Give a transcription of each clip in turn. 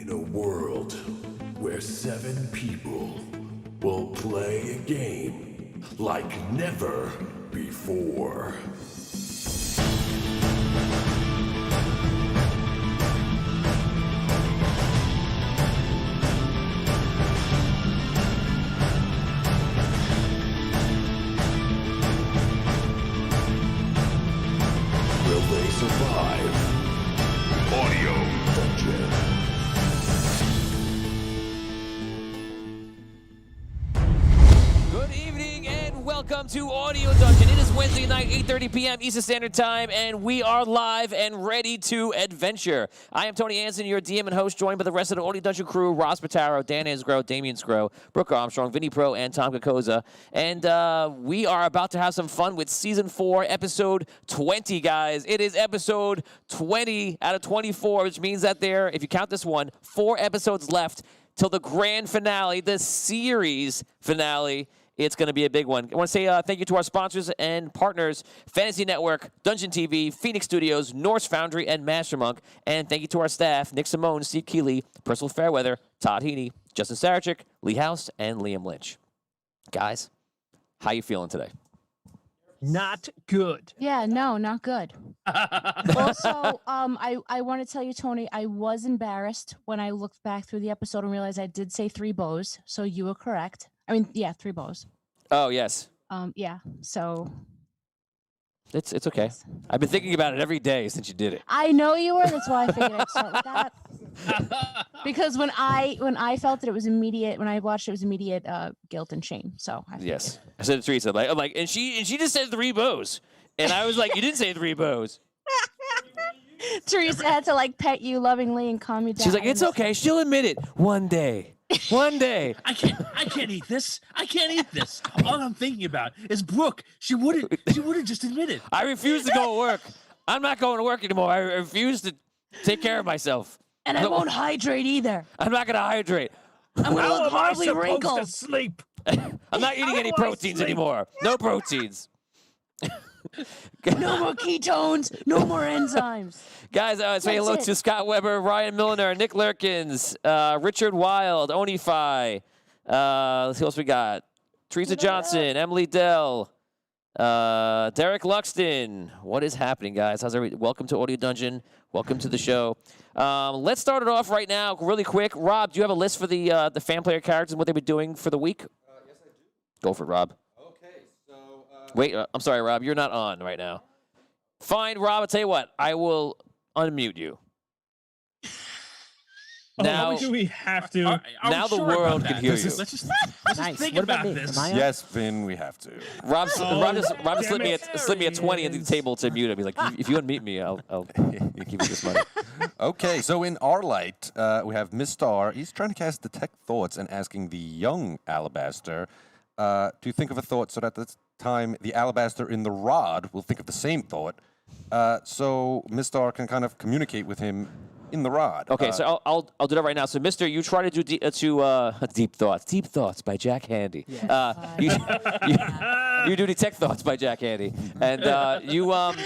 In a world where 7 people will play a game like never before. Will they survive? Audio Dungeon. Good evening and welcome to Audio Dungeon. It is Wednesday night, 8:30 p.m. Eastern Standard Time, and we are live and ready to adventure. I am Tony Anson, your DM and host, joined by the rest of the Audio Dungeon crew, Ross Pataro, Dan Isgro, Damian Scro, Brooke Armstrong, Vinny Pro, and Tom Kokoza. And we are about to have some fun with Season 4, Episode 20, guys. It is Episode 20 out of 24, which means that there, if you count this one, 4 episodes left till the grand finale, the series finale. It's going to be a big one. I want to say thank you to our sponsors and partners, Fantasy Network, Dungeon TV, Phoenix Studios, Norse Foundry, and Master Monk. And thank you to our staff, Nick Simone, Steve Keeley, Percival Fairweather, Todd Heaney, Justin Sarachik, Lee House, and Liam Lynch. Guys, how you feeling today? Not good. Yeah, no, not good. Also, I want to tell you, Tony, I was embarrassed when I looked back through the episode and realized I did say 3 bows, so you were correct. I mean, yeah, 3 bows. Oh, yes. Yeah, so... It's okay. I've been thinking about it every day since you did it. I know you were, that's why I figured I'd start with that. Because when I felt it, it was immediate, when I watched it, it was immediate guilt and shame, so I Yes. I said to Teresa, I'm like, and she just said 3 bows. And I was like, you didn't say 3 bows. Teresa had to, like, pet you lovingly and calm you down. She's like, it's okay. She'll admit it. One day. One day. I can't eat this. I can't eat this. All I'm thinking about is Brooke. She wouldn't just admit it. I refuse to go to work. I'm not going to work anymore. I refuse to take care of myself. And I won't hydrate either. I'm not going to hydrate. I'm going to look horribly wrinkled. To sleep? I'm not eating any proteins anymore. No proteins. No more ketones. No more enzymes. Guys, say hello to Scott Weber, Ryan Milliner, Nick Lurkins, Richard Wild, Onify. Let's see what else we got. Teresa Johnson, Emily Dell, Derek Luxton. What is happening, guys? How's everybody? Welcome to Audio Dungeon. Welcome to the show. Let's start it off right now, really quick. Rob, do you have a list for the fan player characters and what they've been doing for the week? Yes, I do. Go for it, Rob. Okay, so... Wait, I'm sorry, Rob. You're not on right now. Fine, Rob. I'll tell you what. I will unmute you. Now, do we have to? now the world can hear you. Let's just Nice. think What about about me? this. Am I on? Yes, Vin, we have to. Rob just damn slid me it. slid me a 20 at the table to mute him. He's like, if you unmute me, I'll give you this money. Okay, so in our light, we have Miss Star. He's trying to cast Detect Thoughts and asking the young Alabaster to think of a thought so that this time the Alabaster in the rod will think of the same thought. So Miss Star can kind of communicate with him in the rod. Okay, so I'll do that right now. So, Mister, you try to do Deep Thoughts by Jack Handy. You do Detect Thoughts by Jack Handy, and you only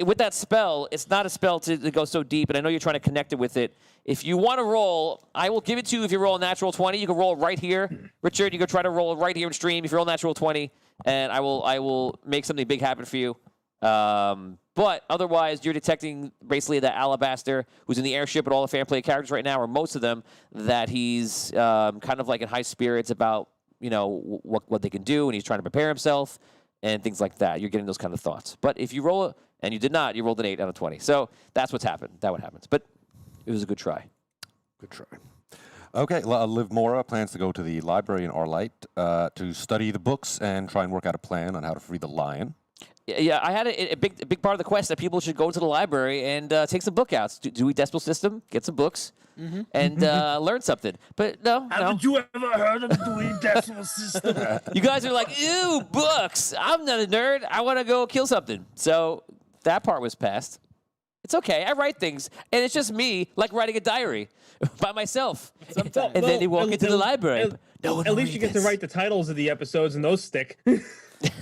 with that spell. It's not a spell to go so deep, and I know you're trying to connect it with it. If you want to roll, I will give it to you. If you roll a natural 20, you can roll it right here, Richard. You can try to roll it right here in stream. If you roll a natural 20, and I will make something big happen for you. But otherwise, you're detecting basically the Alabaster, who's in the airship with all the fan play characters right now, or most of them, that he's kind of like in high spirits about, what they can do, and he's trying to prepare himself and things like that. You're getting those kind of thoughts. But if you roll it, and you did not, you rolled an 8 out of 20. So that's what's happened. That's what happens. But it was a good try. Good try. Okay, Liv Mora plans to go to the library in our light to study the books and try and work out a plan on how to free the lion. Yeah, I had a big part of the quest that people should go to the library and take some book outs. Do a decimal system, get some books, and learn something. But no. Haven't you ever heard of the Dewey Decimal System? You guys are like, ew, books. I'm not a nerd. I want to go kill something. So that part was passed. It's okay. I write things, and it's just me, like writing a diary by myself. Sometimes. And then you walk into the library. At least you get to write the titles of the episodes, and those stick.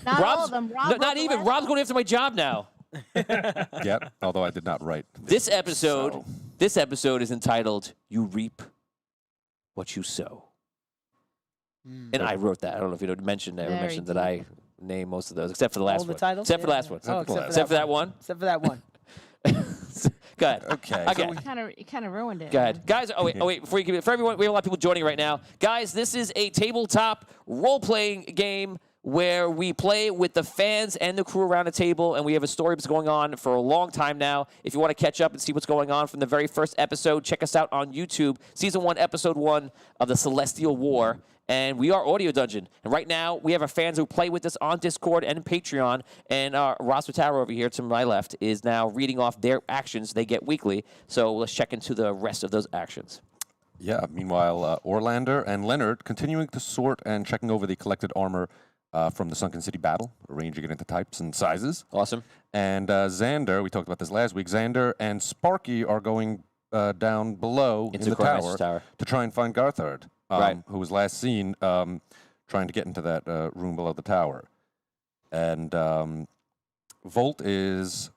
Not all of them. Rob Not even. Rob's going after my job now. Yep, although I did not write This episode, so. This episode is entitled "You Reap What You Sow," and I wrote that. I don't know if you mentioned that. I Very mentioned that I named most of those, except for the last All the one. titles? Except for the Yeah, last yeah. one. Oh, Except for that one. Except for that one. Go ahead. Okay. Okay. You kind of ruined it. Go ahead. Guys, oh wait, before you give it, for everyone, we have a lot of people joining right now. Guys, this is a tabletop role-playing game where we play with the fans and the crew around the table, and we have a story that's going on for a long time now. If you want to catch up and see what's going on from the very first episode, check us out on YouTube, Season 1, Episode 1 of the Celestial War. And we are Audio Dungeon. And right now, we have our fans who play with us on Discord and Patreon. And Ross Tower over here to my left is now reading off their actions they get weekly. So let's check into the rest of those actions. Yeah. Meanwhile, Orlander and Leonard continuing to sort and checking over the collected armor from the Sunken City battle, arranging it into types and sizes. Awesome. And Xander, we talked about this last week. Xander and Sparky are going down below Into in the Cormaster's tower tower. to try and find Garthard, Right. who was last seen trying to get into that room below the tower. And Volt is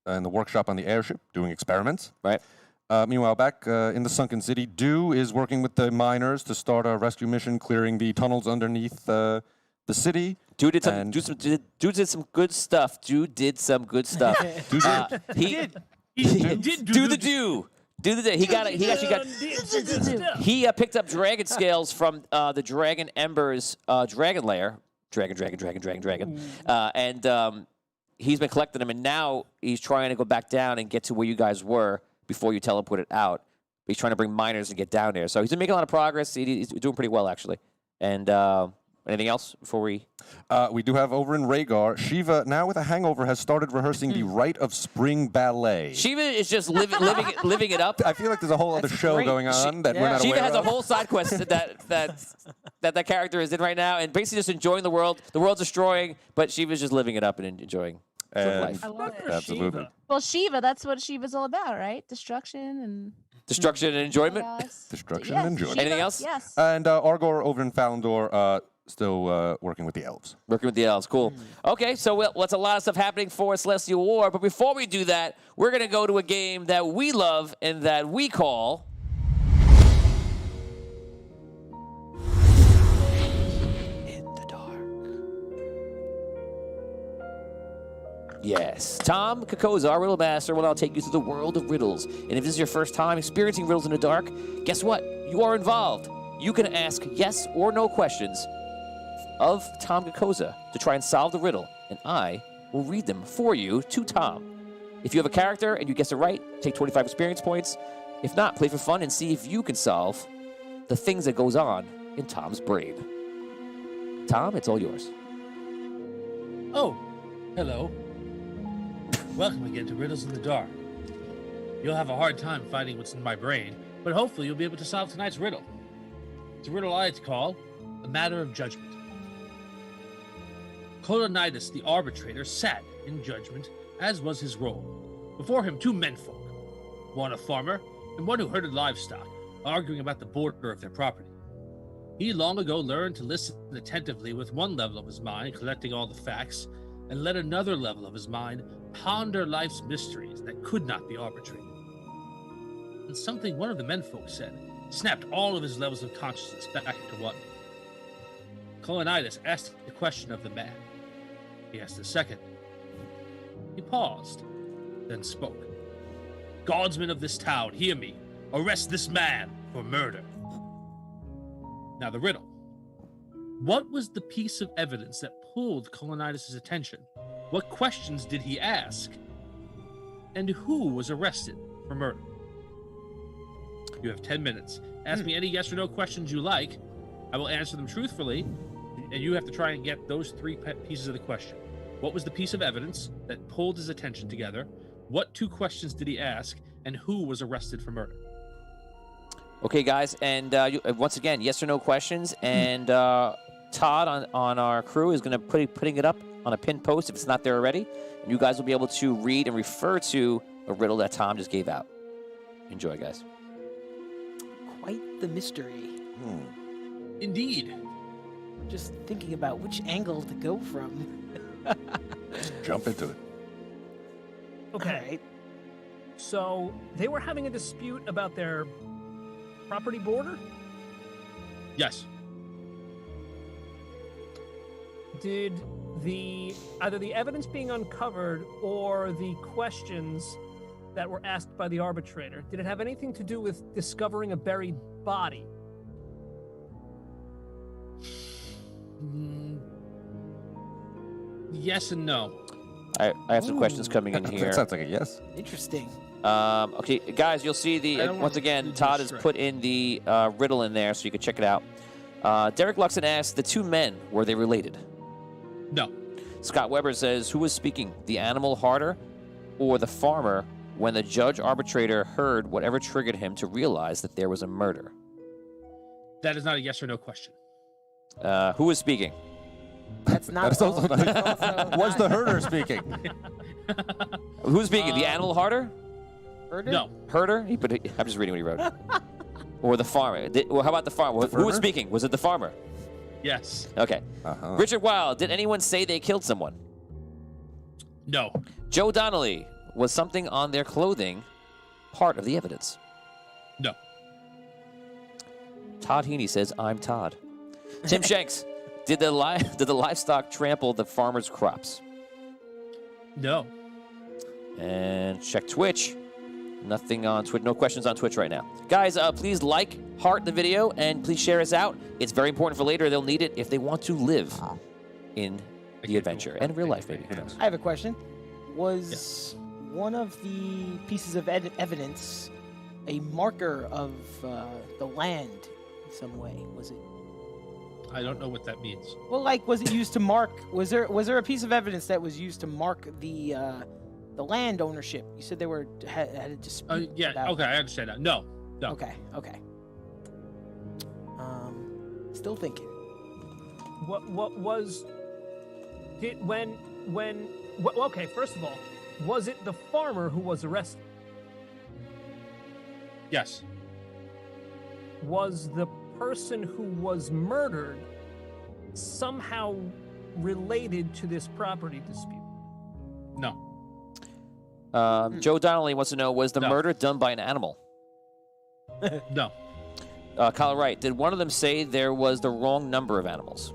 in the workshop on the airship doing experiments. Right. Meanwhile, back in the Sunken City, Dew is working with the miners to start a rescue mission, clearing the tunnels underneath the city. Dude did some, And- dude did some good stuff. Dude did some good stuff. He did do the do. Do the do. He actually got. He picked up dragon scales from the Dragon Ember's dragon lair. Dragon. And he's been collecting them, and now he's trying to go back down and get to where you guys were before you teleported out. He's trying to bring miners and get down there. So he's been making a lot of progress. He's doing pretty well, actually. And anything else before we? We do have over in Rhaegar, Shiva, now with a hangover, has started rehearsing the Rite of Spring Ballet. Shiva is just living it up. I feel like there's a whole other show great. going on that we're not Shiva aware has a of. whole side quest that character is in right now, and basically just enjoying the world. The world's destroying, but Shiva's just living it up and enjoying And- life. I love it. Absolutely. Well, Shiva, that's what Shiva's all about, right? Destruction and Destruction and enjoyment. chaos. Destruction Yes, and enjoyment. Shiva, Anything else? Yes. And Argor over in Falandor, still working with the elves. Working with the elves, cool. Okay, so what's a lot of stuff happening for Celestial War, but before we do that, we're gonna go to a game that we love and that we call In the Dark. Yes, Tom Kakoza, our riddle master, will now take you through the world of riddles. And if this is your first time experiencing riddles in the dark, guess what? You are involved. You can ask yes or no questions of Tom Kakoza to try and solve the riddle, and I will read them for you to Tom. If you have a character and you guess it right, take 25 experience points. If not, play for fun and see if you can solve the things that goes on in Tom's brain. Tom, it's all yours. Oh, hello. Welcome again to Riddles in the Dark. You'll have a hard time finding what's in my brain, but hopefully you'll be able to solve tonight's riddle. It's a riddle I like to call A Matter of Judgment. Colonidas, the arbitrator, sat in judgment, as was his role. Before him, two menfolk, one a farmer and one who herded livestock, arguing about the border of their property. He long ago learned to listen attentively with one level of his mind, collecting all the facts, and let another level of his mind ponder life's mysteries that could not be arbitrated. And something one of the menfolk said snapped all of his levels of consciousness back into one. Colonidas asked the question of the man. He asked the second. He paused, then spoke. Guardsmen of this town, hear me. Arrest this man for murder. Now the riddle. What was the piece of evidence that pulled Colonidas' attention? What questions did he ask? And who was arrested for murder? You have 10 minutes. Ask me any yes or no questions you like. I will answer them truthfully, and you have to try and get those three pieces of the question. What was the piece of evidence that pulled his attention together? What two questions did he ask? And who was arrested for murder? Okay, guys, and once again, yes or no questions, and Todd on our crew is going to putting it up on a pinned post if it's not there already, and you guys will be able to read and refer to a riddle that Tom just gave out. Enjoy, guys. Quite the mystery. Indeed. Just thinking about which angle to go from. Jump into it. Okay. So they were having a dispute about their property border? Yes. Did either the evidence being uncovered or the questions that were asked by the arbitrator, did it have anything to do with discovering a buried body? Yes and no. I have some questions coming in That here. sounds like a yes. Interesting. Okay, guys, you'll see I the don't once want again. to do Todd this has right. put in the riddle in there, so you can check it out. Derek Luxon asks, the two men, were they related? No. Scott Weber says, who was speaking, the animal harder or the farmer, when the judge arbitrator heard whatever triggered him to realize that there was a murder? That is not a yes or no question. Who was speaking? That's not. That is also that's not. also Was the not herder speaking? Who's speaking? The animal harder? Herder? No. Herder? I'm just reading what he wrote. Or the farmer? Well, how about the farmer? Who was farmer? speaking? Was it the farmer? Yes. Okay. Uh-huh. Richard Wild, did anyone say they killed someone? No. Joe Donnelly, was something on their clothing part of the evidence? No. Todd Heaney says, I'm Todd. Tim Shanks, did the livestock trample the farmer's crops? No. And check Twitch. Nothing on Twitch. No questions on Twitch right now. Guys, please like, heart the video, and please share us out. It's very important for later. They'll need it if they want to live in the adventure and real life, maybe. Who knows? I have a question. Was one of the pieces of evidence a marker of the land in some way? Was it? I don't know what that means. Well, like, was it used to mark? Was there a piece of evidence that was used to mark the land ownership? You said they had a dispute. Yeah. about- Okay, I understand that. No. No. Okay. Still thinking. What was did when okay, first of all, was it the farmer who was arrested? Yes. Was the person who was murdered somehow related to this property dispute? No. Joe Donnelly wants to know, was the No. murder done by an animal? No. Kyle Wright, did one of them say there was the wrong number of animals?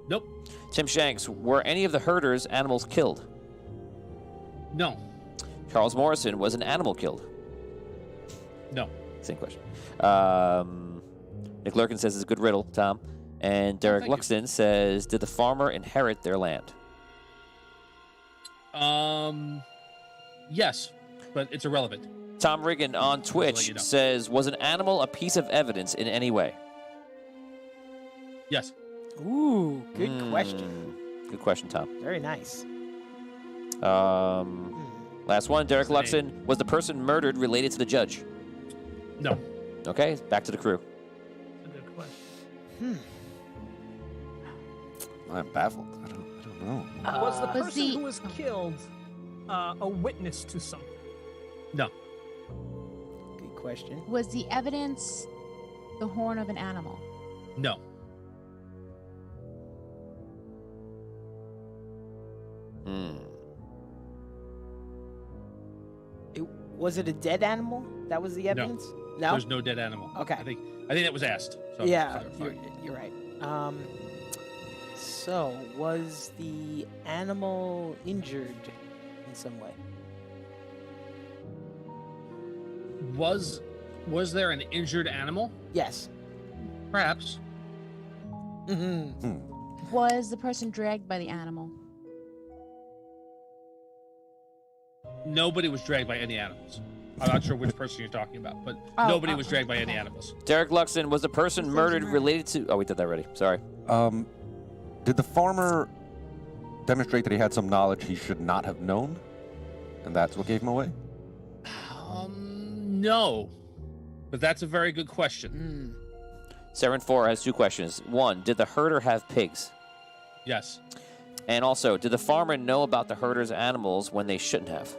Nope. Tim Shanks, were any of the herders animals killed? No. Charles Morrison, was an animal killed? No. Same question. Nick Lurkin says it's a good riddle, Tom. And Derek thank you. Luxon says, did the farmer inherit their land? Yes, but it's irrelevant. Tom Riggin on Twitch you know. says, was an animal a piece of evidence in any way? Yes. Ooh, good question. Good question, Tom. Very nice. Last one, Derek What's the Luxon, was the person murdered related to the judge? No. Okay, back to the crew. That's a good question. I'm baffled. I don't know. Was the Was person the- who was killed a witness to something? No. Good question. Was the evidence the horn of an animal? No. Was it a dead animal? That was the evidence? No. There's no dead animal. Okay. I think that was asked. So Yeah, clarify. you're right. So was the animal injured in some way? Was there an injured animal? Yes. Perhaps. Mm-hmm. Was the person dragged by the animal? Nobody was dragged by any animals. I'm not sure which person you're talking about, but Oh, nobody oh, was dragged by any okay. animals. Derek Luxon, was the person Was murdered murdered. related to... Oh, we did that already. Sorry. Did the farmer demonstrate that he had some knowledge he should not have known, and that's what gave him away? No. But that's a very good question. Saren 4 has two questions. One, did the herder have pigs? Yes. And also, did the farmer know about the herder's animals when they shouldn't have?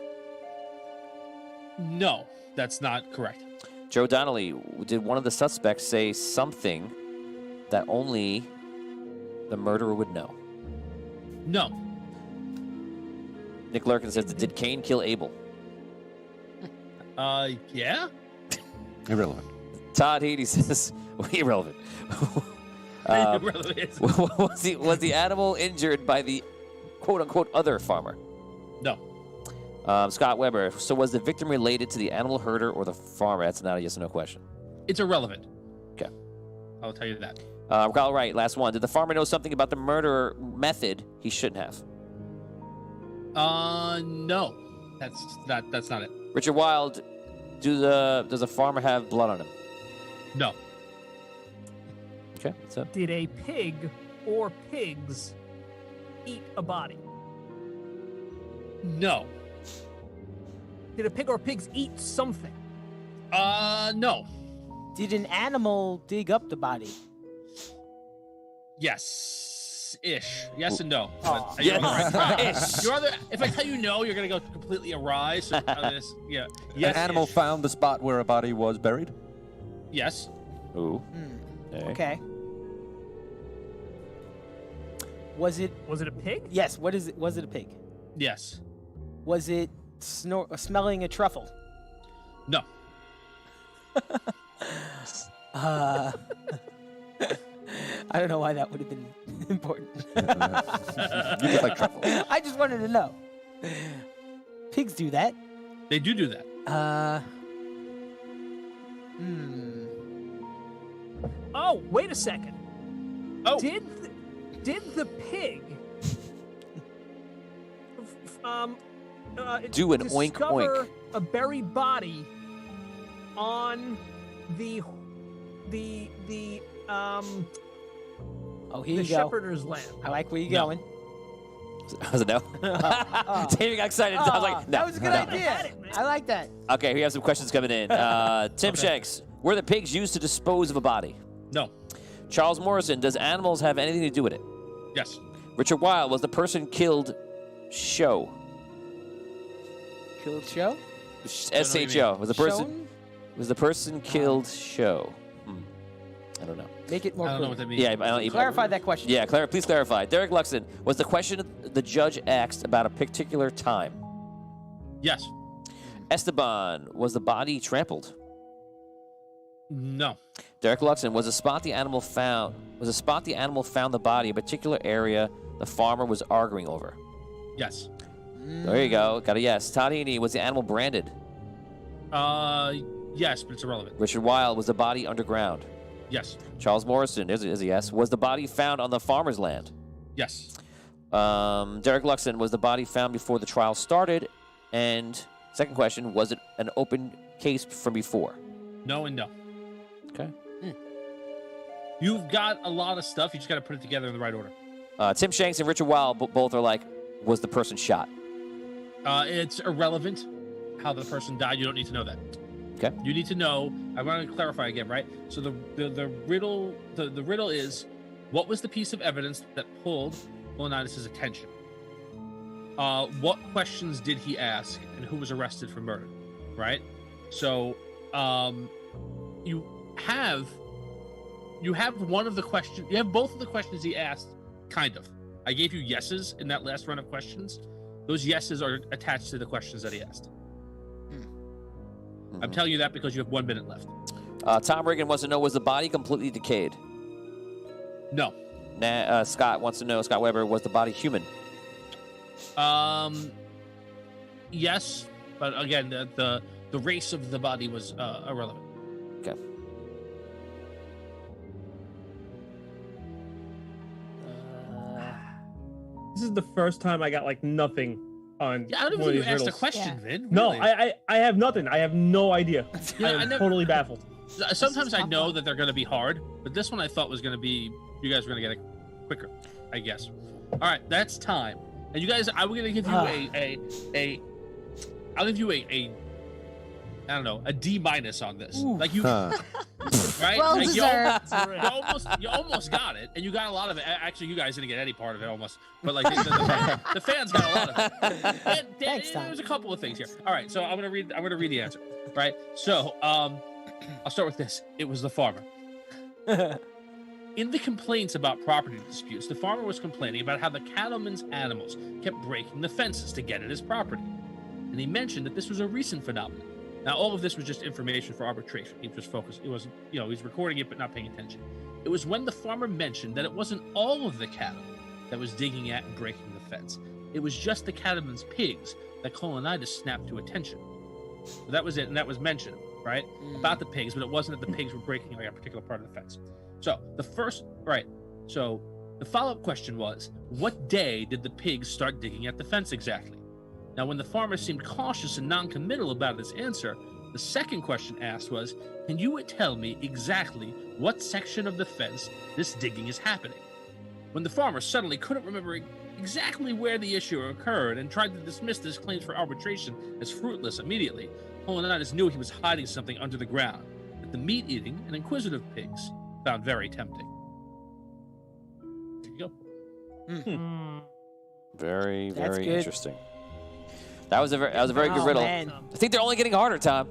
No, that's not correct. Joe Donnelly, did one of the suspects say something that only the murderer would know? No. Nick Lurkin says, did Cain kill Abel? Yeah. Irrelevant. Todd Heaney says, irrelevant. Irrelevant. Was the animal injured by the quote-unquote other farmer? No. Scott Weber, so was the victim related to the animal herder or the farmer? That's not a yes or no question. It's irrelevant. Okay. I'll tell you that. All right, last one. Did the farmer know something about the murder method he shouldn't have? No. That's not it. Richard Wild, does the farmer have blood on him? No. Okay, so Did a pig or pigs eat a body? No. Did a pig or pigs eat something? No. Did an animal dig up the body? Yes. Ish. Yes and no. Aw. But you're Yes. right. Ish. You're either, if I tell you no, you're gonna go completely awry. So yeah. Yes. An animal ish. found the spot where a body was buried? Yes. ooh. Okay. Was it? Was it a pig? Yes. What is it? Was it a pig? Yes. Was it smelling a truffle? No. I don't know why that would have been important. You just like truffle. I just wanted to know. Pigs do that. They do that. Oh, wait a second. Oh. Did the pig Do an oink, discover oink. a buried body on the Oh, here the you go. shepherder's land? I like where you're No. going. Was it no? Davey got excited. I was like, no. That was a good no. idea. I like that. Okay, we have some questions coming in. Tim Shanks, were the pigs used to dispose of a body? No. Charles Morrison, does animals have anything to do with it? Yes. Richard Wild, was the person killed show? Killed show? S-H-O. Was the person Shown? was the person killed show? I don't know. Make it more I don't know clear. what that means. Yeah, I don't even Clarify that question. Yeah, please clarify. Derek Luxon, was the question the judge asked about a particular time? Yes. Esteban, was the body trampled? No. Derek Luxon, was the spot the animal found the body a particular area the farmer was arguing over? Yes. There you go. Got a yes. Todd Heaney, was the animal branded? Yes, but it's irrelevant. Richard Wild, was the body underground? Yes. Charles Morrison, there's a yes. Was the body found on the farmer's land? Yes. Derek Luxon, was the body found before the trial started? And second question, was it an open case from before? No and no. Okay. You've got a lot of stuff. You just got to put it together in the right order. Tim Shanks and Richard Wild both are like, was the person shot? It's irrelevant how the person died. You don't need to know that. Okay. You need to know. I want to clarify again, right? So the riddle is, what was the piece of evidence that pulled Leonidas' attention? What questions did he ask, and who was arrested for murder? Right. So you have one of the questions. You have both of the questions he asked. Kind of. I gave you yeses in that last run of questions. Those yeses are attached to the questions that he asked. I'm telling you that because you have 1 minute left. Tom Reagan wants to know, was the body completely decayed? No. Scott wants to know, Scott Weber, was the body human? Yes, but again, the race of the body was irrelevant. Okay. This is the first time I got like nothing on Yeah, I don't one of even these asked a riddles. question, Yeah. Vin. No, Really. I have nothing. I have no idea. Yeah, I I am never- totally baffled. Sometimes I tough know one. that they're going to be hard, but this one I thought was going to be, you guys were going to get it quicker, I guess. All right, that's time. And you guys, I'm going to give you I'll give you a I don't know, a D- on this. Ooh. Like you, Huh. right? Well Like deserved. you almost got it, and you got a lot of it. Actually, you guys didn't get any part of it almost, but like the fans got a lot of it. Thanks, Tom. There's a couple of things here. All right, so I'm gonna read the answer. Right. So I'll start with this. It was the farmer. In the complaints about property disputes, the farmer was complaining about how the cattleman's animals kept breaking the fences to get at his property, and he mentioned that this was a recent phenomenon. Now, all of this was just information for arbitration. He was focused. It wasn't, he was recording it but not paying attention. It was when the farmer mentioned that it wasn't all of the cattle that was digging at and breaking the fence. It was just the cattleman's pigs that Colonidas snapped to attention. So that was it, and that was mentioned, right? About the pigs, but it wasn't that the pigs were breaking like a particular part of the fence. So the follow-up question was, what day did the pigs start digging at the fence exactly? Now, when the farmer seemed cautious and non-committal about his answer, the second question asked was, can you tell me exactly what section of the fence this digging is happening? When the farmer suddenly couldn't remember exactly where the issue occurred and tried to dismiss his claims for arbitration as fruitless immediately, Colonidas knew he was hiding something under the ground that the meat-eating and inquisitive pigs found very tempting. There you go. Very, That's very good. interesting. That was a very good Oh, riddle. man. I think they're only getting harder, Tom.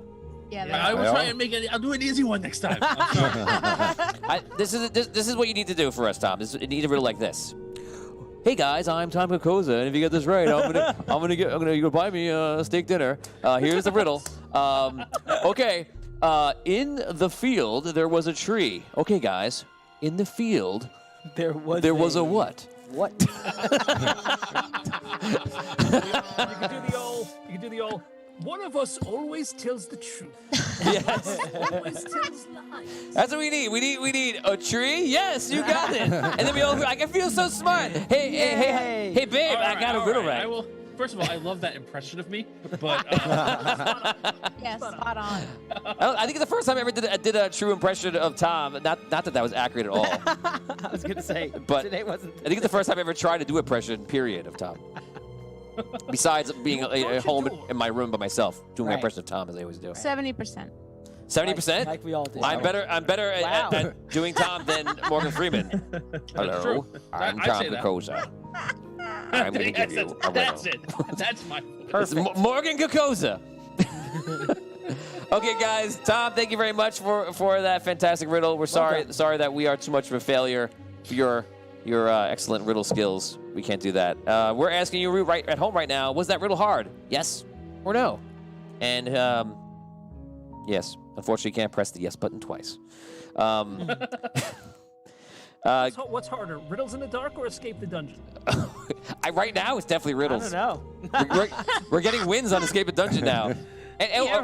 Yeah, I will try and make it. I'll do an easy one next time. I'm sorry. This is what you need to do for us, Tom. You need a riddle like this. Hey guys, I'm Tom Kokoza, and if you get this right, you're gonna buy me a steak dinner. Here's the riddle. Okay, in the field there was a tree. Okay, guys, in the field There was a what? What? You can do the old. One of us always tells the truth. Yes. Always tells lies. That's what we need. We need a tree. Yes, you got it. And then we all. I can feel so smart. Hey, babe, I got a riddle right. I will. First of all, I love that impression of me, but yes, spot on. I think it's the first time I ever did a true impression of Tom. Not that was accurate at all. I was gonna say, But today wasn't. I think it's the first time I ever tried to do impression, period, of Tom. Besides being at home in my room by myself, doing my Right. impression of Tom as I always do. 70%. 70%? Like we all did. I'm better Wow. at doing Tom than Morgan Freeman. Hello, true. I'm I'd Tom say that. Kokoza. I'm going to give you a That's riddle. it. That's my. It's Morgan Kokoza. Okay, guys. Tom, thank you very much for that fantastic riddle. We're sorry that we are too much of a failure for your excellent riddle skills. We can't do that. We're asking you right at home right now, was that riddle hard? Yes or no? And yes, unfortunately, you can't press the yes button twice. What's harder, riddles in the dark or escape the dungeon? Right now, it's definitely I riddles. don't know. We're getting wins on Escape a Dungeon now.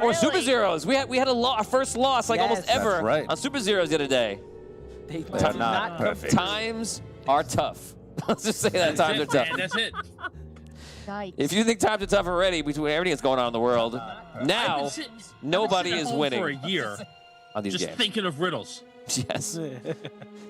Or Super Zeros. We had our first loss like almost Yes. ever That's right. on Super Zeros the other day. They Not did not perfect. Times are tough. Let's just say that times are tough. And that's it. Yikes. If you think times are tough already between everything that's going on in the world, now nobody is winning for a year. on these Just games. thinking of riddles. Yes.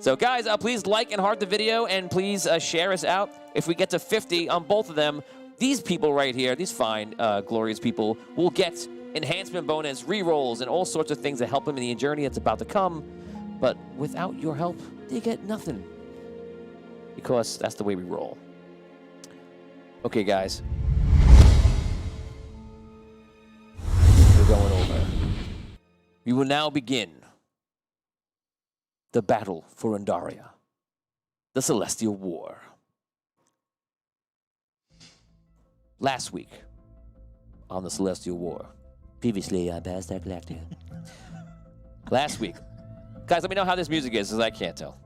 So, guys, please like and heart the video, and please share us out. If we get to 50 on both of them, these people right here, these fine, glorious people, will get enhancement bonus, rerolls, and all sorts of things that help them in the journey that's about to come. But without your help, they get nothing. Because that's the way we roll. Okay, guys. We're going over. We will now begin the battle for Andaria, the Celestial War. Last week on the Celestial War, previously on Battlestar Galactica. Last week, guys, let me know how this music is, because I can't tell.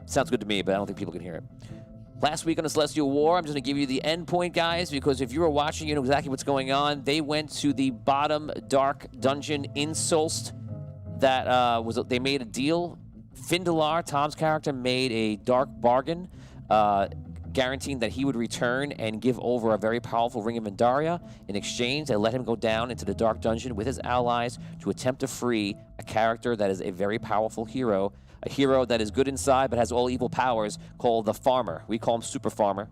Sounds good to me, but I don't think people can hear it. Last week on the Celestial War, I'm just going to give you the end point, guys, because if you were watching, you know exactly what's going on. They went to the bottom dark dungeon in Solst. That they made a deal. Findalar, Tom's character, made a dark bargain, guaranteeing that he would return and give over a very powerful Ring of Andaria. In exchange, they let him go down into the dark dungeon with his allies to attempt to free a character that is a very powerful hero, a hero that is good inside but has all evil powers, called the Farmer. We call him Super Farmer,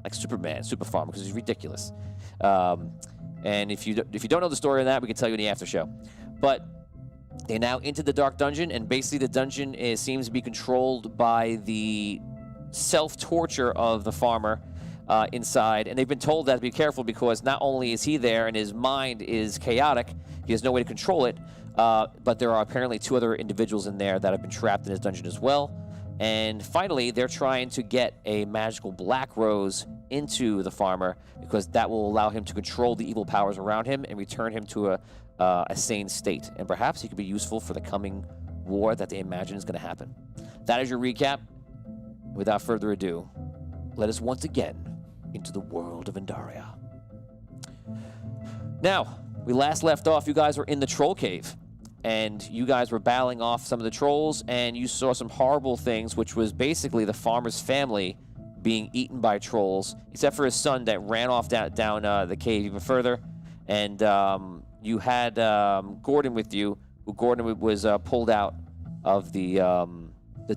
like Superman, Super Farmer, because he's ridiculous. And if you don't know the story on that, we can tell you in the after show. But they now entered the dark dungeon, and basically the dungeon seems to be controlled by the self-torture of the Farmer inside. And they've been told that to be careful, because not only is he there and his mind is chaotic, he has no way to control it, but there are apparently 2 other individuals in there that have been trapped in his dungeon as well. And finally, they're trying to get a magical black rose into the farmer because that will allow him to control the evil powers around him and return him to a sane state. And perhaps he could be useful for the coming war that they imagine is going to happen. That is your recap. Without further ado, let us once again into the world of Andaria. Now, we last left off, you guys were in the troll cave. And you guys were battling off some of the trolls, and you saw some horrible things, which was basically the farmer's family being eaten by trolls, except for his son that ran off down the cave even further. And you had Gordon with you, who Gordon was pulled out of the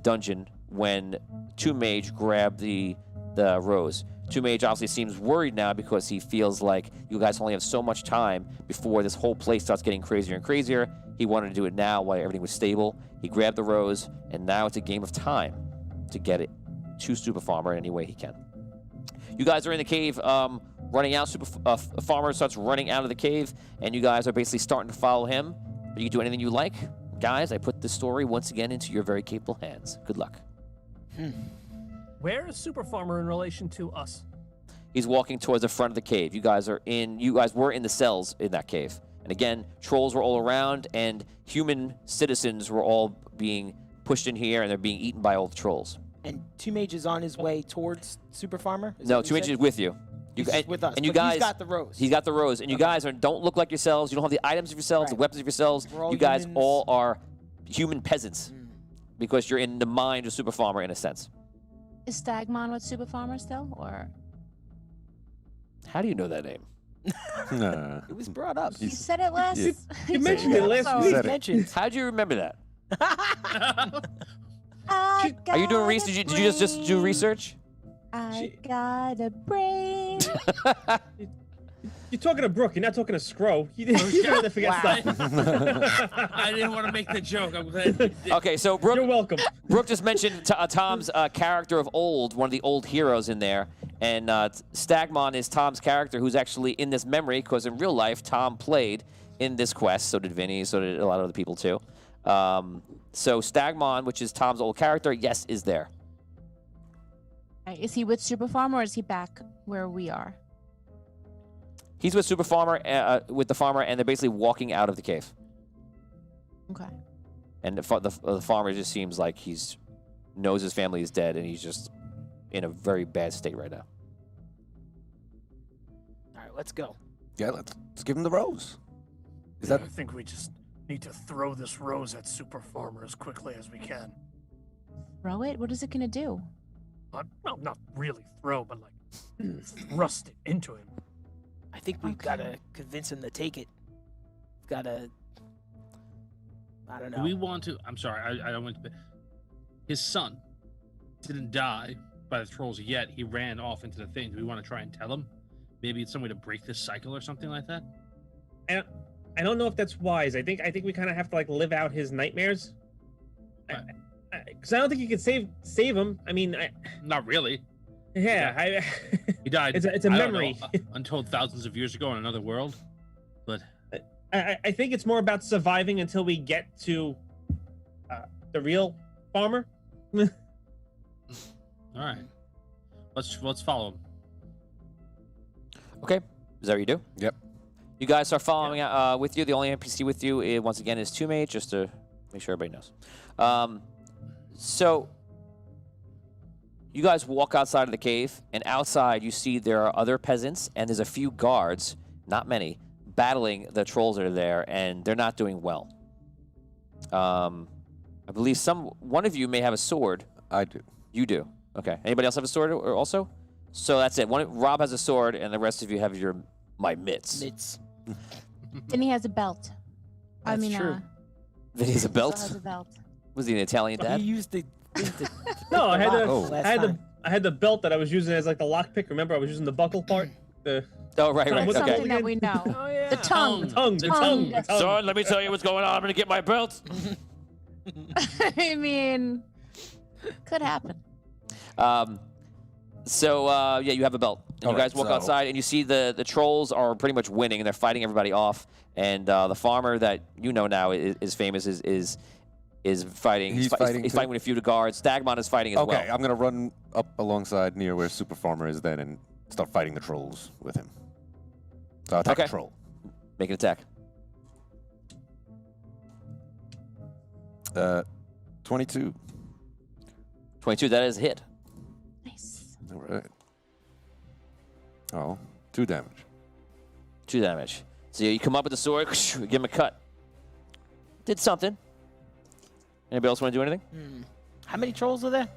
dungeon when Two Mage grabbed the rose. Two Mage obviously seems worried now because he feels like you guys only have so much time before this whole place starts getting crazier and crazier. He wanted to do it now while everything was stable. He grabbed the rose, and now it's a game of time to get it to Super Farmer in any way he can. You guys are in the cave running out. Farmer starts running out of the cave, and you guys are basically starting to follow him. But you can do anything you like. Guys, I put the story once again into your very capable hands. Good luck. Where is Super Farmer in relation to us? He's walking towards the front of the cave. You guys were in the cells in that cave. And again, trolls were all around, and human citizens were all being pushed in here, and they're being eaten by all the trolls. And Two Mage is on his way towards Super Farmer? No, Two Mage is with you. He's with us. And you but guys, he's got the rose. He's got the rose. And you guys don't look like yourselves. You don't have the items of yourselves, Right. the weapons of yourselves. We're all You guys humans. all are human peasants because you're in the mind of Super Farmer in a sense. Is Stagmon with Super Farmer still, or How do you know that name? Nah. It was brought up. you said it last? You mentioned it last so- week. said it. mentioned. How'd you remember that? I Are you doing got research? a Did you just do brain. research? I got a brain. You're talking to Brooke. You're not talking to Scro. You gotta forget stuff. I didn't want to make the joke. I'm glad you did. Okay, so You're Brooke welcome. just mentioned Tom's character of old, one of the old heroes in there. And Stagmon is Tom's character who's actually in this memory because in real life, Tom played in this quest. So did Vinny, so did a lot of other people too. So Stagmon, which is Tom's old character, yes, is there. Is he with Super Farmer, or is he back where we are? He's with Super Farmer, with the farmer, and they're basically walking out of the cave. Okay. And the farmer just seems like he's knows his family is dead, and he's just in a very bad state right now. All right, let's go. Yeah, let's give him the rose. Is I that think we just need to throw this rose at Super Farmer as quickly as we can. Throw it? What is it gonna do? Well, not really throw, but like thrust it into him. I think we've Okay. got to convince him to take it. We've got to. I don't Do know. we want to? I'm sorry. I don't want to. His son didn't die by the trolls yet. He ran off into the thing. Do we want to try and tell him? Maybe it's some way to break this cycle or something like that. And I don't know if that's wise. I think we kind of have to like live out his nightmares. Because I don't think you can save him. I mean, Not really. yeah. He died. It's a I don't know, memory. untold thousands of years ago in another world. But I think it's more about surviving until we get to the real farmer. all right, let's follow him. Okay, is that what you do? Yep. You guys start following with you. The only NPC with you, once again, is Two Mage, just to make sure everybody knows. So you guys walk outside of the cave, and outside you see there are other peasants, and there's a few guards, not many, battling the trolls that are there, and they're not doing well. I believe one of you may have a sword. I do. You do. Okay. Anybody else have a sword or also? So that's it. Rob has a sword, and the rest of you have my mitts. Mitts. And he has a belt. That's true. That he has a He belt. still has a belt. Was he an Italian dad? He used the. No, I had Oh. I had the belt that I was using as like the lockpick. Remember, I was using the buckle part. The Oh, right. What's It's that Okay. something that we know. Oh yeah. The tongue. tongue. Tongue. Son, let me tell you what's going on. I'm gonna get my belt. I mean, could happen. So you have a belt. And you All right, guys walk so- outside, and you see the trolls are pretty much winning, and they're fighting everybody off. And the farmer that you know now is famous is is fighting. He's fighting He's too? fighting with a few of the guards. Stagmon is fighting as well. Okay, I'm going to run up alongside near where Super Farmer is then and start fighting the trolls with him. So I'll attack Okay. the troll. Make an attack. 22. 22. That is a hit. Nice. All right. Oh, 2 damage. 2 damage. So you come up with the sword, give him a cut. Did something. Anybody else want to do anything? How many trolls are there?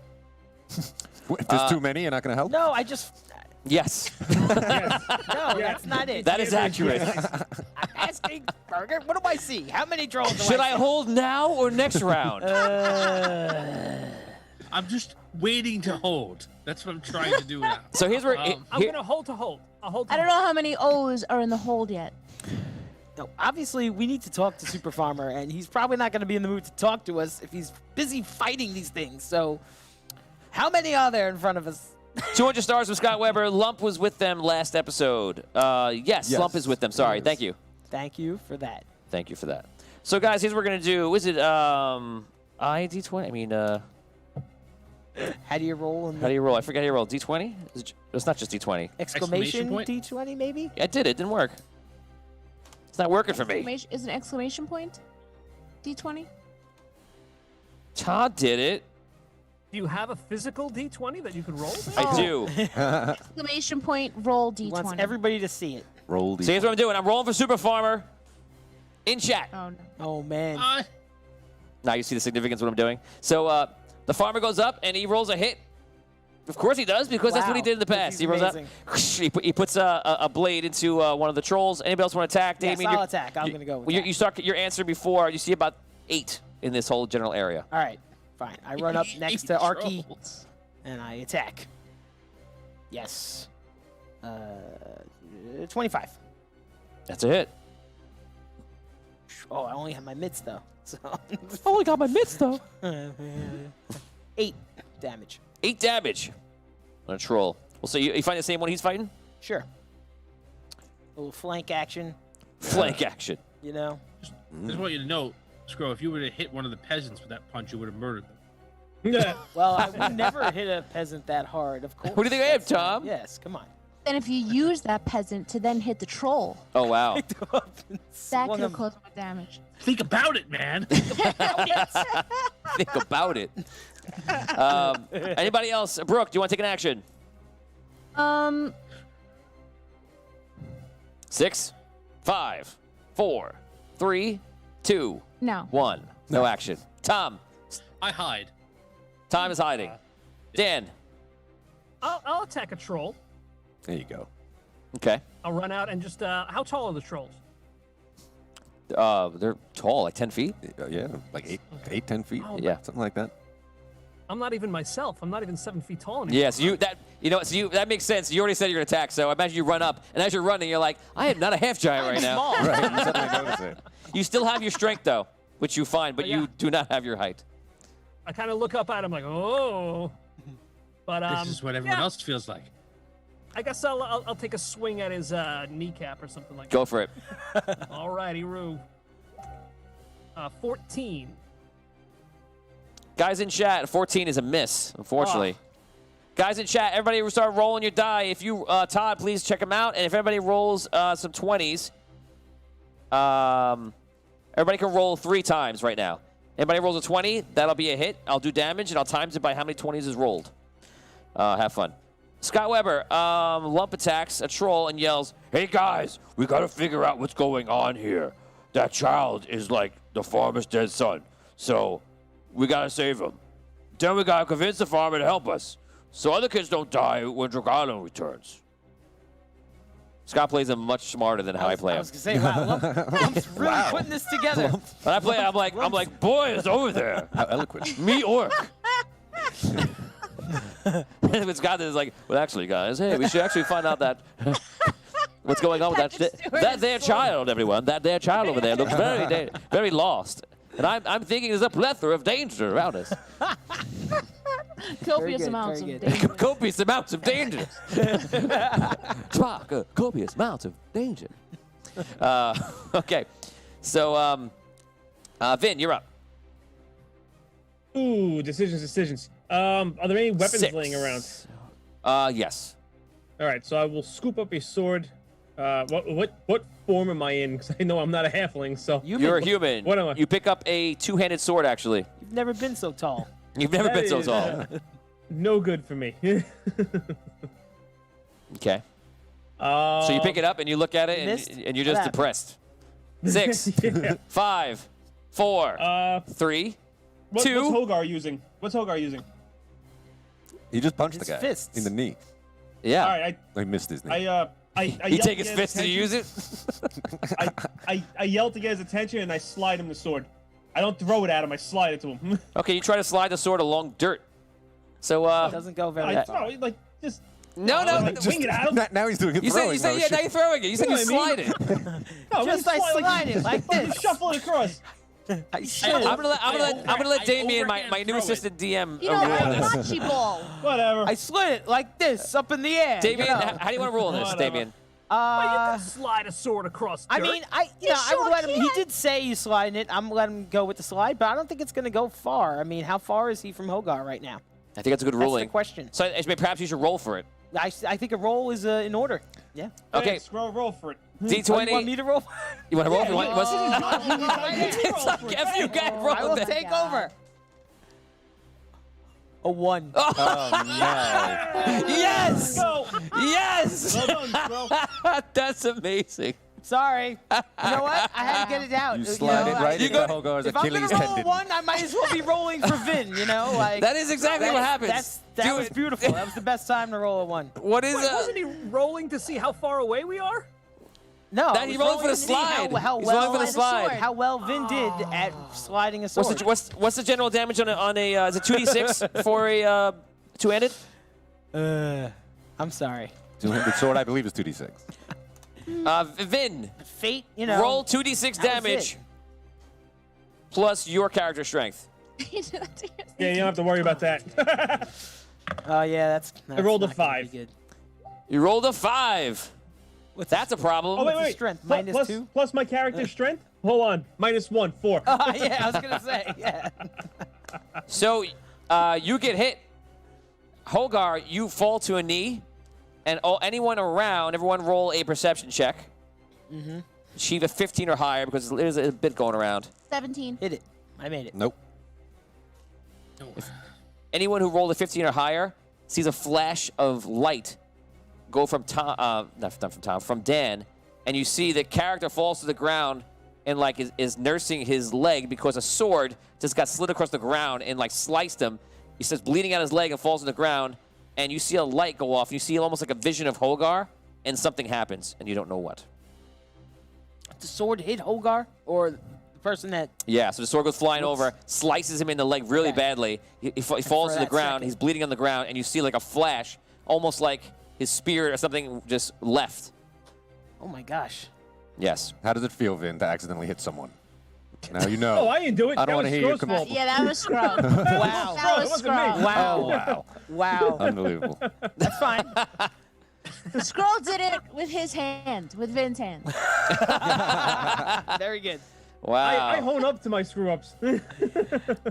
If there's too many, you're not going to help? No, I just. Yes. No, that's not it. That is accurate. I'm asking, Burger. What do I see? How many trolls do Should I see? hold now or next round? I'm just waiting to hold. That's what I'm trying to do now. So here's where. Um, I'm gonna hold to hold. I'll hold. To I don't know how many O's are in the hold yet. No, obviously, we need to talk to Super Farmer, and he's probably not going to be in the mood to talk to us if he's busy fighting these things. So, how many are there in front of us? 200 stars from Scott Weber. Lump was with them last episode. Yes, Yes, Lump is with them. Sorry. yes. Thank you. Thank you for that. Thank you for that. So, guys, here's what we're going to do. Is it ID20? I mean, How do you roll? how do you roll? I forget how you roll. D20? It's not just D20. Exclamation point? D20 maybe? I did it. It didn't work. It's not working for me. Is an exclamation point D20? Todd did it. Do you have a physical D20 that you could roll? I do. Exclamation point roll He D20. wants everybody to see it. Roll So here's what I'm doing. I'm rolling for Super Farmer in chat. Oh no. Oh man. Now you see the significance of what I'm doing. So the farmer goes up and he rolls a hit. Of course he does, because that's what he Wow. did in the past. This is He rolls amazing. up. He puts a blade into one of the trolls. Anybody else want to attack? Yes, Damien, I'll you're- attack. I'm gonna go with you, that. you start your answer before. You see about 8 in this whole general area. All right, fine. I run up next to Arky and I attack. Yes. 25. That's a hit. Oh, I only have my mitts though. So Only got my mitts though. 8 damage. 8 damage on a troll. Well, so you find the same one he's fighting? Sure. A little flank action, Flank action. you know. Just want you to know, Scro, if you would have hit one of the peasants with that punch, you would have murdered them. Yeah. Well, I would never hit a peasant that hard, of course. Who do you think I am, That's, Tom? Yes, come on. Then if you use that peasant to then hit the troll, Oh, wow. Picked him up and that swung could him. cause more damage. Think about it, man. Think about it. Anybody else? Brooke, do you want to take an action? 6, 5, 4, 3, 2, No. 1. No action. Tom. I hide. Tom is hiding. Dan. I'll attack a troll. There you go. Okay. I'll run out and just. How tall are the trolls? They're tall, like 10 feet. Yeah, like 8, 10 feet. Oh, Yeah. Something like that. I'm not even myself. I'm not even 7 feet tall anymore. Yes, that makes sense. You already said you're gonna attack, so I imagine you run up, and as you're running, you're like, I am not a half giant right now. Small. Right, you suddenly notice it. You still have your strength though, which you find, but Yeah. you do not have your height. I kind of look up at him like, oh. But This is what everyone yeah, else feels like. I guess I'll take a swing at his kneecap or something like Go for it. that. All righty, Roo. 14. Guys in chat, 14 is a miss, unfortunately. Guys in chat, everybody start rolling your die. If you, Todd, please check them out. And if everybody rolls some 20s, everybody can roll 3 times right now. Anybody rolls a 20, that'll be a hit. I'll do damage, and I'll times it by how many 20s is rolled. Have fun. Scott Weber, Lump attacks a troll and yells, Hey guys, we gotta figure out what's going on here. That child is like the farmer's dead son, so we gotta save him. Then we gotta convince the farmer to help us, so other kids don't die when Dragano returns. Scott plays him much smarter than how I play I him. was gonna say, wow, Lump's really putting this together. When I play, I'm like, boys over there, How eloquent. me orc. And Scott is like, well, actually, guys, hey, we should actually find out that what's going on with that their child, everyone. That their child over there looks very, very lost. And I'm thinking there's a plethora of danger around us. Copious good, amounts very of good. danger. Copious amounts of danger. Copious amounts of danger. Okay. So, Vin, you're up. Ooh, decisions. Are there any weapons 6. laying around? Yes. All right, so I will scoop up a sword. What form am I in? Because I know I'm not a halfling, so You're a human. What am I? You pick up a 2-handed sword, actually. You've never been so tall. You've never That been so is, tall. no good for me. Okay. So you pick it up and you look at it Missed? and you're just What happened? depressed. 6, Yeah. 5, 4, 3, What's 2. Hogar using? What's Hogar using? He just punched His the guy fists. in the knee. Yeah. All right, He missed his knee. I You yelled take to his get fist and you attention. use it? I yelled to get his attention and I slide him the sword. I don't throw it at him. I slide it to him. Okay, you try to slide the sword along dirt. So, Doesn't go very I far. throw it like just. no, like, just, wing it at him. Now he's doing it you throwing said, yeah, now you're throwing it. You said you You know what I slide mean? it. No, Just I slide it like this. Shuffle it across. I I'm should. gonna let I Damien, my overhand new throw it. assistant DM, You know, roll like a this. bocce ball. Whatever. I slid it like this up in the air. Damien, you know. how do you want to roll this, Whatever. Damien? Well, you can slide a sword across dirt. I mean, I sure would let him. He can. did say he's sliding it. I'm letting him go with the slide, but I don't think it's going to go far. I mean, how far is he from Hogar right now? I think that's a good That's ruling. the question. So perhaps you should roll for it. I think a roll is in order. Yeah. Okay, Roll for it. Oh, you want me D20. to roll? You want to roll? Yeah, You want- yeah. what's- It's like if you get I rolled will that. take over. A 1. Oh, no. Yes! Go. Yes! Well done, bro. That's amazing. Sorry. You know what? I had to get it out. You slide it right you into go- Hogar's If I'm Achilles gonna roll a tendon. 1, I might as well be rolling for Vin. You know, like That is exactly what happens. That Do was it. beautiful. That was the best time to roll a 1. What is Wait, wasn't he rolling to see how far away we are? No, That I he was rolled for the to see slide. How He's well, rolling for the slide. How well Vin did at sliding a sword. what's the general damage on a is it 2d6 for a two-handed? I'm sorry. The sword, I believe, is 2d6. Vin, Fate, you know. roll 2d6 that was damage it. plus your character strength. Yeah, you don't have to worry about that. Oh yeah, that's rolled a not gonna be 5. good. You rolled a 5. That's a problem. Oh, wait, the wait. strength? Plus- Minus 2? Plus my character's strength? Hold on. -1, 4. Yeah, I was gonna say. Yeah. So you get hit. Hogar, you fall to a knee, and anyone around, everyone roll a perception check. Mm-hmm. Achieve a 15 or higher because there's a bit going around. 17. Hit it. I made it. Nope. Anyone who rolled a 15 or higher sees a flash of light go from Tom, from Dan, and you see the character falls to the ground and like is nursing his leg because a sword just got slid across the ground and like sliced him. He starts bleeding out his leg and falls to the ground, and you see a light go off. You see almost like a vision of Hogar, and something happens, and you don't know what. The sword hit Hogar, or the person that. Yeah, so the sword goes flying over, slices him in the leg really Okay. badly. He falls to the that ground. second. He's bleeding on the ground, and you see like a flash, almost like his spirit or something just left. Oh my gosh. Yes. How does it feel, Vin, to accidentally hit someone? Now you know. Oh, I didn't do it. I don't want wanna to hear your com- Yeah, that was Scrub. Wow. That was It wasn't me. Scrub. Wow. Oh, wow. Wow. Unbelievable. That's fine. Scroll did it with his hand, with Vin's hand. Very good. Wow. I hone up to my screw-ups.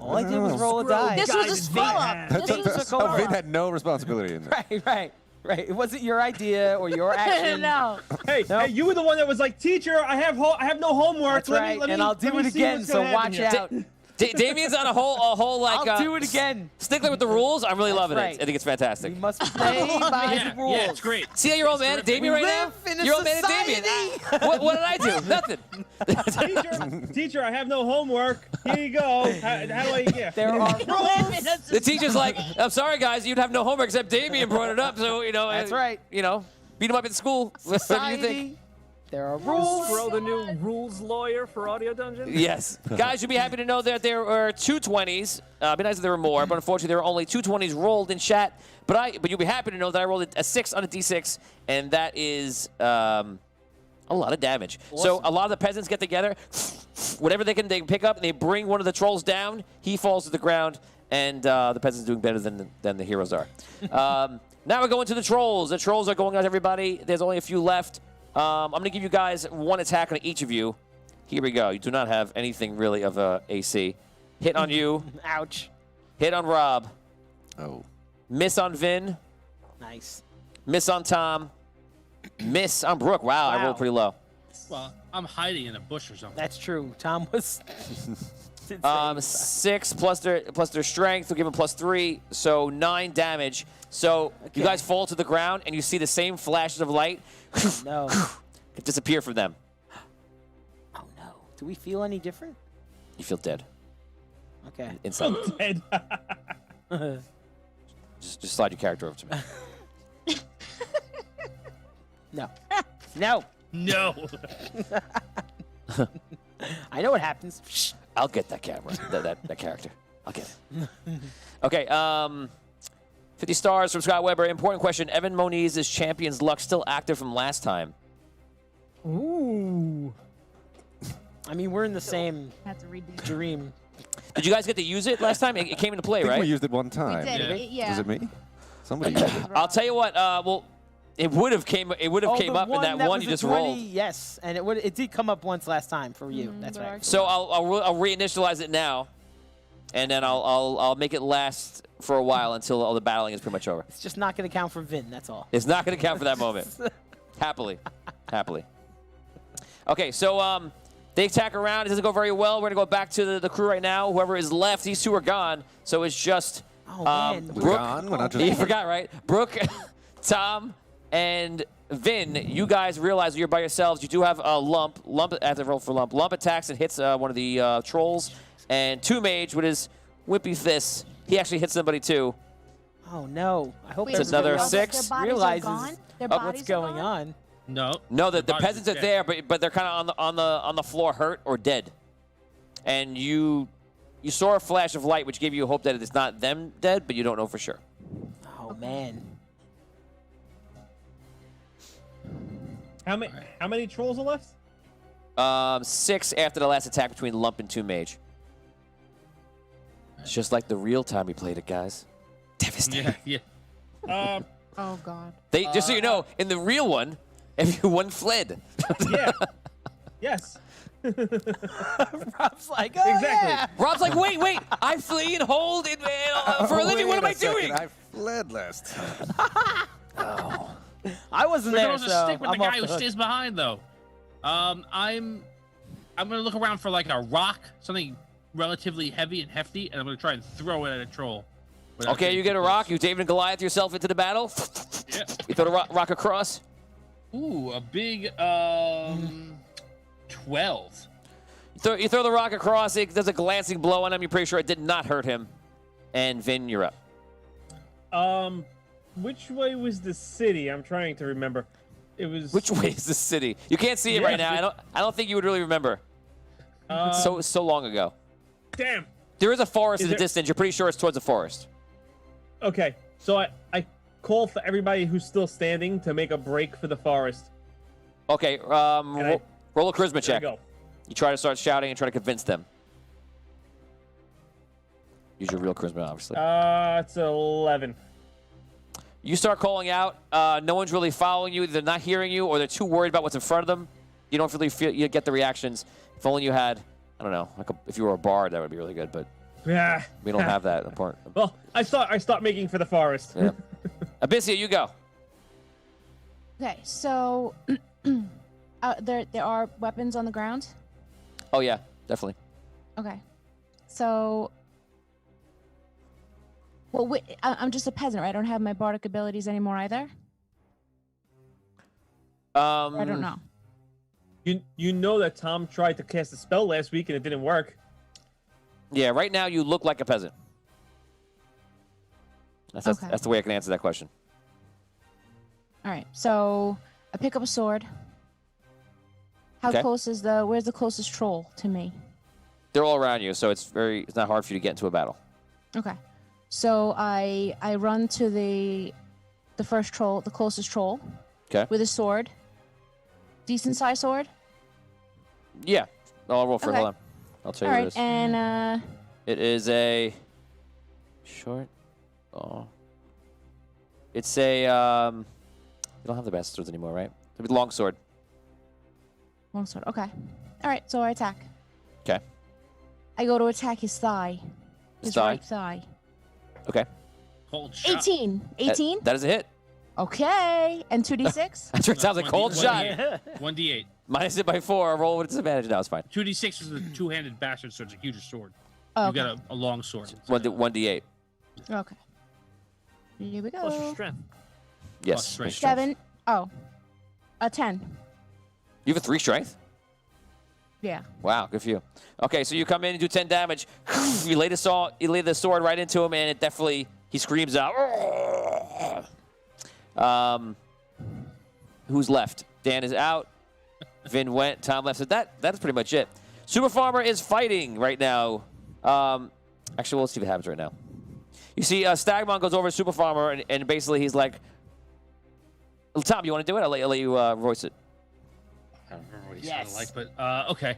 All I did was roll a Scroll die. This was a Guys, scroll up. Vin This was a So scroll Vin up. had no responsibility in that. Right. It wasn't your idea or your action. No. Hey, Nope. hey, you were the one that was like, "Teacher, I have no homework." That's right. And I'll do it again, so watch out. Damien's on a whole like I'll do it again. stickler with the rules. I'm really loving right. it. I think it's fantastic. We must play by the rules. Yeah, it's great. See how you're old man at Damien right now? live in a You're old man at Damien. society. What did I do? Nothing. Teacher, I have no homework. Here you go. How do I get? There are rules. The teacher's like, I'm sorry, guys, you'd have no homework except Damien brought it up. So, That's right. Beat him up in school. What do you think? Society. There are rules. Scroll the new rules lawyer for Audio Dungeon. Yes. Guys, you'll be happy to know that there were 2 20s. It'd be nice if there were more, but unfortunately there were only 2 20s rolled in chat. But you'll be happy to know that I rolled a 6 on a d6, and that is a lot of damage. So a lot of the peasants get together, whatever they can pick up, and they bring one of the trolls down. He falls to the ground, and the peasants are doing better than the heroes are. Now we're going to the trolls. The trolls are going out, everybody. There's only a few left. I'm going to give you guys 1 attack on each of you. Here we go. You do not have anything really of AC. Hit on you. Ouch. Hit on Rob. Oh. Miss on Vin. Nice. Miss on Tom. Miss on Brooke. Wow, I rolled Wow. pretty low. Well, I'm hiding in a bush or something. That's true. Tom was. 6 plus their strength will give them +3, so 9 damage. So you Okay. guys fall to the ground and you see the same flashes of light No. disappear from them. Oh no. Do we feel any different? You feel dead Okay. inside. Dead. Just slide your character over to me. No. No. No. I know what happens. Shh. I'll get that camera, that character. I'll get it. Okay, 50 stars from Scott Weber. Important question. Evan Moniz's Champion's Luck still active from last time? Ooh. I mean, we're in the same I have to read these. dream. Did you guys get to use it last time? It came into play, I think right? we used it one We time. did. Yeah. Yeah. Was it me? Somebody used it. I'll tell you what. Well, it would have came up in that one you just rolled. Yes, and it did come up once last time for you. That's there right. are- So I'll reinitialize it now, and then I'll make it last for a while until all the battling is pretty much over. It's just not going to count for Vin. That's all. It's not going to count for that moment. Happily. Okay, so they attack around. It doesn't go very well. We're going to go back to the crew right now. Whoever is left, these two are gone. So it's just Oh man. We're Brooke. gone? We're not just- You forgot, right? Brooke, Tom, and Vin, you guys realize you're by yourselves. You do have a lump. Lump, I have to roll for lump. Lump attacks and hits one of the trolls. And Two Mage with his wimpy fists, he actually hits somebody too. Oh no. I hope Wait, It's everybody another else 6. Their bodies realizes are gone? Their Oh, bodies what's are going gone? on. No. No, the bodies peasants are dead. there, but they're kind of on the floor, hurt or dead. And you saw a flash of light, which gave you hope that it's not them dead, but you don't know for sure. Oh man. How many trolls are left? 6 after the last attack between Lump and Two Mage. It's just like the real time we played it, guys. Devastating. Yeah. Oh God. They just so you know, in the real one, everyone fled. Yeah. Yes. Rob's like, oh Exactly. yeah. Rob's like, wait, I flee and hold for a living. What am I doing? I fled last time. I wasn't We're there, supposed to so stick with I'm the off guy who hook. stays behind, though. I'm gonna look around for like a rock, something relatively heavy and hefty, and I'm gonna try and throw it at a troll. without Okay, getting you get too a close. rock. You David and Goliath yourself into the battle. Yeah. You throw the rock across. Ooh, a big 12. You throw the rock across. It does a glancing blow on him. You're pretty sure it did not hurt him. And Vin, you're up. Which way was the city? I'm trying to remember. It was Which way is the city? You can't see it Yeah, right now. I don't think you would really remember. So long ago. Damn. There is a forest Is in the there- distance. You're pretty sure it's towards the forest. Okay, so I call for everybody who's still standing to make a break for the forest. Okay, I- roll a charisma There check. we go. You try to start shouting and try to convince them. Use your real charisma, obviously. It's 11. You start calling out. No one's really following you. They're not hearing you, or they're too worried about what's in front of them. You don't really feel you get the reactions. If only you had, I don't know, if you were a bard, that would be really good. But Yeah. we don't have that important. Well, I start making for the forest. Yeah. Abyssia, you go. Okay, so there are weapons on the ground. Oh yeah, definitely. Okay, so well, I'm just a peasant, right? I don't have my bardic abilities anymore either. I don't know. You know that Tom tried to cast a spell last week and it didn't work. Yeah, right now you look like a peasant. That's the way I can answer that question. All right, so I pick up a sword. How Okay. close is where's the closest troll to me? They're all around you, so it's not hard for you to get into a battle. Okay, so I run to the first troll, the closest troll. Okay. With a sword. Decent sized sword. Yeah, I'll roll for it. Okay. Hold on. I'll tell All you right, what it is. and It is a short. Oh, it's a. You don't have the best swords anymore, right? It's a long sword. long sword. Okay. All right, so I attack. Okay. I go to attack his thigh. His His thigh? right thigh. Okay. Cold shot. 18. 18? That is a hit. Okay. And 2d6? That sure sounds like cold shot. 1d8. Minus it by 4. Roll with disadvantage. Now it's fine. 2d6 is a two-handed bastard sword. It's a huge sword. Oh, You okay. got a long sword. 1d8. Okay. Here we Plus your go. strength. Yes. Plus strength. 7. Oh. A 10. You have a 3 strength? Yeah. Wow, good for you. Okay, so you come in and do 10 damage. You lay the sword right into him, and it definitely, he screams out. Who's left? Dan is out. Vin went. Tom left. So that's pretty much it. Super Farmer is fighting right now. Actually, let's see what happens right now. You see, Stagmon goes over to Super Farmer, and basically he's like, Tom, you want to do it? I'll let you voice it. I don't remember what he sounded like, but okay.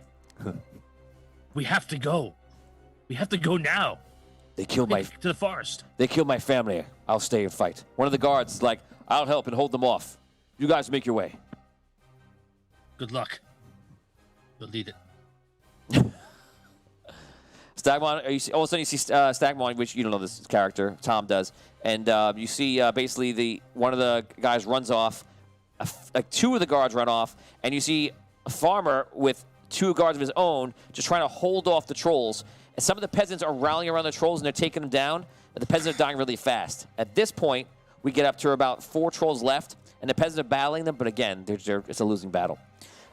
We have to go. We have to go now. They killed my To the forest. They killed my family. I'll stay and fight. One of the guards is like, I'll help and hold them off. You guys make your way. Good luck. You'll need it. Stagmon, all of a sudden you see Stagmon, which you don't know this character, Tom does, and you see basically one of the guys runs off, like 2 of the guards run off, and you see a farmer with 2 guards of his own just trying to hold off the trolls. And some of the peasants are rallying around the trolls and they're taking them down, and the peasants are dying really fast. At this point, we get up to about 4 trolls left, and the peasants are battling them, but again, it's a losing battle.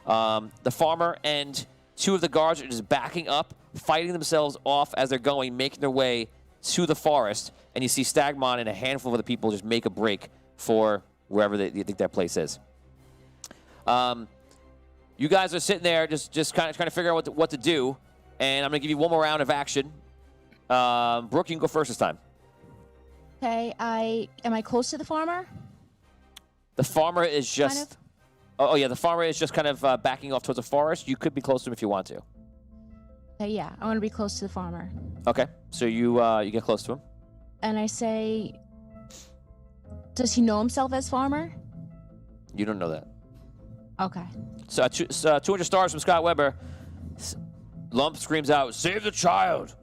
The farmer and 2 of the guards are just backing up, fighting themselves off as they're going, making their way to the forest. And you see Stagmon and a handful of other people just make a break for wherever you think that place is. You guys are sitting there just kind of trying to figure out what to do. And I'm going to give you one more round of action. Brooke, you can go first this time. Okay. Am I close to the farmer? The farmer is just... Kind of. Oh, yeah, the farmer is just kind of backing off towards the forest. You could be close to him if you want to. Okay, yeah. I want to be close to the farmer. Okay, so you get close to him. And I say, does he know himself as farmer? You don't know that. Okay. So 200 stars from Scott Weber. Lump screams out, "Save the child!"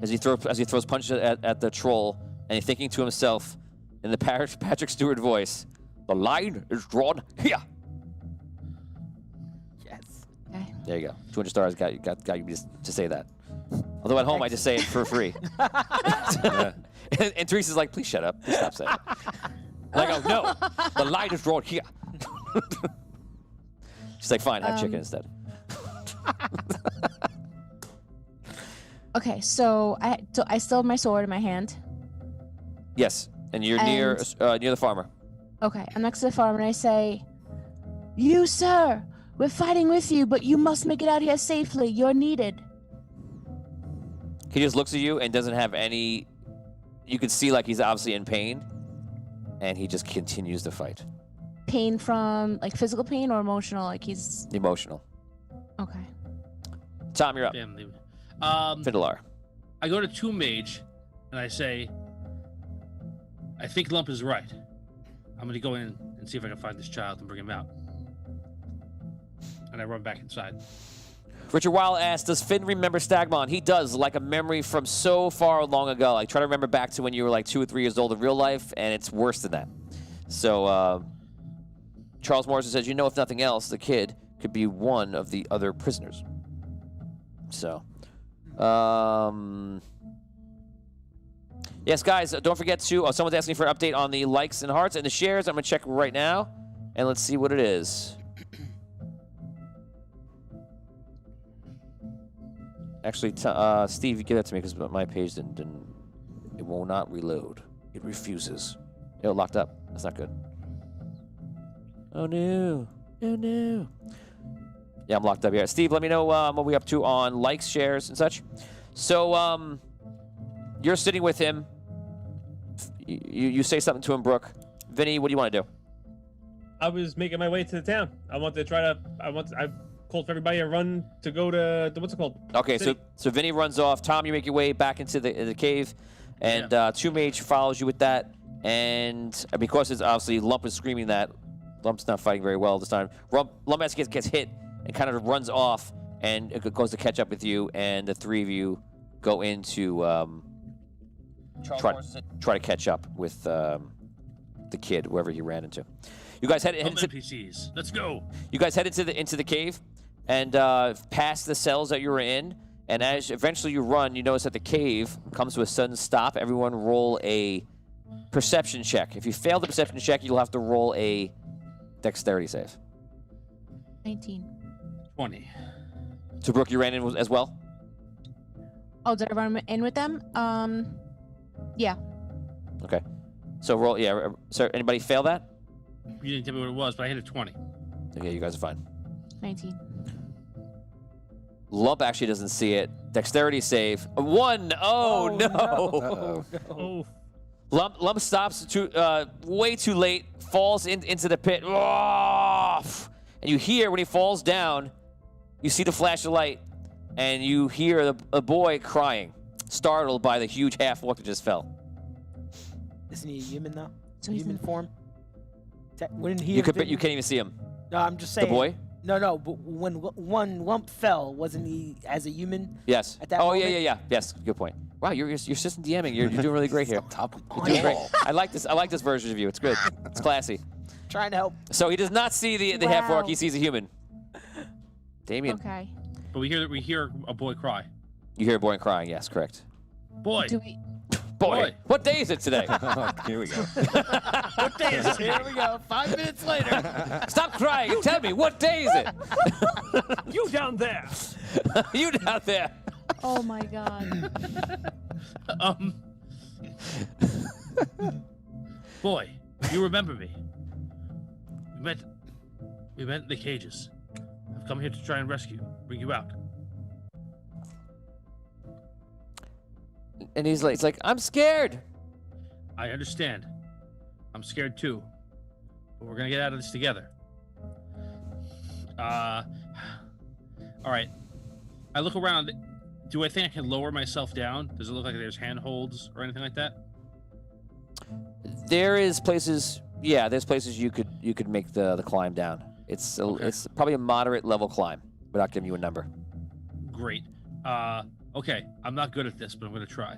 as he throws punches at the troll, and he's thinking to himself in the Patrick Stewart voice, "The line is drawn here." Yes. Okay. There you go. 200 stars got you to say that. Although at home I just say it for free. And Teresa's like, "Please shut up. Please stop saying it." And I go, "No, the line is drawn here." She's like, "Fine, have chicken instead." Okay, so I still have my sword in my hand. Yes, and you're near the farmer. Okay, I'm next to the farmer and I say, "You, sir, we're fighting with you, but you must make it out here safely. You're needed." He just looks at you and doesn't have any... You can see like he's obviously in pain, and he just continues to fight. Pain from, like, physical pain or emotional? Like, he's... Emotional. Okay. Tom, you're up. Family. Fiddler. I go to 2 Mage, and I say, I think Lump is right. I'm going to go in and see if I can find this child and bring him out. And I run back inside. Richard Weil asks, does Finn remember Stagmon? He does, like a memory from so far long ago. Like, try to remember back to when you were like 2 or 3 years old in real life, and it's worse than that. So, Charles Morrison says, you know, if nothing else, the kid could be one of the other prisoners. So, yes, guys, don't forget to, someone's asking for an update on the likes and hearts and the shares. I'm going to check right now, and let's see what it is. Actually, Steve, you give that to me because my page it will not reload. It refuses. It locked up. That's not good. Oh no! Oh no! Yeah, I'm locked up here. Steve, let me know what we're up to on likes, shares, and such. So, you're sitting with him. You say something to him, Brooke. Vinny, what do you want to do? I was making my way to the town. I called for everybody to run to go to what's it called? Okay, City. so Vinny runs off. Tom, you make your way back into the cave, and 2 Mage follows you with that. And because it's obviously Lump is screaming that, Lump's not fighting very well this time. Lump actually gets hit and kind of runs off, and it goes to catch up with you, and the 3 of you go into try to catch up with the kid, whoever he ran into. You guys head into NPCs. Let's go. You guys head into the cave and past the cells that you were in. And as eventually you run, you notice that the cave comes to a sudden stop. Everyone roll a perception check. If you fail the perception check, you'll have to roll a dexterity save. 19. 20. So Brooke, you ran in as well? Oh, did I run in with them? Yeah. Okay. So roll, yeah. So anybody fail that? You didn't tell me what it was, but I hit a 20. Okay, you guys are fine. 19. Lump actually doesn't see it. Dexterity save. 1. Oh, no. Uh-oh. Oh, Lump stops way too late, falls into the pit. Oh! And you hear when he falls down, you see the flash of light, and you hear a boy crying, startled by the huge half-orc that just fell. Isn't he a human though? So he's Human in- form? Wouldn't he You have could, been- you can't even see him. No, I'm just saying. The boy? No, but when one lump fell, wasn't he as a human? Yes. At that oh, moment? yeah. Yes, good point. Wow, you're assistant DMing. You're doing really great here. Top of You're doing great. I like this version of you. It's good. It's classy. Trying to help. So he does not see the Wow. half-orc. He sees a human. Damien, Okay. But we hear a boy cry. you hear a boy crying. Yes, correct. Boy. Do we? Boy, what day is it today? Here we go. What day is it? Here we go. 5 minutes later. Stop crying and tell me, what day is it? you down there! You down there. Oh my God. Boy, you remember me. We met in the cages. I've come here to try and bring you out. And he's like, I'm scared. I understand. I'm scared too. But we're gonna get out of this together. All right. I look around. Do I think I can lower myself down? Does it look like there's handholds or anything like that? There's places you could make the climb down. It's probably a moderate level climb without giving you a number. Great. Okay. I'm not good at this, but I'm gonna try.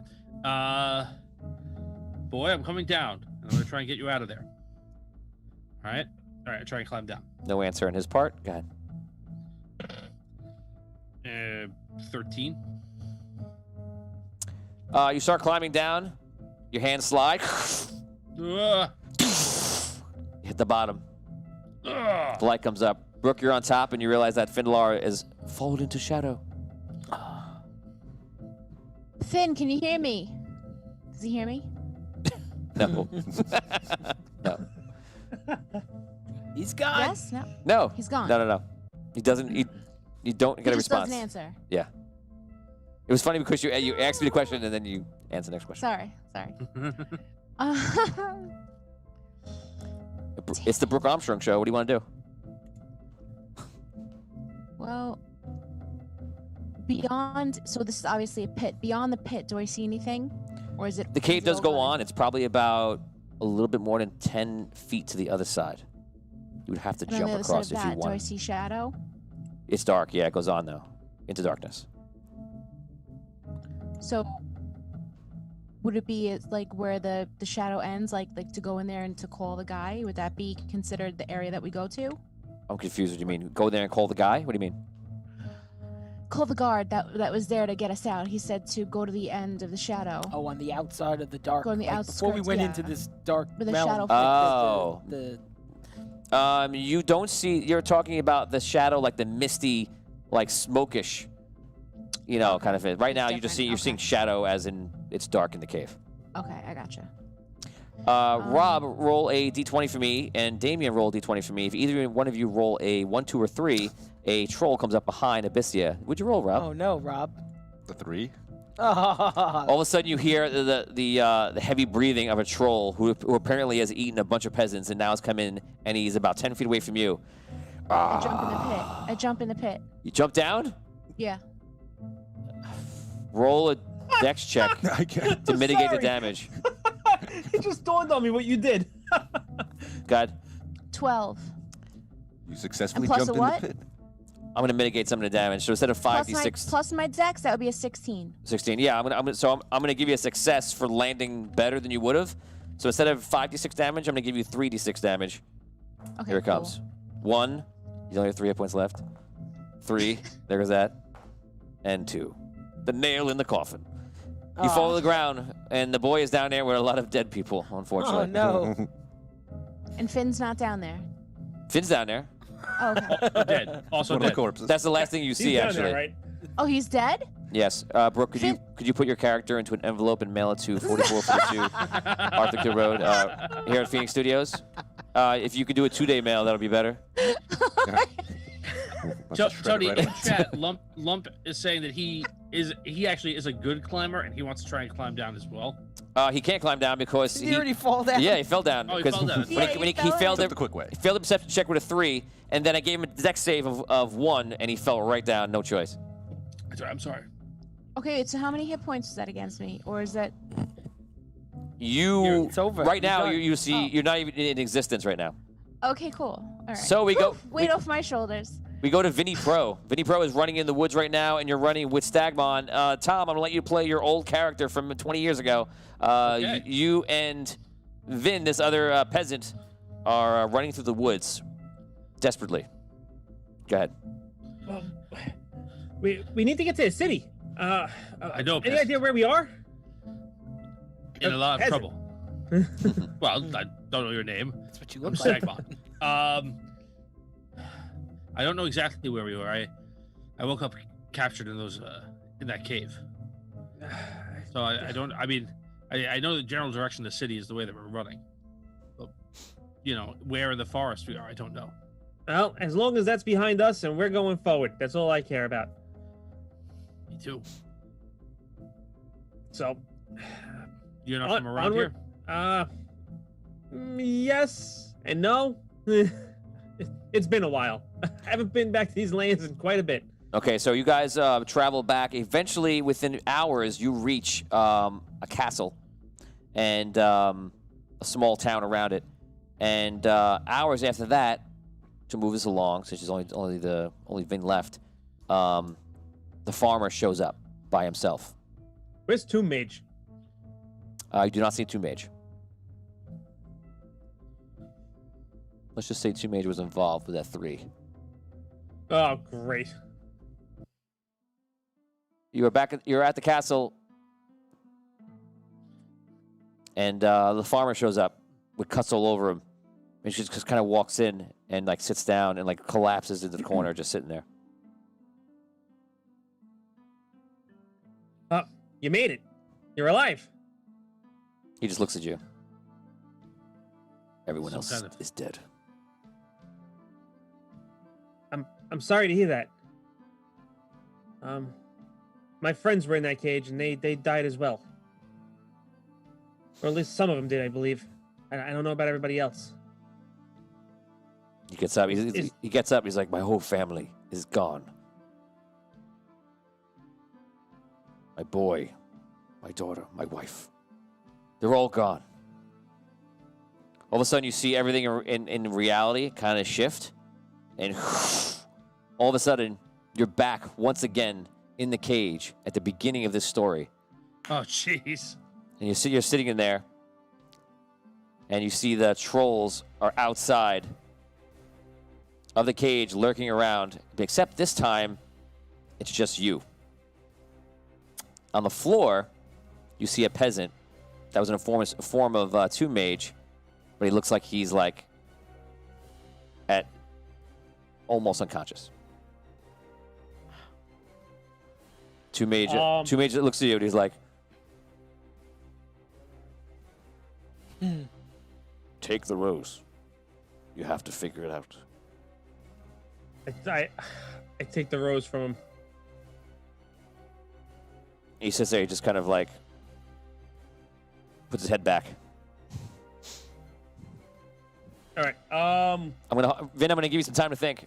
Boy, I'm coming down, and I'm gonna try and get you out of there. All right. I try and climb down. No answer on his part. Go ahead. 13. You start climbing down. Your hands slide. Ugh. You hit the bottom. Ugh. The light comes up. Brooke, you're on top, and you realize that Finlar is folded into shadow. Finn, can you hear me? Does he hear me? No. No. He's gone. Yes. No. No. He's gone. No. He doesn't. You don't get a He just response. doesn't answer. Yeah. It was funny because you asked me the question and then you answer the next question. Sorry. It's the Brooke Armstrong show. What do you want to do? Well, beyond. So this is obviously a pit. Beyond the pit, do I see anything, or is it? The cave is it does all go good? on. It's probably about a little bit more than 10 feet to the other side. You would have to And on jump the other across side if of you that, do I want. see shadow? It's dark. Yeah, it goes on though, into darkness. So would it be like where the shadow ends, like to go in there and to call the guy? Would that be considered the area that we go to? I'm confused. What do you mean? Go there and call the guy? What do you mean? Call the guard that was there to get us out. He said to go to the end of the shadow. Oh, on the outside of the dark. Go on the before we outskirts, went yeah. into this dark Where the realm. shadow Oh. The You don't see. You're talking about the shadow, like the misty, like smokish, kind of it. Right now, you just see you're seeing Okay. shadow, as in it's dark in the cave. Okay, I gotcha. Rob, roll a d20 for me, and Damien, roll a d20 for me. If either one of you roll a 1, 2, or 3, a troll comes up behind Abyssia. Would you roll, Rob? Oh no, Rob. The 3. All of a sudden, you hear the heavy breathing of a troll who apparently has eaten a bunch of peasants and now has come in, and he's about 10 feet away from you. I jump in the pit. You jump down, Yeah. roll a dex check I can't. to mitigate the Sorry. damage. It just dawned on me what you did. God. 12. You successfully plus jumped a in what? the pit. I'm gonna mitigate some of the damage. So instead of 5d6, plus my dex, that would be a 16. 16. Yeah, I'm gonna give you a success for landing better than you would have. So instead of 5d6 damage, I'm gonna give you 3d6 damage. Okay, Here it comes. 1. You only have 3 hit points left. 3. There goes that. And 2. The nail in the coffin. You fall to the ground, and the boy is down there with a lot of dead people, unfortunately. Oh no. And Finn's not down there. Finn's down there. Oh, okay. Dead. Also One of the dead. corpses. That's the last thing you He's see, down actually. there, right? Oh, he's dead? Yes. Brooke, could you put your character into an envelope and mail it to 4442 Arthur Kidd Road here at Phoenix Studios? If you could do a 2-day mail, that'll be better. Must have shredded Tony, right in away. chat, Lump is saying that he actually is a good climber and he wants to try and climb down as well. He can't climb down because Did he already fall down? Yeah, he fell down. Oh, he because fell down. when he Yeah, he failed Took the quick way. he failed the perception check with a 3, and then I gave him a dex save of 1, and he fell right down. No choice. I'm sorry. Okay, so how many hit points is that against me? Or is that... You It's over. right You're now. done. You see, Oh. you're not even in existence right now. Okay, cool. All right. So we go. Weight off my shoulders. We go to Vinny Pro. Vinny Pro is running in the woods right now, and you're running with Stagmon. Tom, I'm gonna let you play your old character from 20 years ago. Okay. You and Vin, this other peasant, are running through the woods desperately. Go ahead. Well, we need to get to the city. I know. Any idea where we are? In a lot of Peasant. trouble. Well, I don't know your name. That's what you I'm look like. Sagbon. I don't know exactly where we were. I woke up captured in those in that cave. So I don't. I mean, I know the general direction of the city is the way that we're running. But, where in the forest we are, I don't know. Well, as long as that's behind us and we're going forward, that's all I care about. Me too. So, You're not from around onward. Yes and no. It's been a while. I haven't been back to these lands in quite a bit. Okay, so you guys travel back. Eventually, within hours, you reach a castle and a small town around it. And hours after that, to move us along, since there's only Vin left, the farmer shows up by himself. Where's Tomb Mage? You do not see Tomb Mage. Let's just say Tomb Mage was involved with that 3. Oh, great. You're at the castle, and the farmer shows up with cuts all over him, and she just kind of walks in and like sits down and like collapses into the corner, just sitting there. You made it. You're alive. He just looks at you. Everyone Some else kind of- is dead. I'm sorry to hear that. My friends were in that cage and they died as well. Or at least some of them did, I believe. I don't know about everybody else. He gets up. Is- He gets up. He's like, my whole family is gone. My boy, my daughter, my wife. They're all gone. All of a sudden, you see everything in reality kind of shift. And all of a sudden, you're back once again in the cage at the beginning of this story. Oh, jeez. And you're sitting in there. And you see the trolls are outside of the cage lurking around. Except this time, it's just you. On the floor, you see a peasant that was in a form of Tomb Mage, but he looks like he's like at almost unconscious. Tomb Mage looks at you and he's like, take the rose. You have to figure it out. I take the rose from him. He sits there, he just kind of like puts his head back. All right. Vin, I'm gonna give you some time to think.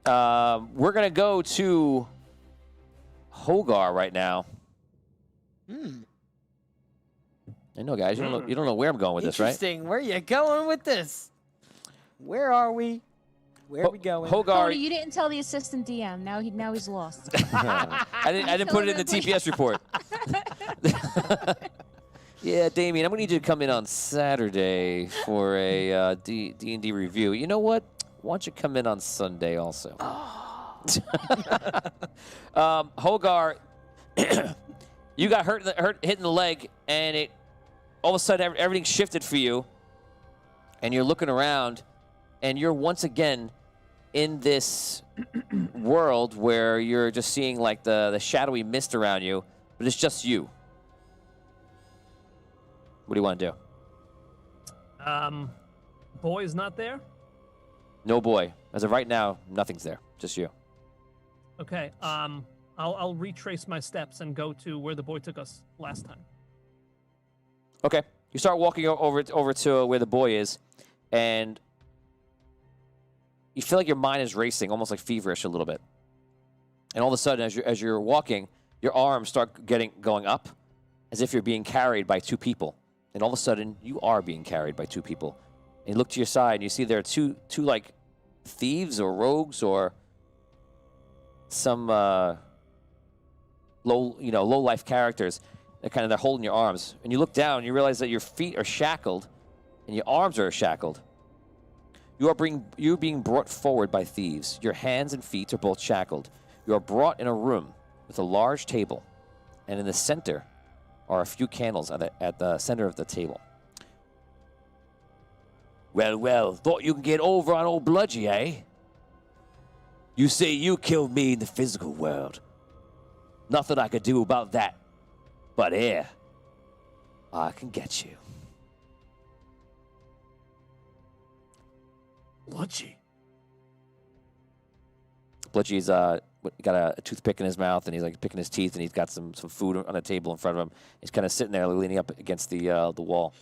We're gonna go to Hogar right now. I know, guys. You don't know where I'm going with this, right? Interesting. Where you going with this? Where are we? Where are we going? Hogar, Tony, you didn't tell the assistant DM. Now he's lost. I didn't put it in the TPS report. Yeah, Damien, I'm gonna need you to come in on Saturday for a D&D review. You know what? Why don't you come in on Sunday also? Hogar, you got hit in the leg, and it all of a sudden everything shifted for you, and you're looking around, and you're once again in this world where you're just seeing like the shadowy mist around you, but it's just you. What do you want to do? Boy is not there. No boy. As of right now, nothing's there. Just you. Okay. I'll retrace my steps and go to where the boy took us last time. Okay. You start walking over to where the boy is, and you feel like your mind is racing, almost like feverish a little bit. And all of a sudden, as you're walking, your arms start going up, as if you're being carried by two people. And all of a sudden, you are being carried by two people. And you look to your side, and you see there are two like thieves or rogues or some low life characters. They're holding your arms. And you look down, and you realize that your feet are shackled, and your arms are shackled. You're being brought forward by thieves. Your hands and feet are both shackled. You are brought in a room with a large table, and in the center are a few candles at the center of the table. Well, thought you could get over on old Bludgy, eh? You say you killed me in the physical world. Nothing I could do about that. But here, I can get you. Bludgy. Bludgy's got a toothpick in his mouth, and he's like picking his teeth, and he's got some food on a table in front of him. He's kind of sitting there, leaning up against the wall.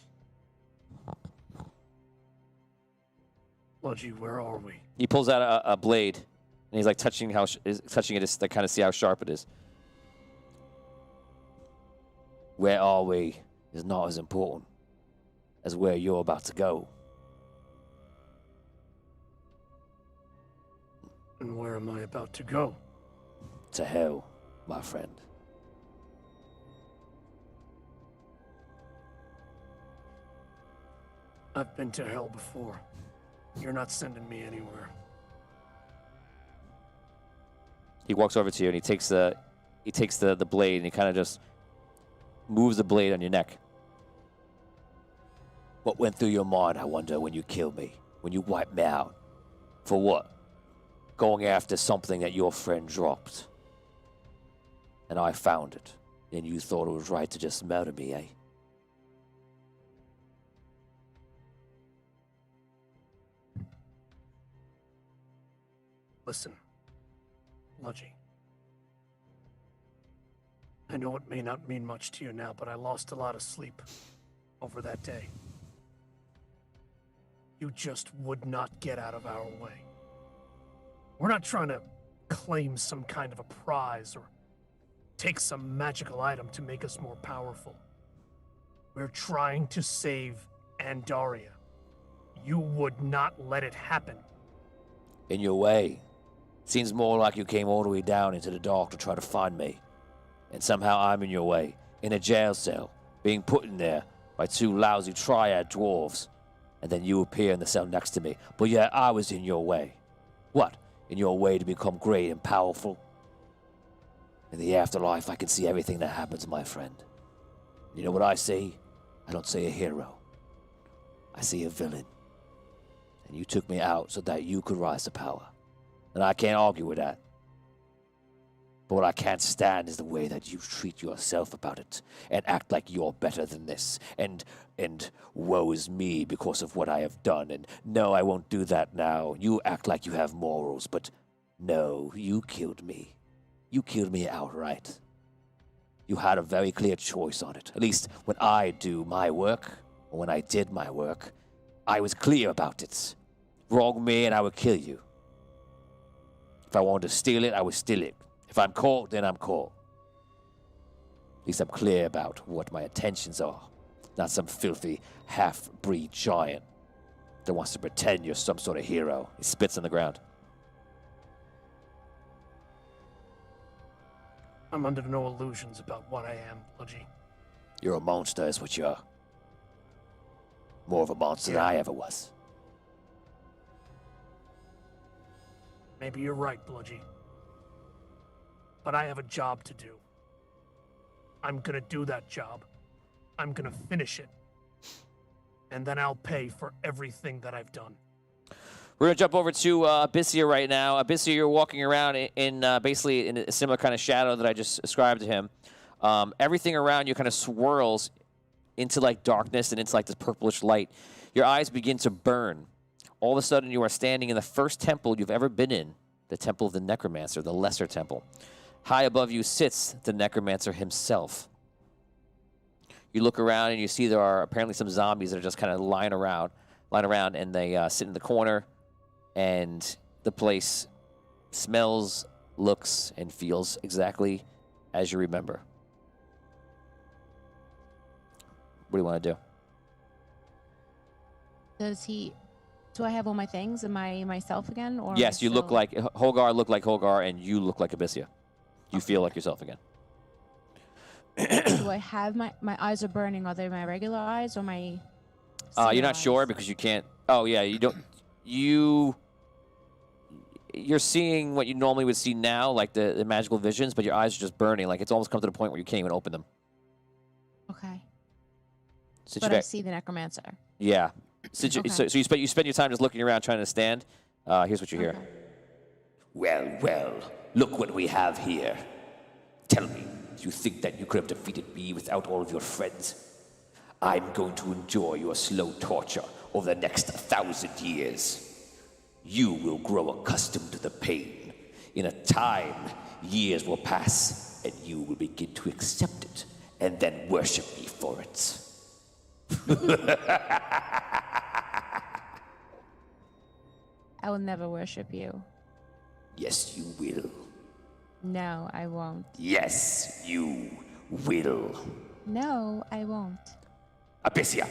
Bludgy, where are we? He pulls out a blade, and he's like touching it to kind of see how sharp it is. Where are we is not as important as where you're about to go. And where am I about to go? To hell, my friend. I've been to hell before. You're not sending me anywhere. He walks over to you, and he takes the blade, and he kind of just moves the blade on your neck. What went through your mind, I wonder, when you killed me? When you wiped me out? For what? Going after something that your friend dropped. And I found it. And you thought it was right to just murder me, eh? Listen, Bludgy. I know it may not mean much to you now, but I lost a lot of sleep over that day. You just would not get out of our way. We're not trying to claim some kind of a prize or take some magical item to make us more powerful. We're trying to save Andaria. You would not let it happen. In your way. Seems more like you came all the way down into the dark to try to find me. And somehow I'm in your way, in a jail cell, being put in there by two lousy triad dwarves. And then you appear in the cell next to me. But yet I was in your way. What? In your way to become great and powerful? In the afterlife, I can see everything that happens, my friend. You know what I see? I don't see a hero. I see a villain. And you took me out so that you could rise to power. And I can't argue with that. But what I can't stand is the way that you treat yourself about it and act like you're better than this. And woe is me because of what I have done. And no, I won't do that now. You act like you have morals, but no, you killed me. You killed me outright. You had a very clear choice on it. At least when I do my work, or when I did my work, I was clear about it. Wrong me and I would kill you. If I wanted to steal it, I would steal it. If I'm caught, then I'm caught. At least I'm clear about what my intentions are. Not some filthy half-breed giant. that wants to pretend you're some sort of hero. He spits on the ground. I'm under no illusions about what I am, Bludgy. You're a monster, is what you are. More of a monster than I ever was. Maybe you're right, Bludgy. But I have a job to do. I'm gonna do that job. I'm gonna finish it. And then I'll pay for everything that I've done. We're going to jump over to Abyssia right now. Abyssia, you're walking around in basically in a similar kind of shadow that I just described to him. Everything around you kind of swirls into like darkness and into like this purplish light. Your eyes begin to burn. All of a sudden, you are standing in the first temple you've ever been in, the Temple of the Necromancer, the Lesser Temple. High above you sits the Necromancer himself. You look around and you see there are apparently some zombies that are just kind of lying around, and they sit in the corner, and the place smells, looks, and feels exactly as you remember. What do you want to do? Do I have all my things? Am I myself again? Or Yes, you look like Holgar, look like Holgar, and you look like Abyssia. You feel like yourself again. Do I have my eyes are burning? Are they my regular eyes or my? You're not eyes? sure because you can't. Oh yeah, you don't. You're seeing what you normally would see now, like the magical visions, but your eyes are just burning. Like it's almost come to the point where you can't even open them. Okay. Since But you I got- see the necromancer. Yeah. Since Okay. so you spend your time just looking around trying to stand. Here's what you hear. Okay. Well, look what we have here. Tell me, you think that you could have defeated me without all of your friends? I'm going to enjoy your slow torture over the next 1,000 years. You will grow accustomed to the pain. In a time, years will pass, and you will begin to accept it, and then worship me for it. I will never worship you. Yes, you will. No, I won't. Yes, you will. No, I won't. Abyssia,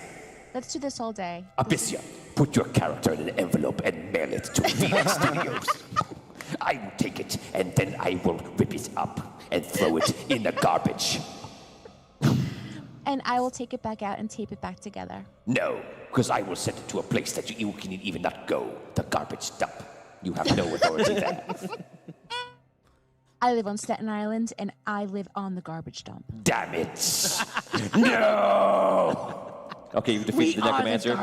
Let's do this all day. Abyssia, put your character in an envelope and mail it to Phoenix Studios. I will take it, and then I will rip it up and throw it in the garbage. And I will take it back out and tape it back together. No, because I will send it to a place that you can even not go, the garbage dump. You have no authority there. I live on Staten Island and I live on the garbage dump. Damn it. No! Okay, you defeat the necromancer.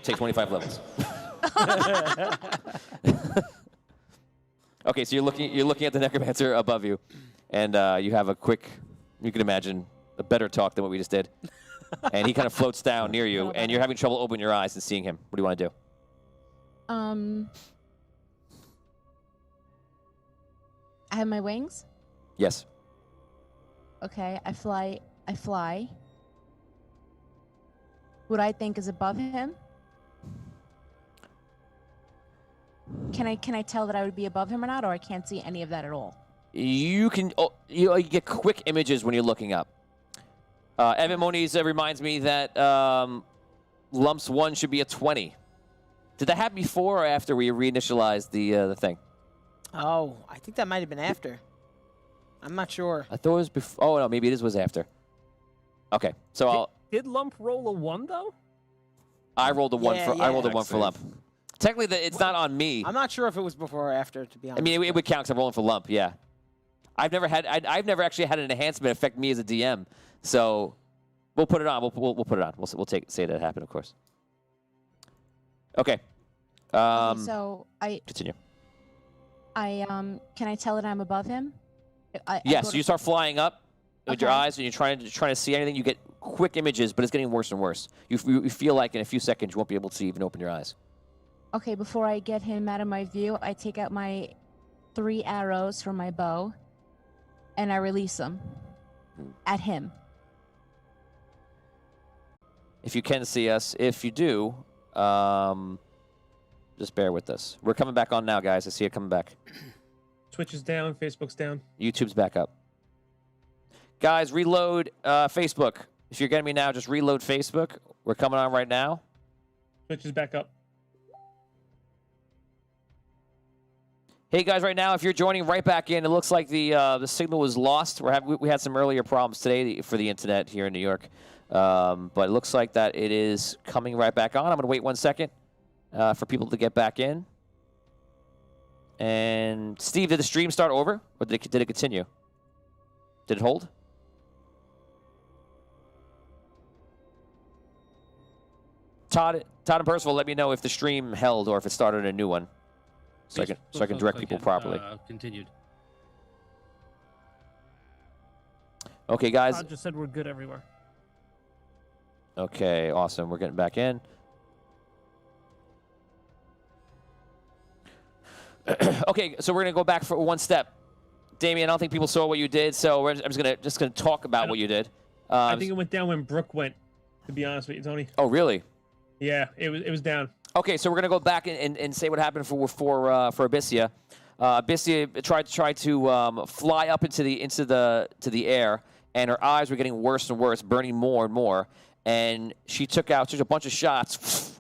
Take 25 levels. Okay, so you're looking at the necromancer above you, and you have a quick. You can imagine a better talk than what we just did. And he kind of floats down near you, and you're having trouble opening your eyes and seeing him. What do you want to do? I have my wings. Yes. Okay, I fly. What I think is above him. Can I tell that I would be above him or not, or I can't see any of that at all? You can. You get quick images when you're looking up. Evan Moniz reminds me that lumps 1 should be a 20. Did that happen before or after we reinitialized the thing? Oh, I think that might have been after. I'm not sure. I thought it was before. Oh no, maybe it was after. Okay, so Did Lump roll a 1 though? I rolled a 1 Yeah, for yeah. I rolled a 1 for lump. Technically, it's not on me. I'm not sure if it was before or after, to be I honest. mean, it would count because I'm rolling for lump. Yeah, I've never actually had an enhancement affect me as a DM. So we'll put it on. We'll put it on. We'll say that it happened, of course. Okay. Okay, so Continue. can I tell that I'm above him? Yes, you start flying up with your Okay. eyes, and you're trying to see anything. You get quick images, but it's getting worse and worse. You feel like in a few seconds you won't be able to even open your eyes. Okay, before I get him out of my view, I take out my 3 arrows from my bow, and I release them at him. If you can see us, if you do, just bear with us. We're coming back on now, guys. I see it coming back. Twitch is down, Facebook's down. YouTube's back up. Guys, reload Facebook. If you're getting me now, just reload Facebook. We're coming on right now. Switches back up. Hey guys, right now, if you're joining right back in, it looks like the signal was lost. We had some earlier problems today for the internet here in New York, but it looks like that it is coming right back on. I'm going to wait 1 second for people to get back in. And Steve, did the stream start over, or did it continue? Did it hold? Todd and Percival, let me know if the stream held or if it started a new one, so I can direct people properly. Continued. Okay, guys. Todd just said we're good everywhere. Okay, awesome. We're getting back in. Okay, so we're gonna go back for one step. Damien, I don't think people saw what you did, so I'm just gonna talk about what you did. I think it went down when Brooke went. To be honest with you, Tony. Oh, really? Yeah, it was down. Okay, so we're gonna go back and say what happened for Abyssia. Abyssia tried to fly up into the air, and her eyes were getting worse and worse, burning more and more. And she took a bunch of shots,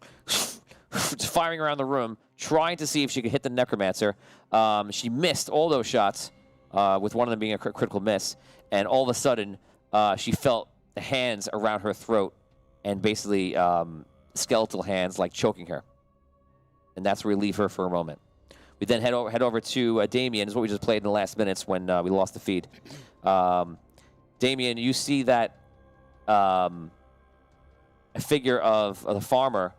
firing around the room, trying to see if she could hit the necromancer. She missed all those shots, with one of them being a critical miss. And all of a sudden, she felt the hands around her throat, and basically skeletal hands like choking her. And that's where we leave her for a moment. We then head over to Damien, is what we just played in the last minutes when we lost the feed. Damien, you see that a figure of the farmer,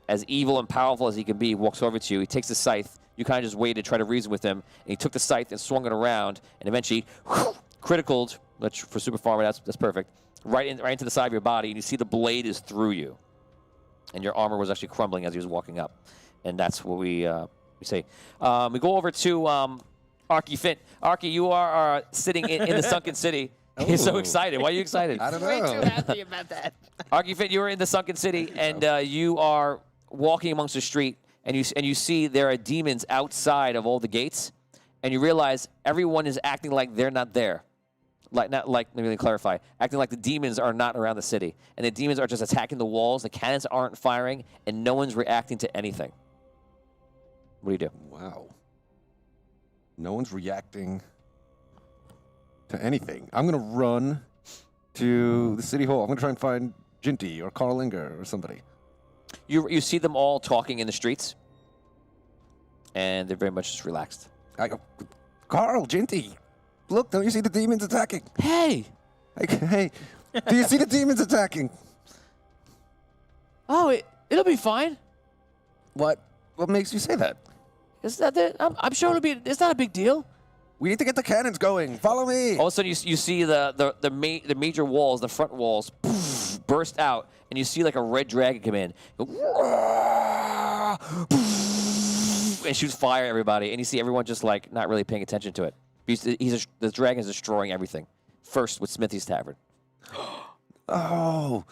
as evil and powerful as he can be, walks over to you. He takes the scythe. You kind of just waited, try to reason with him, and he took the scythe and swung it around, and eventually criticaled, which for Super Farmer, that's perfect, right into the side of your body, and you see the blade is through you. And your armor was actually crumbling as he was walking up. And that's what we say. We go over to Arky Finn. Arky, you are sitting in the sunken city. He's so excited. Why are you excited? I don't know. Way too happy about that. Arky Finn, you are in the sunken city, and you are walking amongst the street, and you see there are demons outside of all the gates, and you realize everyone is acting like they're not there. Let me clarify. Acting like the demons are not around the city, and the demons are just attacking the walls. The cannons aren't firing, and no one's reacting to anything. What do you do? Wow. No one's reacting to anything. I'm going to run to the city hall. I'm going to try and find Jinty or Carlinga or somebody. You see them all talking in the streets, and they're very much just relaxed. I go, Carl, Jinty, look, don't you see the demons attacking? Hey! Hey, do you see the demons attacking? Oh, it'll be fine. What makes you say that? I'm sure it's not a big deal. We need to get the cannons going. Follow me. All of a sudden, you see the major walls, the front walls, burst out, and you see like a red dragon come in, and shoots fire at everybody, and you see everyone just like not really paying attention to it. The dragon is destroying everything. First with Smithy's Tavern. Oh.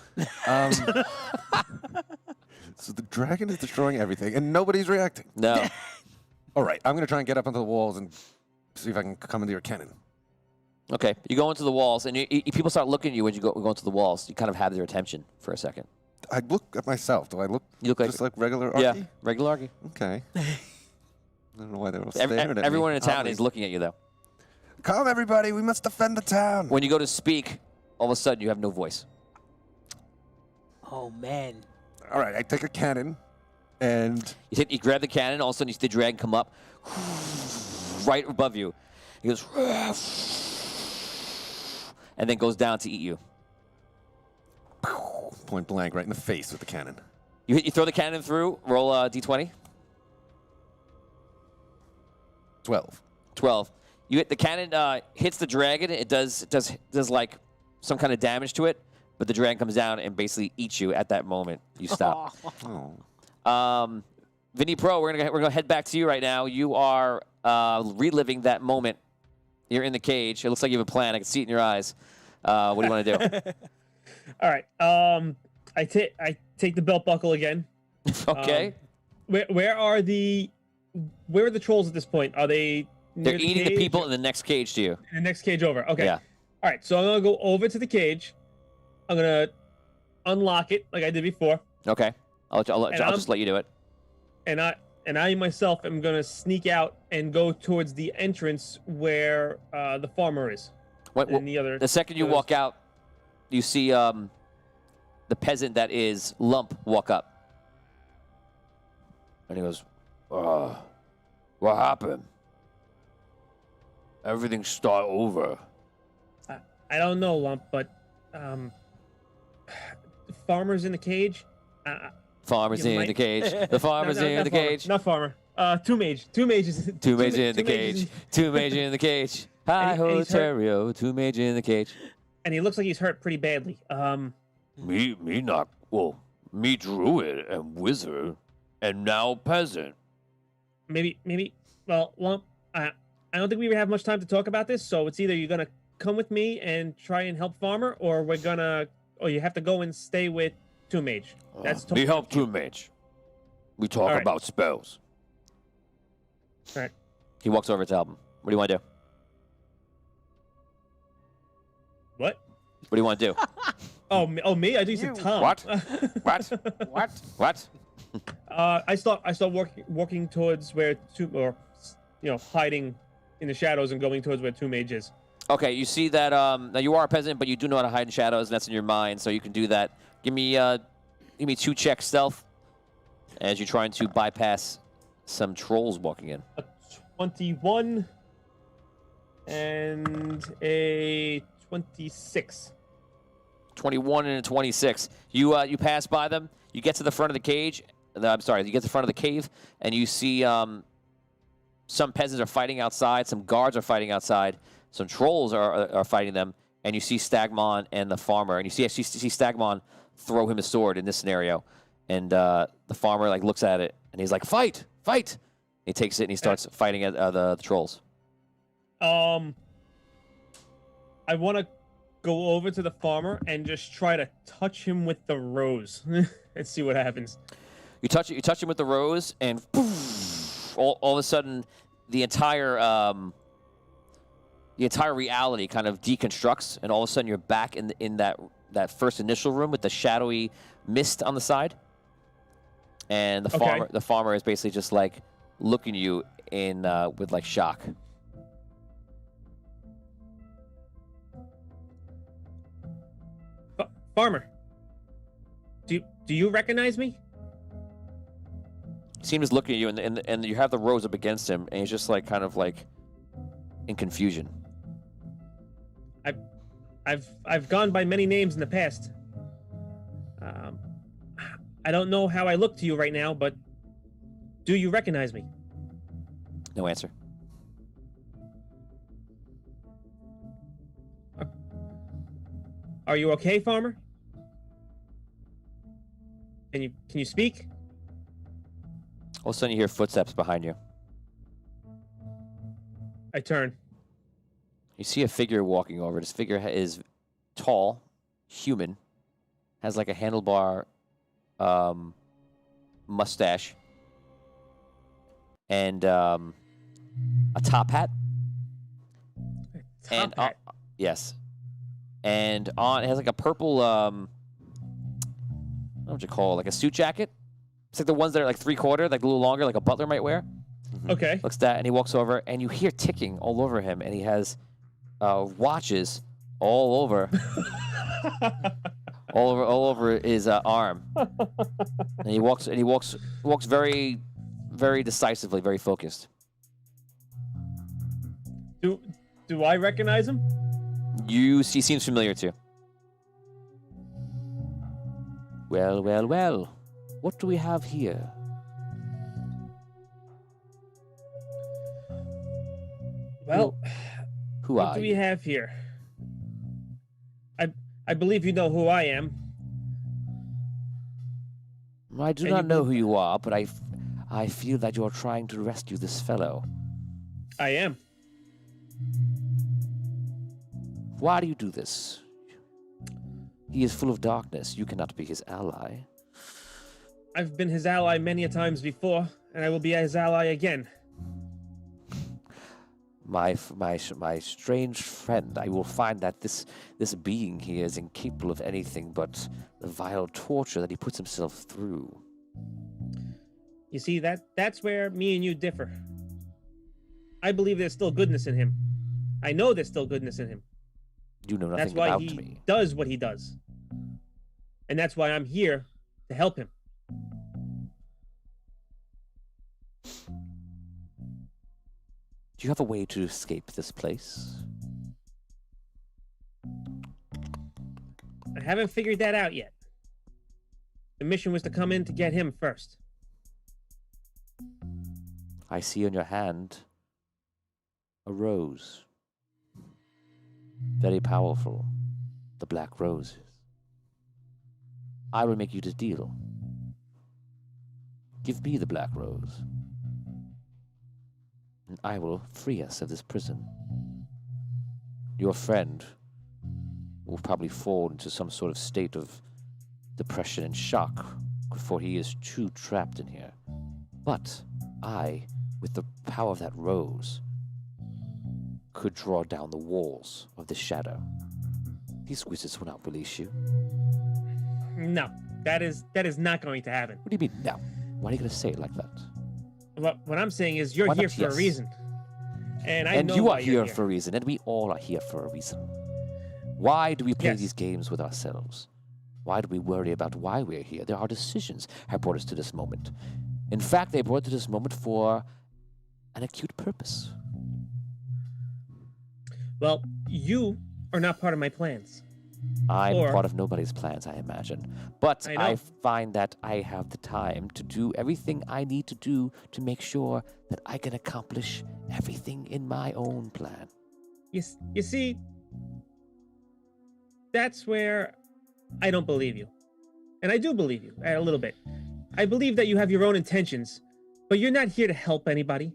So the dragon is destroying everything, and nobody's reacting. No. All right, I'm going to try and get up onto the walls and see if I can come into your cannon. Okay, you go into the walls, and people start looking at you when you go into the walls. You kind of have their attention for a second. I look at myself. Do I look, You look just like regular Arky? Yeah, regular Arky. Okay. I don't know why they were staring at me. Everyone in town oddly. is looking at you, though. Come, everybody. We must defend the town. When you go to speak, all of a sudden you have no voice. Oh man. All right, I take a cannon, and You grab the cannon, all of a sudden you see the dragon come up right above you. He goes, and then goes down to eat you. point blank right in the face with the cannon. You throw the cannon through, roll a d20. 12. 12. You hit the cannon, hits the dragon. It does like some kind of damage to it, but the dragon comes down and basically eats you at that moment. You stop. Oh. Vinny Pro, we're gonna head back to you right now. You are reliving that moment. You're in the cage. It looks like you have a plan. I can see it in your eyes. What do you want to do? All right. I take the belt buckle again. Okay. Where are the trolls at this point? Are they? They're near eating the cage people or- in the next cage to you. in the next cage over. Okay. Yeah. All right. So I'm gonna go over to the cage. I'm gonna unlock it like I did before. Okay. I'll And just let you do it. And I myself am gonna sneak out and go towards the entrance where the farmer is. And the other. The second you the other- walk out, you see the peasant that is Lump walk up. And he goes, what happened? Everything start over. I don't know, Lump, but the farmer's in the cage. Farmer's You in might- the cage. The farmer's in the farmer, cage. Not farmer. Two mages. Two mages in the two mages cage. Two mages in the cage. Hi and ho, he's hurt. Terrio. Two mages in the cage. And he looks like he's hurt pretty badly. Me druid and wizard, and now peasant. Maybe. Well, Lump, I don't think we have much time to talk about this. So it's either you're gonna come with me and try and help farmer, or you have to go and stay with Two Mage. That's We totally help up to you. two mage. We talk Alright. about spells. All right. He walks over to help him. What do you want to do? What? What do you want to do? Oh, me? I think you said Tom. What? What? What? What? I start walking towards where hiding in the shadows and going towards where Two Mage is. Okay, you see that now you are a peasant, but you do know how to hide in shadows, and that's in your mind, so you can do that. Give me 2 check stealth as you're trying to bypass some trolls walking in. A 21 and a 26. 21 and a 26. You pass by them. You get to the front of the cage. I'm sorry. You get to the front of the cave, and you see some peasants are fighting outside. Some guards are fighting outside. Some trolls are fighting them, and you see Stagmon and the farmer. And you see Stagmon throw him a sword in this scenario, and the farmer looks at it, and he's like, "Fight! Fight!" He takes it and he starts fighting at the trolls. I want to go over to the farmer and just try to touch him with the rose and see what happens. You touch him with the rose, and poof, all of a sudden, the entire reality kind of deconstructs, and all of a sudden you're back in that first initial room with the shadowy mist on the side, and the farmer is basically just looking at you in with shock. Farmer, do you recognize me? Seems looking at you, and you have the rose up against him, and he's just kind of in confusion. I've gone by many names in the past. I don't know how I look to you right now, but do you recognize me? No answer. Are you okay, farmer? Can you speak? All of a sudden, you hear footsteps behind you. I turn. You see a figure walking over. This figure is tall, human, has a handlebar mustache, and a top hat. Top hat. Yes. And on it has a purple what would you call it? A suit jacket. It's the ones that are 3/4, a little longer, like a butler might wear. Okay. Looks that, and he walks over, and you hear ticking all over him, and he has watches all over, all over his arm. And he walks very, very decisively, very focused. Do I recognize him? He seems familiar too. Well, well, well. What do we have here? Well, Who what are do we you? have here? I believe you know who I am. I do Can not you know move- who you are, but I feel that you're trying to rescue this fellow. I am. Why do you do this? He is full of darkness. You cannot be his ally. I've been his ally many a times before, and I will be his ally again. My strange friend, I will find that this being here is incapable of anything but the vile torture that he puts himself through. You see, that's where me and you differ. I believe there's still goodness in him. I know there's still goodness in him. You know That's nothing why about he me. does what he does. And that's why I'm here to help him. Do you have a way to escape this place? I haven't figured that out yet. The mission was to come in to get him first. I see on your hand a rose. Very powerful. The black roses. I will make you this deal. Give me the black rose, and I will free us of this prison. Your friend will probably fall into some sort of state of depression and shock before he is too trapped in here. But I, with the power of that rose, could draw down the walls of this shadow. These wizards will not release you. No, that is not going to happen. What do you mean, no? Why are you going to say it like that? What I'm saying is you're Why here not? for Yes. a reason. And I know you why are you're here for a reason, and we all are here for a reason. Why do we play Yes. these games with ourselves? Why do we worry about why we're here? There are decisions have brought us to this moment. In fact, they brought us to this moment for an acute purpose. Well, you are not part of my plans. I'm Or- part of nobody's plans, I imagine. But I know. I find that I have the time to do everything I need to do to make sure that I can accomplish everything in my own plan. You see, that's where I don't believe you. And I do believe you a little bit. I believe that you have your own intentions, but you're not here to help anybody.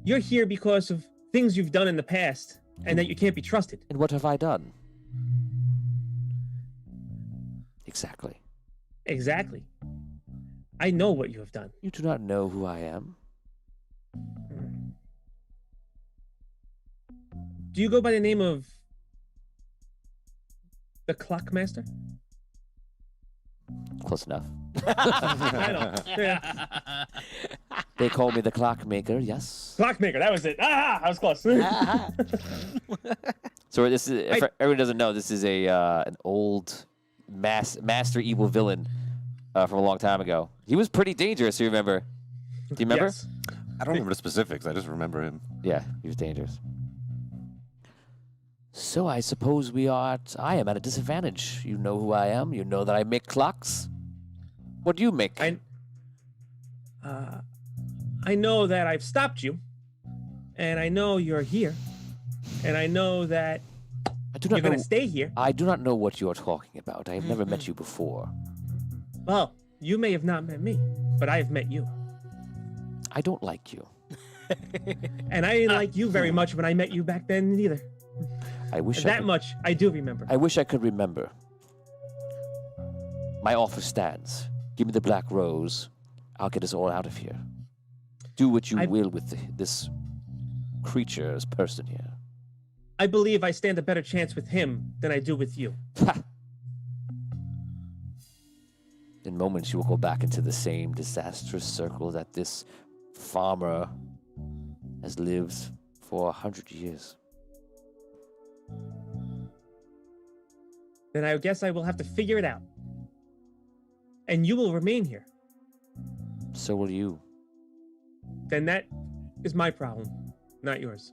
You're here because of things you've done in the past and that you can't be trusted. And what have I done? Exactly. Exactly. I know what you have done. You do not know who I am. Do you go by the name of the Clockmaster? Close enough. I know. Yeah. They call me the clockmaker, yes. Clockmaker, that was it. Ah, I was close. So this is, if everyone doesn't know, this is a an old master evil villain from a long time ago. He was pretty dangerous, you remember? Do you remember? Yes. I don't remember the specifics. I just remember him. Yeah, he was dangerous. So I suppose I am at a disadvantage. You know who I am. You know that I make clocks. What do you make? I know that I've stopped you, and I know you're here, and I know that I do you're not going know. to stay here. I do not know what you are talking about. I have never met you before. Well, you may have not met me, but I have met you. I don't like you. And I didn't like you very much when I met you back then either. I wish I That could, much I do remember. I wish I could remember. My offer stands. Give me the black rose. I'll get us all out of here. Do what you will with this creature, this person here. I believe I stand a better chance with him than I do with you. Ha! In moments, you will go back into the same disastrous circle that this farmer has lived for 100 years. Then I guess I will have to figure it out. And you will remain here. So will you. Then that is my problem, not yours.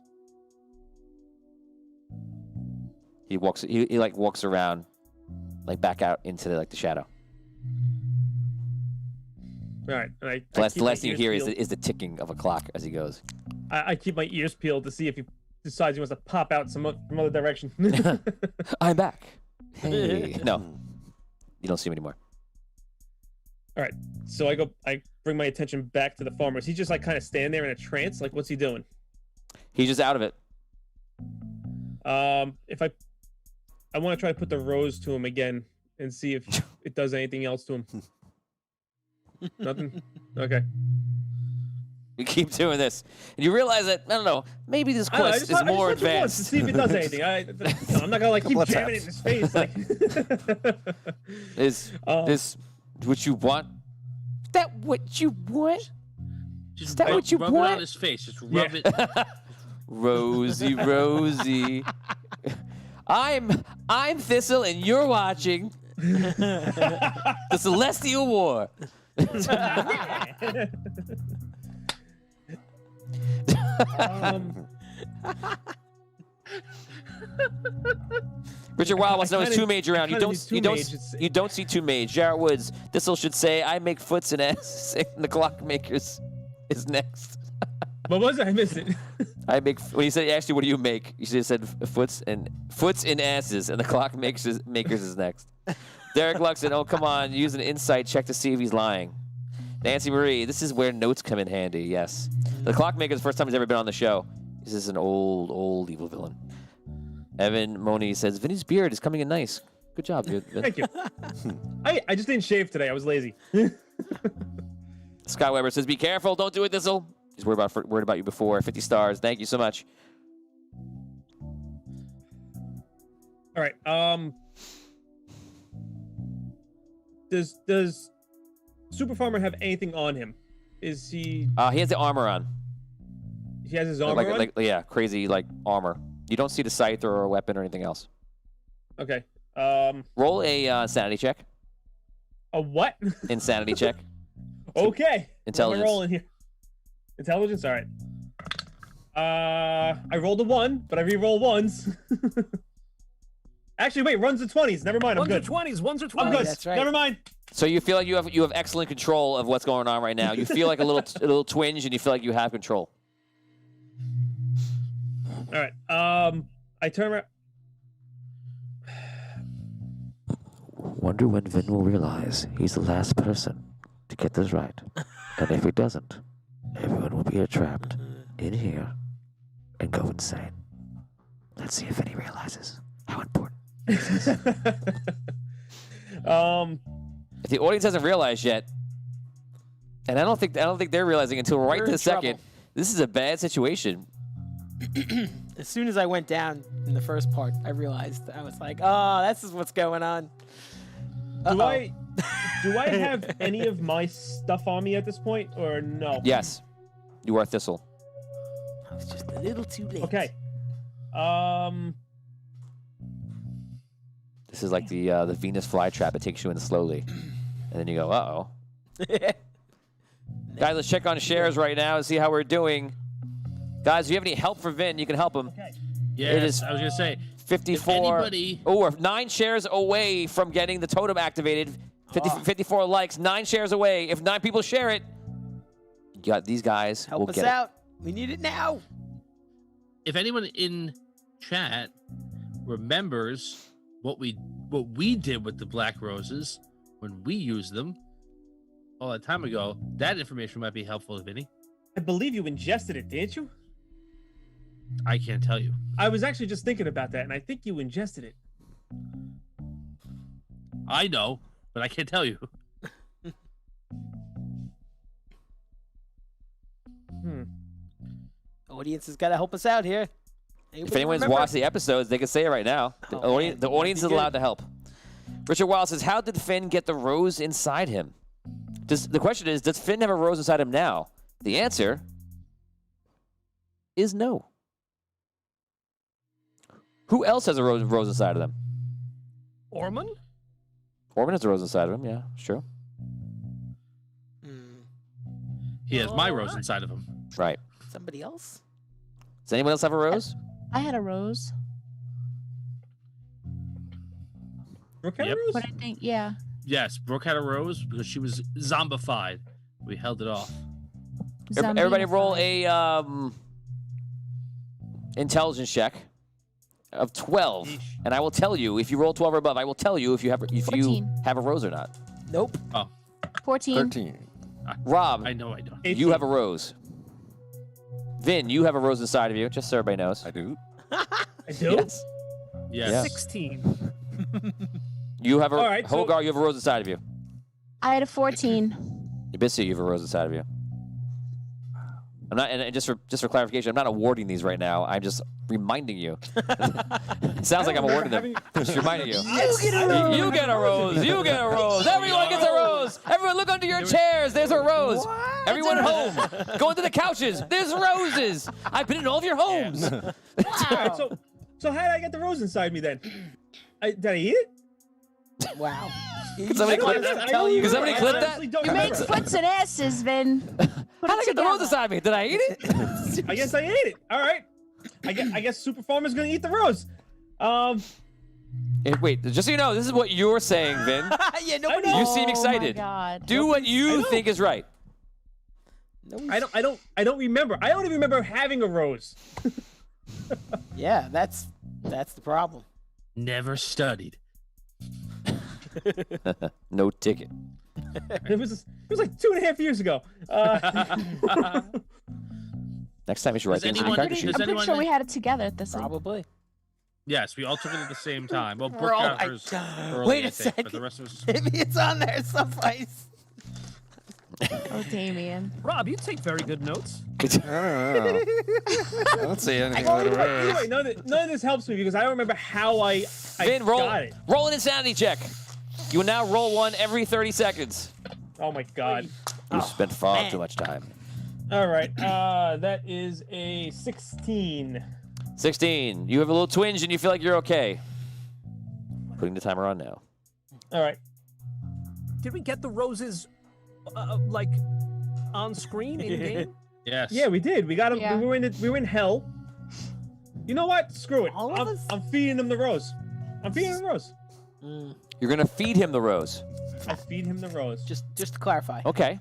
He walks. He like walks around, like back out into the shadow. All right. And I The keep my last thing you ears hear peeled. is the ticking of a clock as he goes. I keep my ears peeled to see if he decides he wants to pop out from other direction. I'm back. Hey. No, you don't see him anymore. All right. So I bring my attention back to the farmer. Is he just like kind of stand there in a trance? Like, what's he doing? He's just out of it. If I want to try to put the rose to him again and see if it does anything else to him. Nothing? Okay. You keep doing this, and you realize that I don't know. Maybe this I don't know, quest is I just more want you once to advanced. see if it does anything. I'm not gonna like keep Couple of jamming it in his face. Like, Is this what you want? that what you want? Just Is that what you rub it want? on his face. Just rub it. Rosie, Rosie. I'm Thistle, and you're watching the Celestial War. Richard Wild wants to know his two mage around. You don't see two mage. Jarrett Woods. Thistle should say, "I make foots and asses." And the clockmakers is next. What was it? I missed it. I make. When he said, "Asked you, what do you make?" You should have said foots and asses, and the clockmakers is next. Derek Luxon. Oh, come on. Use an insight check to see if he's lying. Nancy Marie. This is where notes come in handy. Yes. The clockmaker is the first time he's ever been on the show. This is an old evil villain. Evan Moni says, Vinny's beard is coming in nice. Good job, Vin. Thank you. I just didn't shave today. I was lazy. Scott Weber says, be careful. Don't do it, Thistle. He's worried about you before. 50 stars. Thank you so much. All right. Does Super Farmer have anything on him? Is he? He has the armor on. He has his armor on? Yeah, crazy armor. You don't see the scythe or a weapon or anything else. Okay. Roll a insanity check. A what? Insanity check. Okay. Intelligence. What am I rolling here? Intelligence? All right. I rolled a 1, but I re-roll ones. Actually, wait, runs to 20s. Never mind, I'm good. Ones are 20s. I'm good. That's right. Never mind. So you feel like you have excellent control of what's going on right now. You feel like a little twinge, and you feel like you have control. All right. I turn around. Wonder when Vin will realize he's the last person to get this right. And if he doesn't, everyone will be trapped in here and go insane. Let's see if Vinny realizes how important. If the audience hasn't realized yet, and I don't think they're realizing until right We're this in second, trouble. this is a bad situation. As soon as I went down in the first part, I realized I was like, "Oh, this is what's going on." Do I have any of my stuff on me at this point, or no? Yes, you are Thistle. I was just a little too late. Okay. This is like the Venus flytrap. It takes you in slowly, and then you go, "Uh-oh." Guys, let's check on shares right now and see how we're doing. Guys, if you have any help for Vin, you can help him. Okay. Yeah, It is I was gonna say. 54. anybody- Oh, we're 9 shares away from getting the totem activated. 54 likes, 9 shares away. If 9 people share it, you got these guys. Help will us get out. We need it now. If anyone in chat remembers what we did with the black roses when we used them all that time ago, that information might be helpful to Vinny. I believe you ingested it, didn't you? I can't tell you. I was actually just thinking about that, and I think you ingested it. I know, but I can't tell you. Audience has got to help us out here. If anyone's watched the episodes, they can say it right now. The Oh, audience, man, the audience is that'd be allowed good. to help. Richard Wild says, how did Finn get the rose inside him? The question is, does Finn have a rose inside him now? The answer is no. Who else has a rose inside of them? Ormond? Orban has a rose inside of him, yeah, sure. He has my All rose right. inside of him. Right. Somebody else? Does anyone else have a rose? I had a rose, Brooke had a Yep. rose? but I think, yeah. Yes, Brooke had a rose because she was zombified. We held it off. Everybody roll Zombie-ified. a intelligence check of 12, Yeesh. and I will tell you if you roll 12 or above. I will tell you if you have 14. a rose or not. Nope. 14. 13. Rob, I know I don't. you have a rose. Vin, you have a rose inside of you, just so everybody knows. I do. I do? Yes. Yes. Yeah. 16. You have a All right, so- Hogar, you have a rose inside of you. I had a 14. Ibissi, you have a rose inside of you. I'm not, and just for clarification, I'm not awarding these right now. I'm just reminding you. It sounds like I'm awarding them. Just reminding you. You get a rose. You get a rose. You get a rose. Everyone gets a rose. Everyone look under your chairs. There's a rose. Everyone at home, go into the couches. There's roses. I've been in all of your homes. All right, so how did I get the rose inside me then? Did I eat it? Wow. Could somebody clip that? Could somebody clip that? You make foots and asses, Vin. Put How did I it get the rose together. inside me? Did I eat it? I guess I ate it. All right. I guess Super Farmer's gonna eat the rose. Wait, just so you know, this is what you're saying, Vin. Yeah, nobody. You seem excited. Oh my God. Do what you think is right. I don't remember. I don't even remember having a rose. Yeah, that's the problem. Never studied. No ticket. It was like 2.5 years ago. Next time you should write Does things in anyone- your character does sheet. I'm pretty anyone- sure we had it together at this. Probably. Yes, we all took it at the same time. Well, We're Brooke all got like, hers early, wait a I think, but the second. rest of us. Maybe it's on there someplace. Oh, Damien. Rob, you take very good notes. I don't know. I don't see anything about a rose. Anyway, none of this helps me because I don't remember how I Vin, roll got it. an insanity check. You will now roll one every 30 seconds. Oh my God. You spent far man. too much time. All right. That is a 16. 16. You have a little twinge and you feel like you're okay. Putting the timer on now. All right. Did we get the roses, like, on screen in game? Yes. Yeah, we did. We got him. Yeah. We were in hell. You know what? Screw it. All of us? I'm feeding him the rose. I'm feeding him the rose. You're going to feed him the rose. I feed him the rose. Just to clarify. Okay.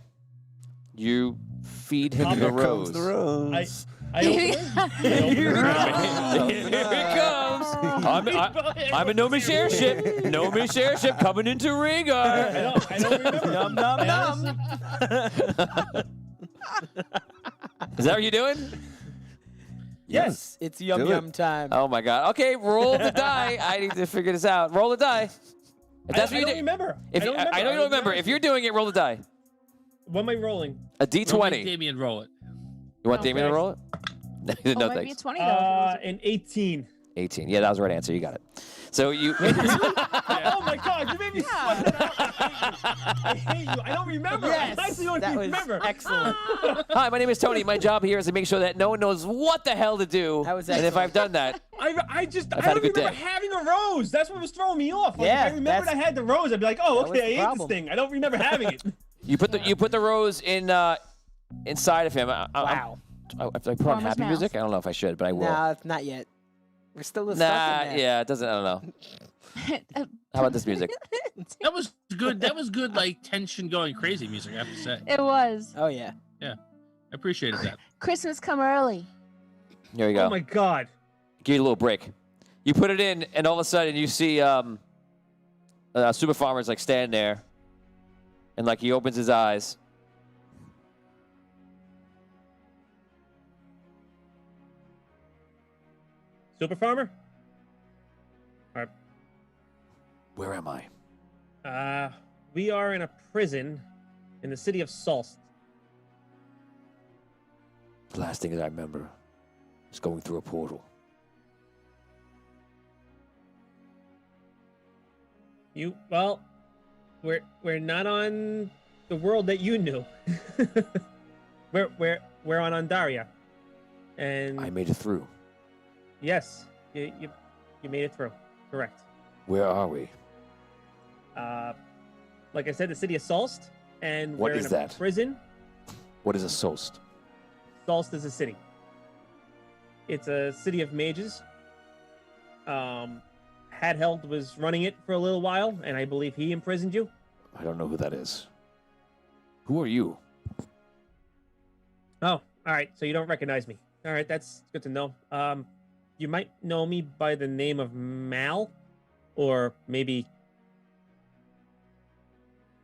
You feed him Here the Comes rose. the rose. I open it. Here it comes. I'm a No Me Share ship. No Me Share ship coming into Rhaegar. I don't remember. Nom nom nom. Is that what you're doing? Yes, it's yum Do it. yum time. Oh my God. Okay, roll the die. I need to figure this out. Roll the die. If that's I what you don't do. remember. If I you, don't remember. I know you don't remember. If you're doing it, roll the die. What am I rolling? A Don't make D20. Damien roll it. You want Okay. Damien to roll it? Oh, No, might be a thanks. 20 though. An 18. 18. Yeah, that was the right answer. You got it. So you. Oh my God! You made me sweat it out. I hate you. I don't remember. Yes, I actually don't that was remember. excellent. Hi, my name is Tony. My job here is to make sure that no one knows what the hell to do. That was and if excellent. I've done that, I I've had a don't good remember day. having a rose. That's what was throwing me off. Like, Yeah, if I remembered that's- I had the rose, I'd be like, oh, that was okay, I the ate this problem. thing. I don't remember having it. you put the rose in inside of him. Wow. If I put on From his happy mouth. music, I don't know if I should, but I will. Nah, not yet. We're still stuck Nah, in there. yeah, it doesn't. I don't know. How about this music? That was good. That was good, like tension going crazy music. I have to say. It was. Oh yeah. I appreciated that. Christmas come early. Here we go. Oh my God. Give you a little break. You put it in, and all of a sudden you see Super Farmer's like standing there, and like he opens his eyes. Super Farmer? Where am I? We are in a prison in the city of Solst. The last thing that I remember is going through a portal. Well, we're not on the world that you knew. we're on Andaria. And I made it through. yes, you made it through. Correct. Where are we? Like I said, the city of Solst, and What we're is in a that? prison. What is a Solst? Solst is a city. It's a city of mages. Hadheld was running it for a little while, and I believe he imprisoned you. I don't know who that is. Who are you? Oh, all right. So you don't recognize me. All right, that's good to know. You might know me by the name of Mal, or maybe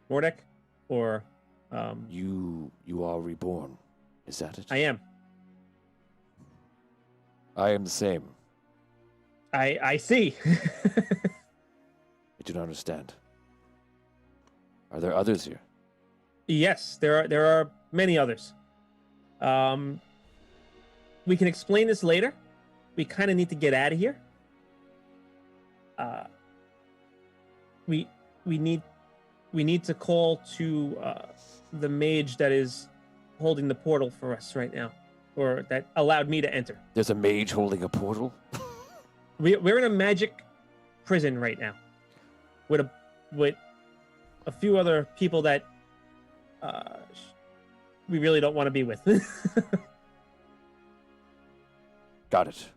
Mordek, or You are reborn. Is that it? I am. I am the same. I see. I do not understand. Are there others here? Yes, there are many others. we can explain this later. We kind of need to get out of here. We need to call to the mage that is holding the portal for us right now, or that allowed me to enter. There's a mage holding a portal. We're in a magic prison right now, with a few other people that we really don't want to be with. Got it.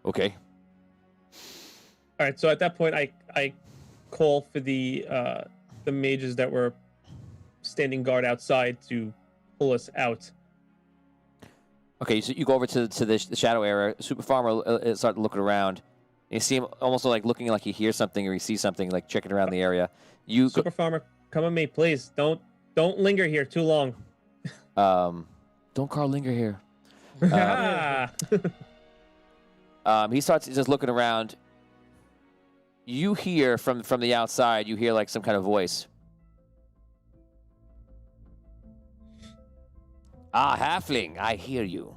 Okay. All right. So at that point, I call for the mages that were standing guard outside to pull us out. Okay, so you go over to the shadow area. Super Farmer start looking around. You see him almost like looking like he hears something or he sees something, like checking around the area. Super Farmer, come with me, please. Don't linger here too long. Don't Carl linger here. He starts just looking around. You hear from the outside. You hear like some kind of voice. Ah, halfling, I hear you.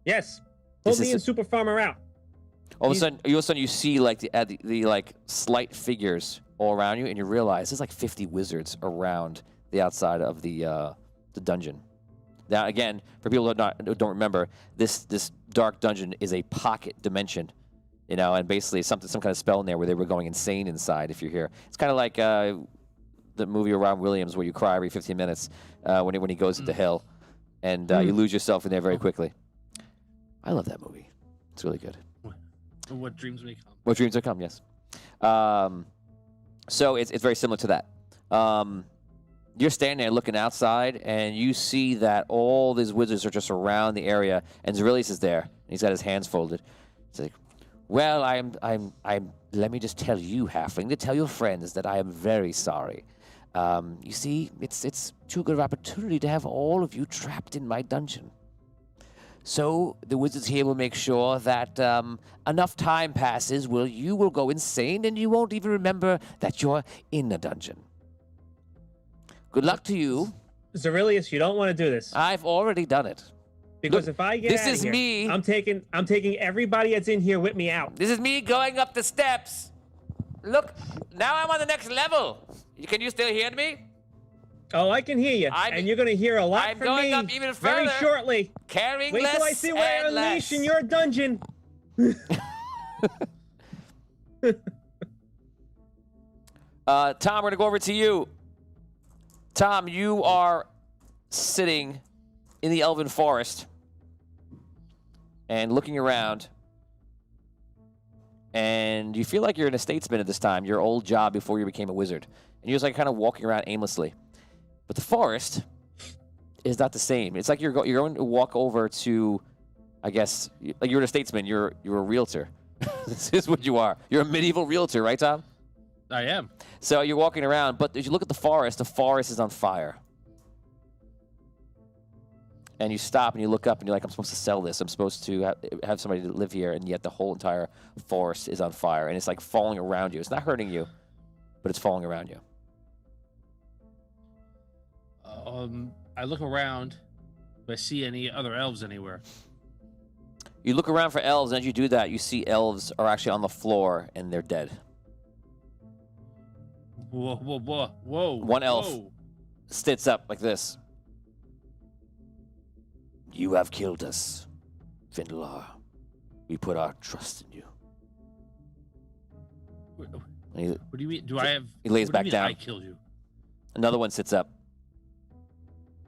Yes, pull me and Super Farmer out. All of a sudden, you see like the like slight figures all around you, and you realize there's like 50 wizards around the outside of the dungeon. Now, again, for people who don't remember, this dark dungeon is a pocket dimension, you know, and basically some kind of spell in there where they were going insane inside. If you're here, it's kind of like the movie of Robin Williams where you cry every 15 minutes when he goes into hell, and you lose yourself in there very quickly. I love that movie. It's really good. What dreams may come. What dreams may come, yes. So it's very similar to that. You're standing there looking outside, and you see that all these wizards are just around the area, and Zerilius is there, and he's got his hands folded. He's like, well, let me just tell you, halfling, to tell your friends that I am very sorry. You see, it's too good an opportunity to have all of you trapped in my dungeon. So the wizards here will make sure that enough time passes where you will go insane and you won't even remember that you're in a dungeon. Good luck to you. Zerilius, you don't want to do this. I've already done it. Because Look, if I get this out of is here, me. I'm taking everybody that's in here with me out. This is me going up the steps. Look, now I'm on the next level. Can you still hear me? Oh, I can hear you, and you're going to hear a lot I'm from going me up even very further, shortly. Carrying Wait less till I see what I and unleash less. in your dungeon. Tom, we're going to go over to you. Tom, you are sitting in the Elven Forest and looking around, and you feel like you're in a statesman at this time, your old job before you became a wizard. And you're just like kind of walking around aimlessly. But the forest is not the same. It's like you're going to walk over to, I guess, like you're a statesman, you're a realtor. This is what you are. You're a medieval realtor, right, Tom? I am. So you're walking around, but as you look at the forest is on fire. And you stop and you look up and you're like, I'm supposed to sell this. I'm supposed to have somebody to live here, and yet the whole entire forest is on fire, and it's like falling around you. It's not hurting you, but it's falling around you. I look around. Do I see any other elves anywhere? You look around for elves, and as you do that, you see elves are actually on the floor, and they're dead. Whoa, whoa, whoa, whoa. One elf sits up like this. You have killed us, Findelar. We put our trust in you. What do you mean? Do I have... He lays what do back you mean down. I killed you. Another one sits up.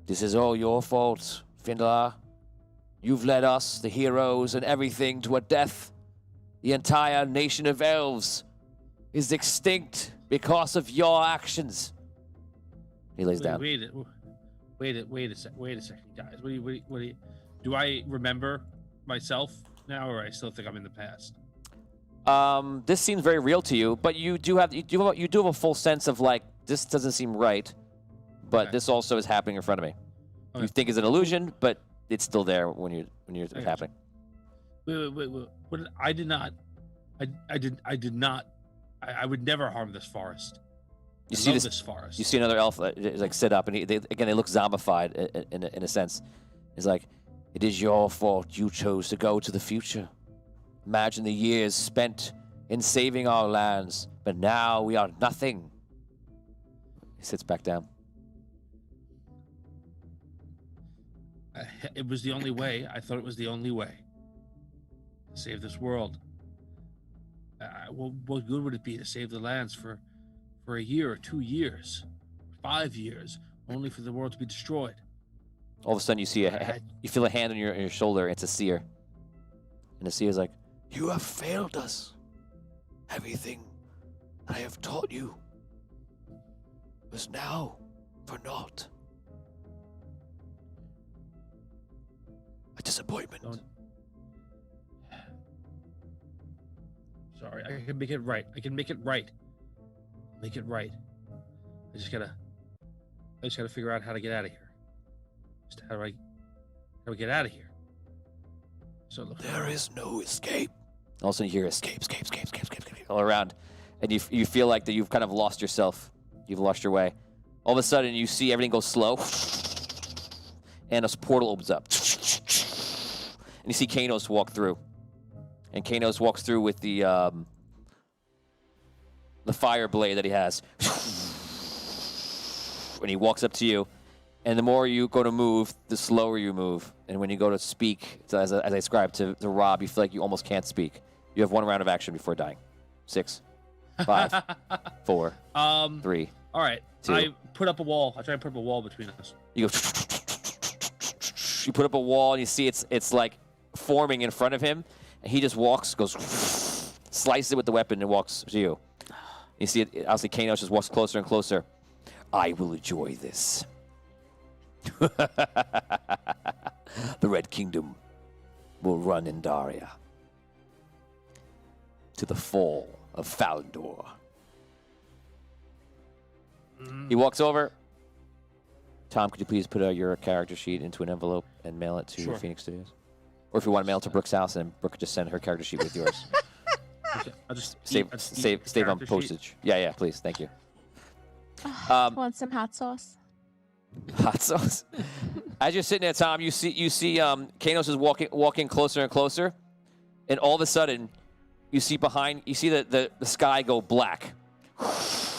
This is all your fault, Findelar. You've led us, the heroes and everything, to a death. The entire nation of elves is extinct because of your actions. He lays down. Wait a second, guys. What do you, do I remember myself now, or I still think I'm in the past? This seems very real to you, but you do have a full sense of like, this doesn't seem right, but this also is happening in front of me. Okay. You think it's an illusion, but it's still there when it's happening. Wait. What I did not. I would never harm this forest. You I see love this forest. You see another elf is like sit up, and they look zombified in a sense. He's like, "It is your fault. You chose to go to the future. Imagine the years spent in saving our lands, but now we are nothing." He sits back down. It was the only way. I thought it was the only way to save this world. What good would it be to save the lands for a year or 2 years, 5 years, only for the world to be destroyed? All of a sudden, you see you feel a hand on your shoulder. It's a seer, and the seer's like, "You have failed us. Everything I have taught you was now for naught. A disappointment." Sorry, I can make it right. I can make it right. Make it right. I just gotta figure out how to get out of here. Just how do I get out of here? So look. There is no escape. All of a sudden, you hear escape all around, and you feel like that you've kind of lost yourself. You've lost your way. All of a sudden, you see everything go slow, and a portal opens up, and you see Kanos walk through. And Kanos walks through with the fire blade that he has, and he walks up to you. And the more you go to move, the slower you move. And when you go to speak, as I described to Rob, you feel like you almost can't speak. You have one round of action before dying. 6, 5, 4, 3. All right. 2. I put up a wall. I try and put up a wall between us. You go. You put up a wall, and you see it's like forming in front of him. And he just walks, goes, slices it with the weapon, and walks to you. You see it. Obviously, Kanos just walks closer and closer. I will enjoy this. The Red Kingdom will run in Daria to the fall of Falandor. He walks over. Tom, could you please put your character sheet into an envelope and mail it to Sure. Phoenix Studios? Or if you want to mail it to Brooke's house, and Brooke could just send her character sheet with yours. I'll just Save on character sheet. postage. Yeah, please. Thank you. Want some hot sauce? Hot sauce. As you're sitting there, Tom, you see Kanos is walking closer and closer, and all of a sudden, you see the sky go black,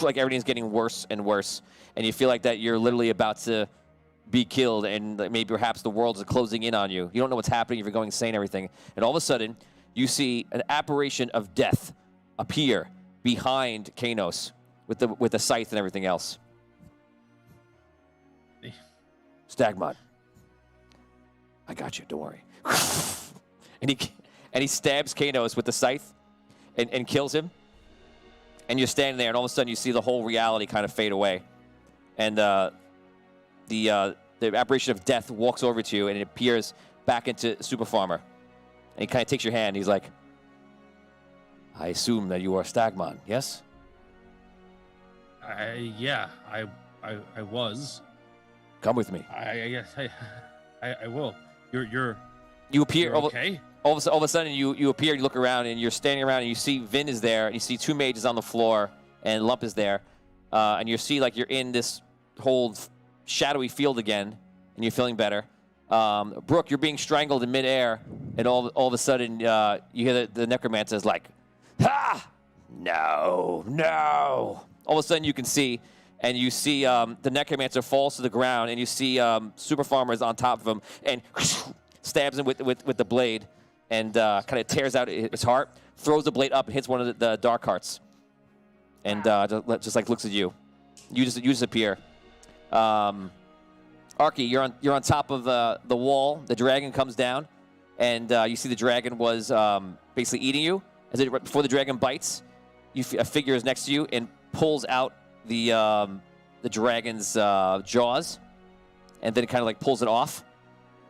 like everything's getting worse and worse, and you feel like that you're literally about to be killed, and maybe perhaps the world is closing in on you. You don't know what's happening if you're going insane and everything, and all of a sudden, you see an apparition of death appear behind Kanos with the scythe and everything else. Stagmon, I got you. Don't worry. and he stabs Kanos with the scythe, and kills him. And you're standing there, and all of a sudden you see the whole reality kind of fade away, and the apparition of death walks over to you, and it appears back into Super Farmer, and he kind of takes your hand. He's like, "I assume that you are Stagmon, yes?" Yeah, I was. Come with me. I guess I will. You appear. You're okay? All of a sudden, you appear. You look around, and you're standing around, and you see Vin is there, and you see 2 mages on the floor, and Lump is there, and you see like you're in this whole shadowy field again, and you're feeling better. Brooke, you're being strangled in midair, and all of a sudden, you hear the necromancer is like, "Ha! No! All of a sudden, you can see. And you see the necromancer falls to the ground, and you see Super Farmer is on top of him and stabs him with the blade, and kind of tears out his heart, throws the blade up, and hits one of the dark hearts, and just like looks at you. You disappear. Arky, you're on top of the wall. The dragon comes down, and you see the dragon was basically eating you. Before the dragon bites, a figure is next to you and pulls out the dragon's jaws, and then kind of like pulls it off,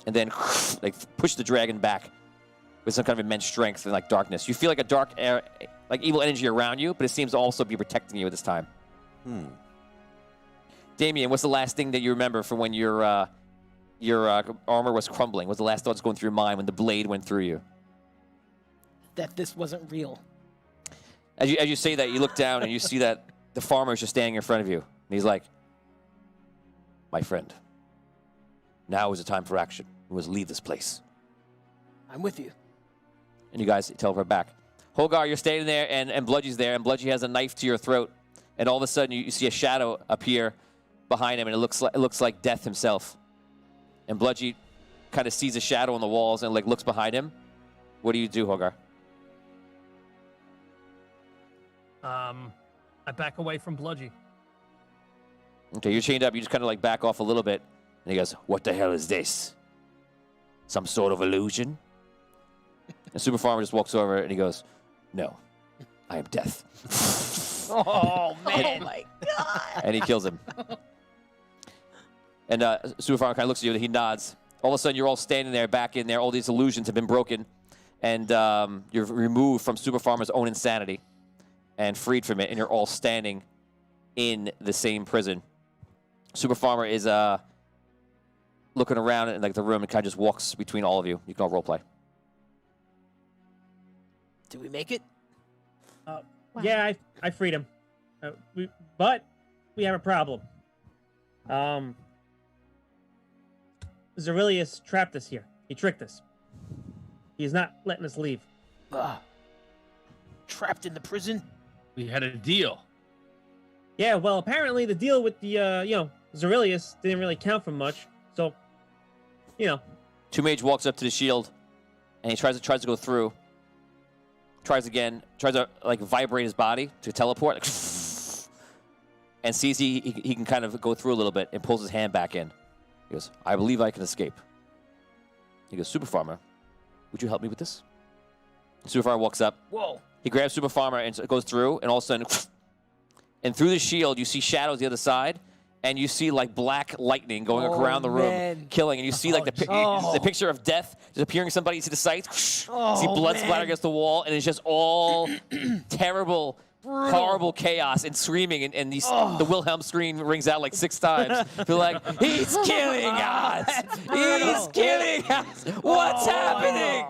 and then like push the dragon back with some kind of immense strength and like darkness. You feel like a dark air, like evil energy around you, but it seems to also be protecting you at this time. Damien, what's the last thing that you remember from when your armor was crumbling? What's the last thoughts going through your mind when the blade went through you? That this wasn't real. As you say that, you look down and you see that the farmer is just standing in front of you. And he's like, my friend, now is the time for action. We must leave this place. I'm with you. And you guys teleport back. Holgar, you're standing there, and Bludgy's there, and Bludgy has a knife to your throat. And all of a sudden, you see a shadow appear behind him, and it looks like Death himself. And Bludgy kind of sees a shadow on the walls and like looks behind him. What do you do, Holgar? I back away from Bludgy. Okay, you're chained up. You just kind of like back off a little bit. And he goes, what the hell is this? Some sort of illusion? And Super Farmer just walks over and he goes, no, I am Death. Oh, man. Oh, my God. And he kills him. And Super Farmer kind of looks at you and he nods. All of a sudden, you're all standing there, back in there. All these illusions have been broken. And you're removed from Super Farmer's own insanity and freed from it. And you're all standing in the same prison. Super Farmer is looking around in like the room and kind of just walks between all of you. You can all roleplay. Did we make it? Wow. Yeah, I freed him. But we have a problem. Zarilius trapped us here. He tricked us. He's not letting us leave. Trapped in the prison? We had a deal. Yeah, well, apparently the deal with the, Zarilius didn't really count for much. So, Two Mage walks up to the shield, and he tries to go through. Tries to like vibrate his body to teleport, like, and sees he can kind of go through a little bit and pulls his hand back in. He goes, I believe I can escape. He goes, Super Farmer, would you help me with this? Super Farmer walks up. Whoa. He grabs Super Farmer and goes through, and all of a sudden, and through the shield, you see shadows the other side, and you see like black lightning going around the room, killing, and you see like the picture of Death disappearing somebody to the side. See blood splatter against the wall, and it's just all terrible, horrible chaos and screaming, and the Wilhelm scream rings out like 6 times. They're like, he's killing us! He's killing us! What's happening?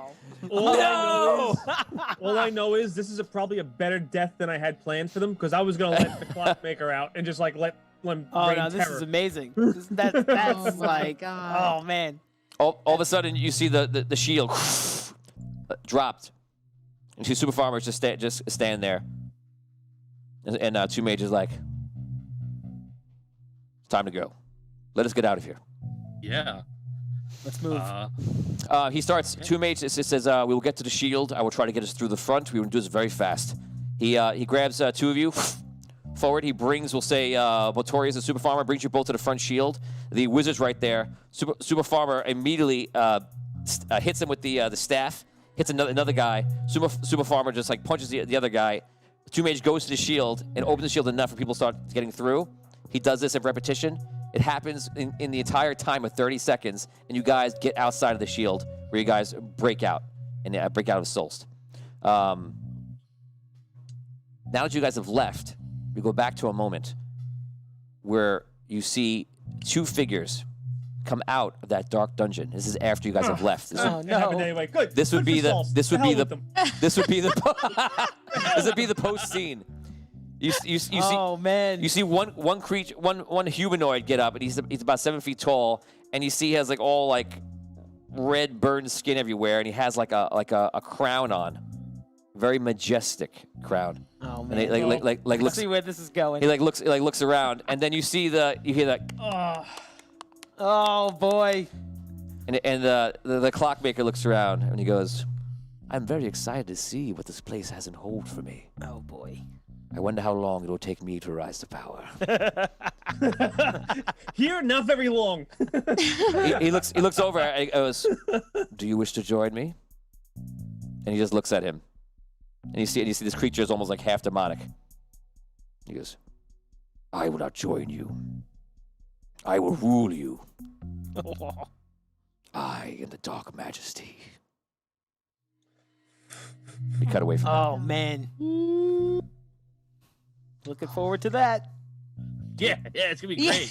All I know is this is probably a better death than I had planned for them, because I was going to let the clockmaker out and just like let them rain no, this terror. is amazing. That's like, God. oh, man. All of a sudden, you see the shield dropped. And you see Super Farmer just stand there. And Two Mage is like, it's time to go. Let us get out of here. Yeah. Let's move. He starts, Two Mage says, we will get to the shield. I will try to get us through the front. We will do this very fast. He grabs 2 of you forward. He brings, we'll say, Botorius and Super Farmer, brings you both to the front shield. The wizard's right there. Super Farmer immediately hits him with the staff, hits another guy. Super Farmer just like punches the other guy. Two Mage goes to the shield and opens the shield enough for people to start getting through. He does this at repetition. It happens in the entire time of 30 seconds, and you guys get outside of the shield, where you guys break out, and break out of Solst. Now that you guys have left, we go back to a moment where you see 2 figures come out of that dark dungeon. This is after you guys have left. This Anyway, good. this would Good be for the Solst. this would To be hell the with them. this would be the this would be the post scene. You see, Oh, man. you see one creature, one humanoid get up, and he's about 7 feet tall, and you see he has like all like red burned skin everywhere, and he has like a crown on, very majestic crown. Oh, And man. he like Let's looks, see where this is going. he looks around, and then you hear that, Oh, boy. and the clockmaker looks around, and he goes, I'm very excited to see what this place has in hold for me. Oh, boy. I wonder how long it will take me to rise to power. Here, not very long. he looks over and he goes, do you wish to join me? And he just looks at him. And you see this creature is almost like half demonic. He goes, I will not join you. I will rule you. I am the Dark Majesty. He cut away from him. Oh, man. Looking forward to that. Yeah, it's gonna be great.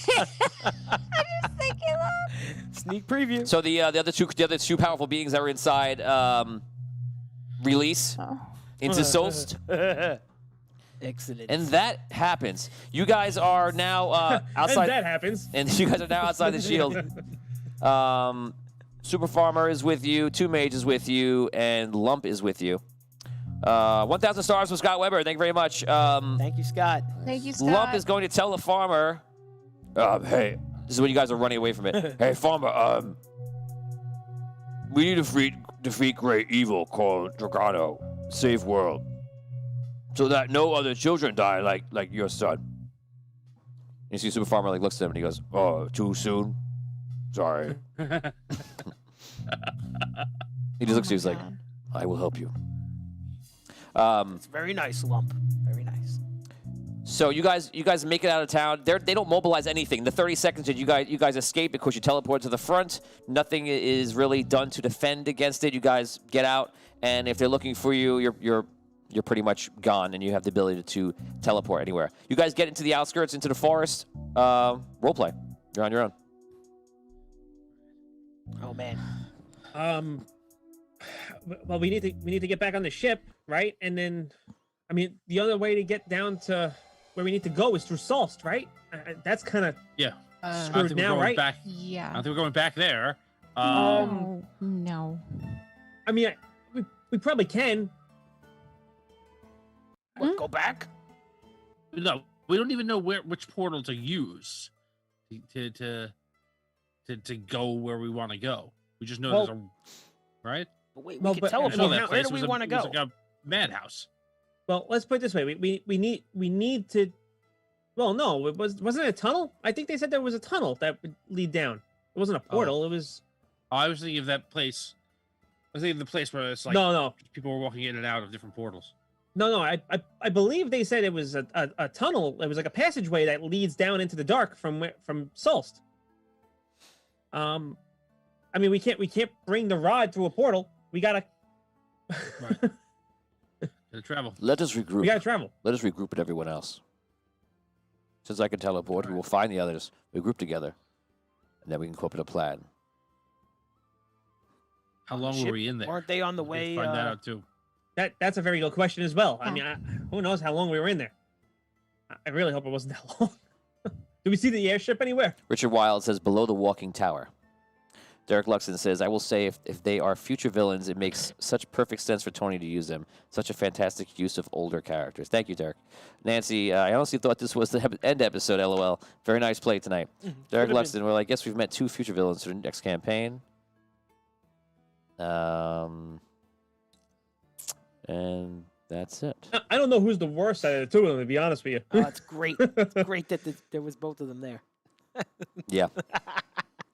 Sneak preview. So the other two powerful beings that were inside release into Solst. Excellent. And that happens. You guys are now outside. And that happens. And you guys are now outside the shield. Super Farmer is with you, Two Mage is with you, and Lump is with you. 1,000 stars from Scott Weber. Thank you very much. Thank you, Scott. Thank you, Scott. Lump is going to tell the farmer. Hey, this is when you guys are running away from it. Hey, farmer. We need to defeat great evil called Dragano. Save world, so that no other children die like your son. You see, Super Farmer looks at him and he goes, "Oh, too soon. Sorry." He just looks at you, he's like, God. "I will help you." It's very nice, Lump. Very nice. So you guys make it out of town. They don't mobilize anything. The 30 seconds that you guys escape because you teleport to the front. Nothing is really done to defend against it. You guys get out, and if they're looking for you, you're pretty much gone, and you have the ability to teleport anywhere. You guys get into the outskirts, into the forest. Roleplay. You're on your own. Oh man. Well, we need to get back on the ship, right? And then, I mean, the other way to get down to where we need to go is through Solst, right? That's kind of Yeah. I don't screwed think we're now, going right? back. I Yeah. don't think we're going back there. No. I mean, we probably can. What, go back? No, we don't even know which portal to use to go where we want to go. We just know Well- there's a right. But wait, Well, we but- can I know teleport. that Where do we want to go? It was like a madhouse. Well, let's put it this way: we need to. Well, no, wasn't it a tunnel? I think they said there was a tunnel that would lead down. It wasn't a portal. It was I was thinking of that place. I was thinking of the place where it's like no. people were walking in and out of different portals. No, I believe they said it was a tunnel. It was like a passageway that leads down into the dark from Solst. I mean, we can't bring the rod through a portal. We gotta Right. Gotta travel. Let us regroup. we gotta travel. Let us regroup with everyone else. Since I can teleport, we will find the others. We group together, and then we can come up with a plan. How long Ship- were we in there? Weren't they on the We way? could find that out too. That's a very good question as well. I Yeah. mean, who knows how long we were in there? I really hope it wasn't that long. Do we see the airship anywhere? Richard Wilde says, below the walking tower. Derek Luxon says, I will say if they are future villains, it makes such perfect sense for Tony to use them. Such a fantastic use of older characters. Thank you, Derek. Nancy, I honestly thought this was the end episode, LOL. Very nice play tonight. Derek Could've Luxon, well, I guess we've met 2 future villains for the next campaign. And that's it. I don't know who's the worst out of the two of them, to be honest with you. Oh, it's great. It's great that there was both of them there. Yeah.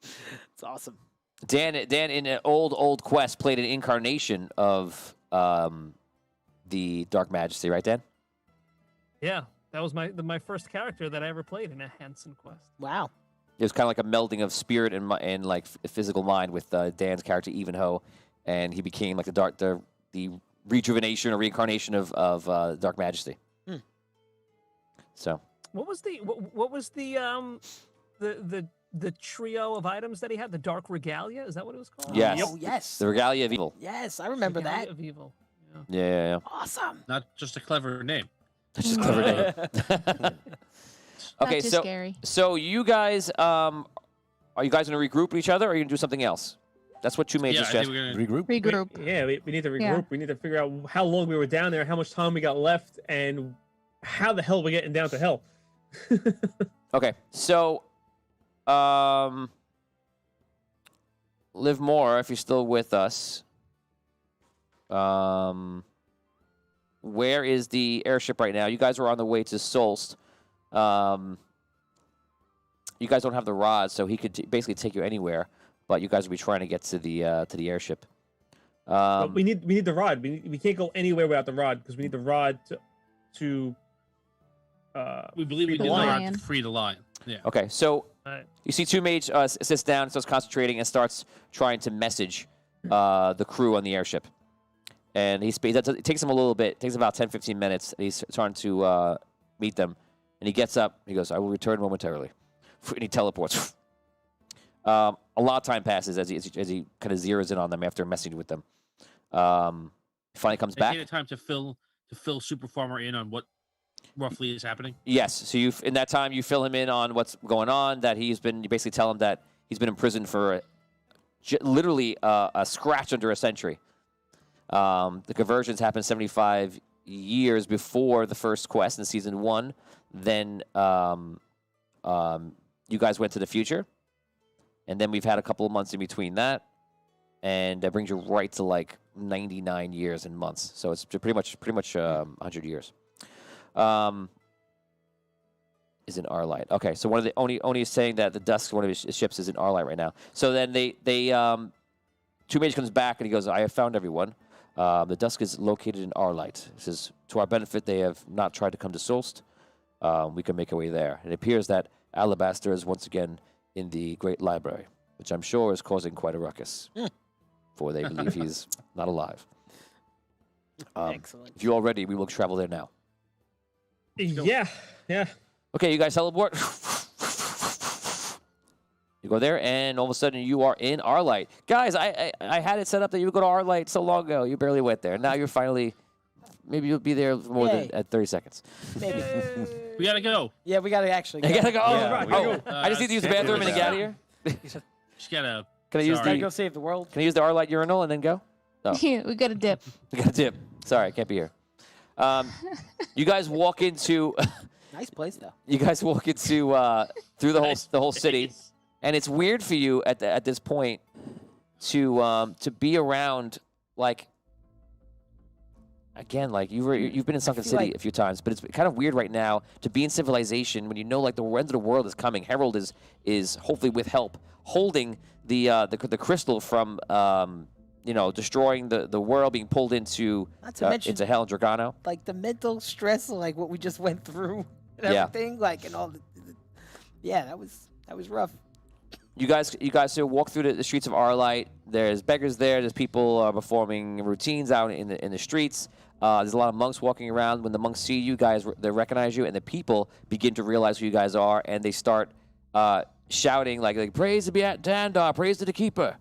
It's awesome. Dan in an old quest played an incarnation of the Dark Majesty, right, Dan? Yeah, that was my first character that I ever played in a Hansen quest. Wow. It was kind of like a melding of spirit and like physical mind with Dan's character Evenho, and he became like the rejuvenation or reincarnation of Dark Majesty. So What was the trio of items that he had? The Dark Regalia? Is that what it was called? Yes. Oh, yes. the Regalia of Evil. Yes, I remember Regalia that. of Evil. Yeah. Yeah. Awesome. Not just a clever name. That's just clever name. Okay, Not too so scary. so you guys are you guys gonna regroup with each other, or are you gonna do something else? That's what Two Mages Yeah, I think suggest. we're gonna. Regroup. Regroup. Yeah, we need to regroup. Yeah. We need to figure out how long we were down there, how much time we got left, and how the hell we're getting down to hell. Okay, so Liv Moore, if you're still with us, where is the airship right now? You guys are on the way to Solst. You guys don't have the rod, so he could basically take you anywhere. But you guys will be trying to get to the airship. But we need the rod. We can't go anywhere without the rod because we need the rod to We believe we Free did the the lion. rod to free the lion. Yeah. Okay, so Alright. you see Two Mage sits down, starts concentrating, and starts trying to message the crew on the airship. And it takes him a little bit. It takes about 10, 15 minutes. And he's trying to meet them. And he gets up. He goes, I will return momentarily. And he teleports. A lot of time passes as he kind of zeroes in on them after messaging with them. He finally comes They back. take the time to fill Super Farmer in on what roughly is happening? Yes. So in that time, you fill him in on what's going on, that you basically tell him that he's been in prison for literally a scratch under a century. The conversions happened 75 years before the first quest in season 1. Then you guys went to the future. And then we've had a couple of months in between that. And that brings you right to like 99 years and months. So it's pretty much 100 years. Is in Arlight. Okay, so one of the Oni is saying that the Dusk, one of his ships, is in Arlight right now. So then they Two Mage comes back and he goes, I have found everyone. The Dusk is located in Arlight. He says, to our benefit, they have not tried to come to Solst. We can make our way there. It appears that Alabaster is once again in the Great Library, which I'm sure is causing quite a ruckus. For they believe he's not alive. Excellent. If you're all ready, we will travel there now. Yeah. Okay, you guys teleport. You go there, and all of a sudden you are in Arlight. Guys, I had it set up that you would go to Arlight so long ago. You barely went there. Now you're finally, maybe you'll be there more than at 30 seconds. Maybe. We gotta go. Yeah, we gotta actually go. You gotta go. Yeah, I just need to use the bathroom and then get out of here. Just gotta. Can I use Gotta the go save the world. Can I use the Arlight urinal and then go? Oh. Yeah, we got a dip. I got a dip. Sorry, I can't be here. You guys walk into. Nice place though. You guys walk into through the whole city, and it's weird for you at this point to be around like. Again, like you've been in Sunken City like a few times, but it's kind of weird right now to be in civilization when you know like the end of the world is coming. Herald is hopefully with help holding the crystal from destroying the world, being pulled into into hell and Dragano. Like the mental stress, like what we just went through and everything, like and all that was rough. You guys walk through the streets of Arlight. There's beggars there. There's people performing routines out in the streets. There's a lot of monks walking around. When the monks see you guys, they recognize you, and the people begin to realize who you guys are, and they start shouting like praise to be at Dandar, praise to the keeper.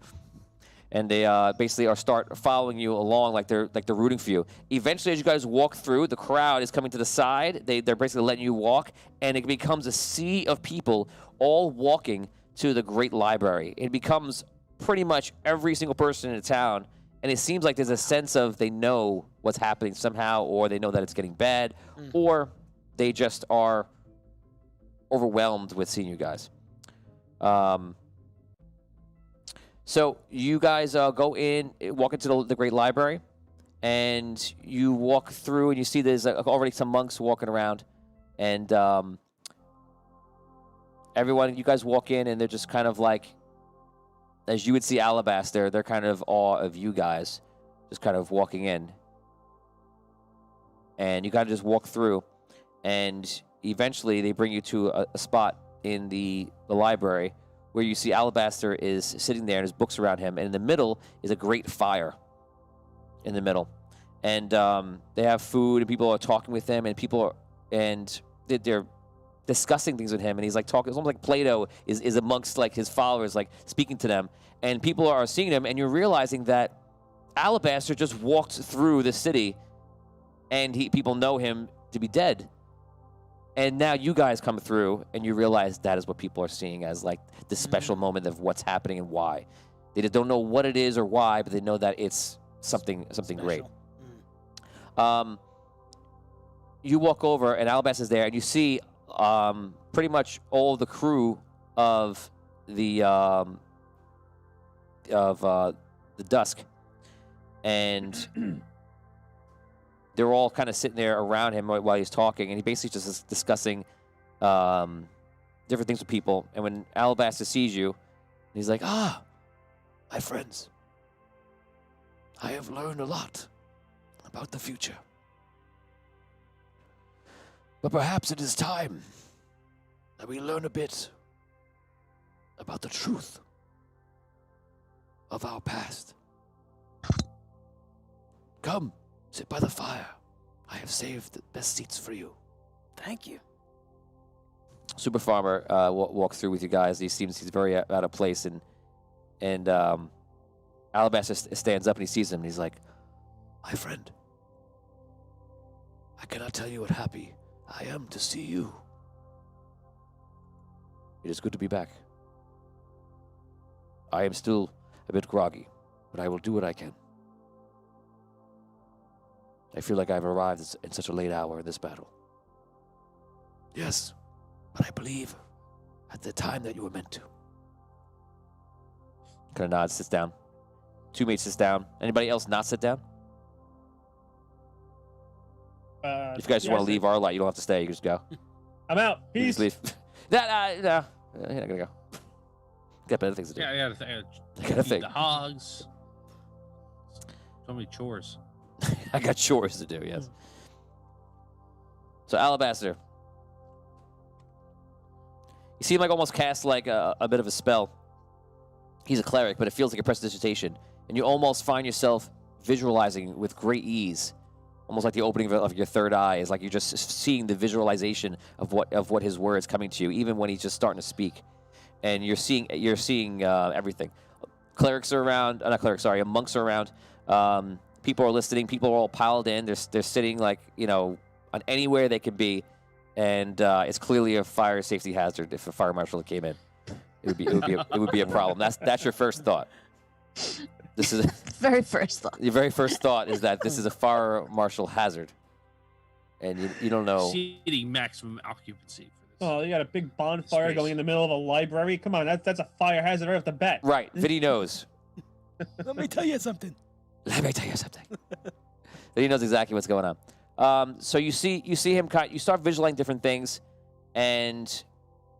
And they basically start following you along like they're rooting for you. Eventually, as you guys walk through, the crowd is coming to the side. They're basically letting you walk, and it becomes a sea of people all walking to the Great Library. It becomes pretty much every single person in the town, and it seems like there's a sense of they know what's happening somehow, or they know that it's getting bad, or they just are overwhelmed with seeing you guys. So you guys walk into the Great Library, and you walk through, and you see there's already some monks walking around, and you guys walk in, and they're just kind of like, as you would see Alabaster, they're kind of awe of you guys, just kind of walking in. And you kind of just walk through, and eventually they bring you to a spot in the library where you see Alabaster is sitting there and his books around him, and in the middle is a great fire in the middle. And they have food, and people are talking with him, and they're discussing things with him, and he's like talking. It's almost like Plato is amongst like his followers, like speaking to them, and people are seeing him, and you're realizing that Alabaster just walked through the city, and people know him to be dead. And now you guys come through, and you realize that is what people are seeing as like the special moment of what's happening and why. They just don't know what it is or why, but they know that it's something great. You walk over, and Alabaster's there, and you see pretty much all the crew of the Dusk, and they're all kind of sitting there around him while he's talking, and he basically just is discussing different things with people. And when Alabaster sees you, he's like, "Ah, my friends, I have learned a lot about the future. But perhaps it is time that we learn a bit about the truth of our past. Come, sit by the fire. I have saved the best seats for you." Thank you. Super Farmer walks through with you guys. He's very out of place, and Alabaster stands up and he sees him, and he's like, "My friend, I cannot tell you I am to see you. It is good to be back. I am still a bit groggy, but I will do what I can. I feel like I've arrived in such a late hour in this battle. Yes, but I believe at the time that you were meant to. Kind of nods, sits down. Two mates sits down. Anybody else not sit down? If you guys just want to leave our light, you don't have to stay. You can just go. I'm out. You Peace. just leave. No, you're not gonna go. Got better things to do. Yeah, I gotta I gotta feed think. the hogs. So many chores. I got chores to do, yes. So, Alabaster. You see him like almost cast like a bit of a spell. He's a cleric, but it feels like a prestidigitation. And you almost find yourself visualizing with great ease. Almost like the opening of your third eye is like you're just seeing the visualization of what his words coming to you, even when he's just starting to speak. And you're seeing everything. Clerics are around, not clerics, sorry, monks are around. People are listening. People are all piled in. They're sitting like, on anywhere they can be. And it's clearly a fire safety hazard if a fire marshal came in. It would be a problem. That's your first thought. This is Very first thought. your very first thought is that this is a fire marshal hazard, and you don't know. Seating maximum occupancy for this. Oh, you got a big bonfire Space. going in the middle of a library. Come on, that's a fire hazard right off the bat. Right, Vinny knows. Let me tell you something. Let me tell you something. Vinny knows exactly what's going on. So you see him. You start visualizing different things, and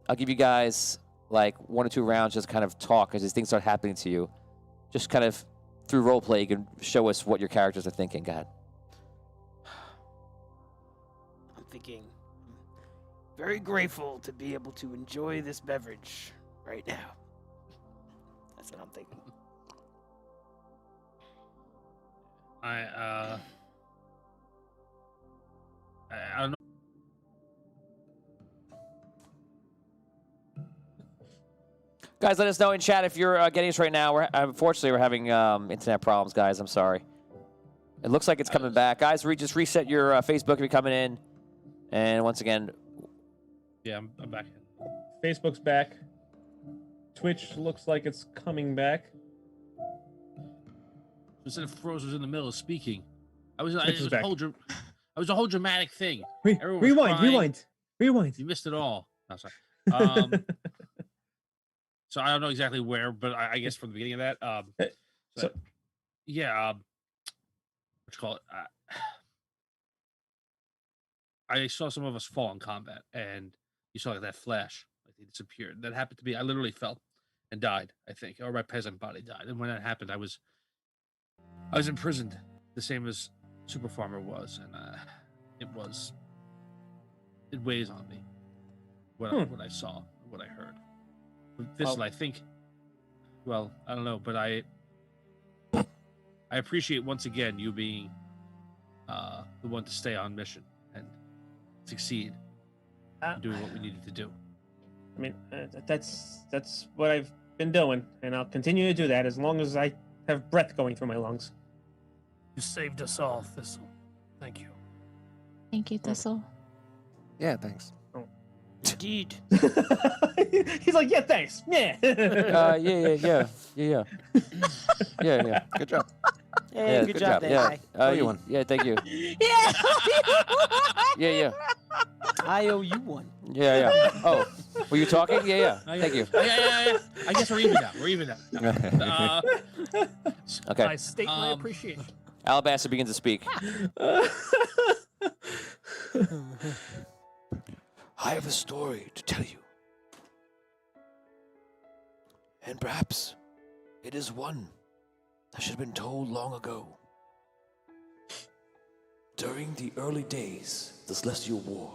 I'll give you guys like 1 or 2 rounds just kind of talk as these things start happening to you. Just kind of through roleplay, you can show us what your characters are thinking. Go ahead. I'm thinking, very grateful to be able to enjoy this beverage right now. That's what I'm thinking. I don't know. Guys, let us know in chat if you're getting us right now. Unfortunately, we're having internet problems, guys. I'm sorry. It looks like it's coming back. Guys, just reset your Facebook if you're coming in. And once again... Yeah, I'm back. Facebook's back. Twitch looks like it's coming back. Instead of Froze was in the middle of speaking. I was Twitch is back. a whole dramatic thing. Everyone was Rewind. crying. You missed it all. No, sorry. So I don't know exactly where, but I guess from the beginning of that. Yeah. What you call it? I saw some of us fall in combat, and you saw like that flash, like they disappeared. That happened to me. I literally fell and died, I think, or my peasant body died. And when that happened, I was imprisoned, the same as Super Farmer was, and it weighs on me. What I saw, what I heard. This is, I think, well, I don't know, but I appreciate once again you being the one to stay on mission and succeed in doing what we needed to do. I mean, that's what I've been doing, and I'll continue to do that as long as I have breath going through my lungs. You saved us all, Thistle. Thank you. Thank you, Thistle. Yeah, thanks. Indeed. He's like, yeah, thanks. Yeah. Yeah. Good job. Hey, good job there. Owe you one. Yeah, thank you. Yeah. Yeah. I owe you one. Yeah. Oh, were you talking? Yeah. Thank you. Yeah. I guess we're even now. Okay. I state my appreciation. Alabaster begins to speak. I have a story to tell you. And perhaps it is one that should have been told long ago. During the early days of the Celestial War,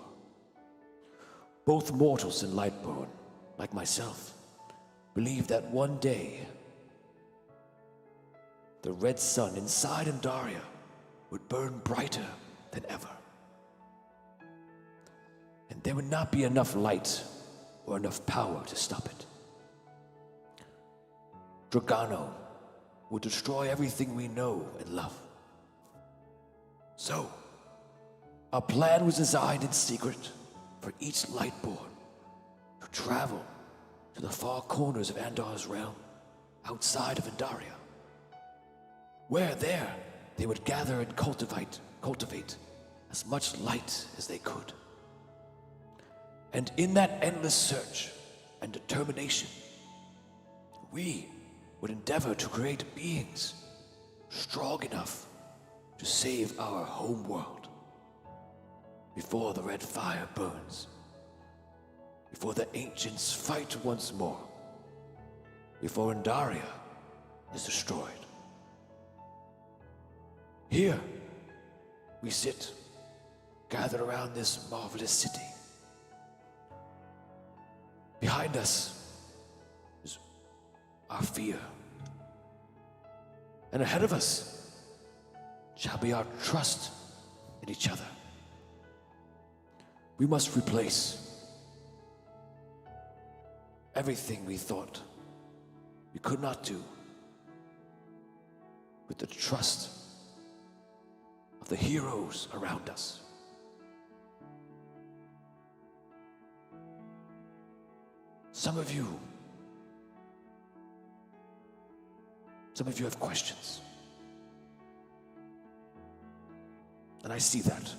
both mortals and Lightborn, like myself, believed that one day the red sun inside Andaria would burn brighter than ever. And there would not be enough light or enough power to stop it. Dragano would destroy everything we know and love. So, Our plan was designed in secret for each Lightborn to travel to the far corners of Andar's realm, outside of Andaria. Where there, they would gather and cultivate as much light as they could. And in that endless search and determination, we would endeavor to create beings strong enough to save our home world before the red fire burns, before the ancients fight once more, before Andaria is destroyed. Here we sit, gathered around this marvelous city. Behind us is our fear, and ahead of us shall be our trust in each other. We must replace everything we thought we could not do with the trust of the heroes around us. Some of you have questions. And I see that.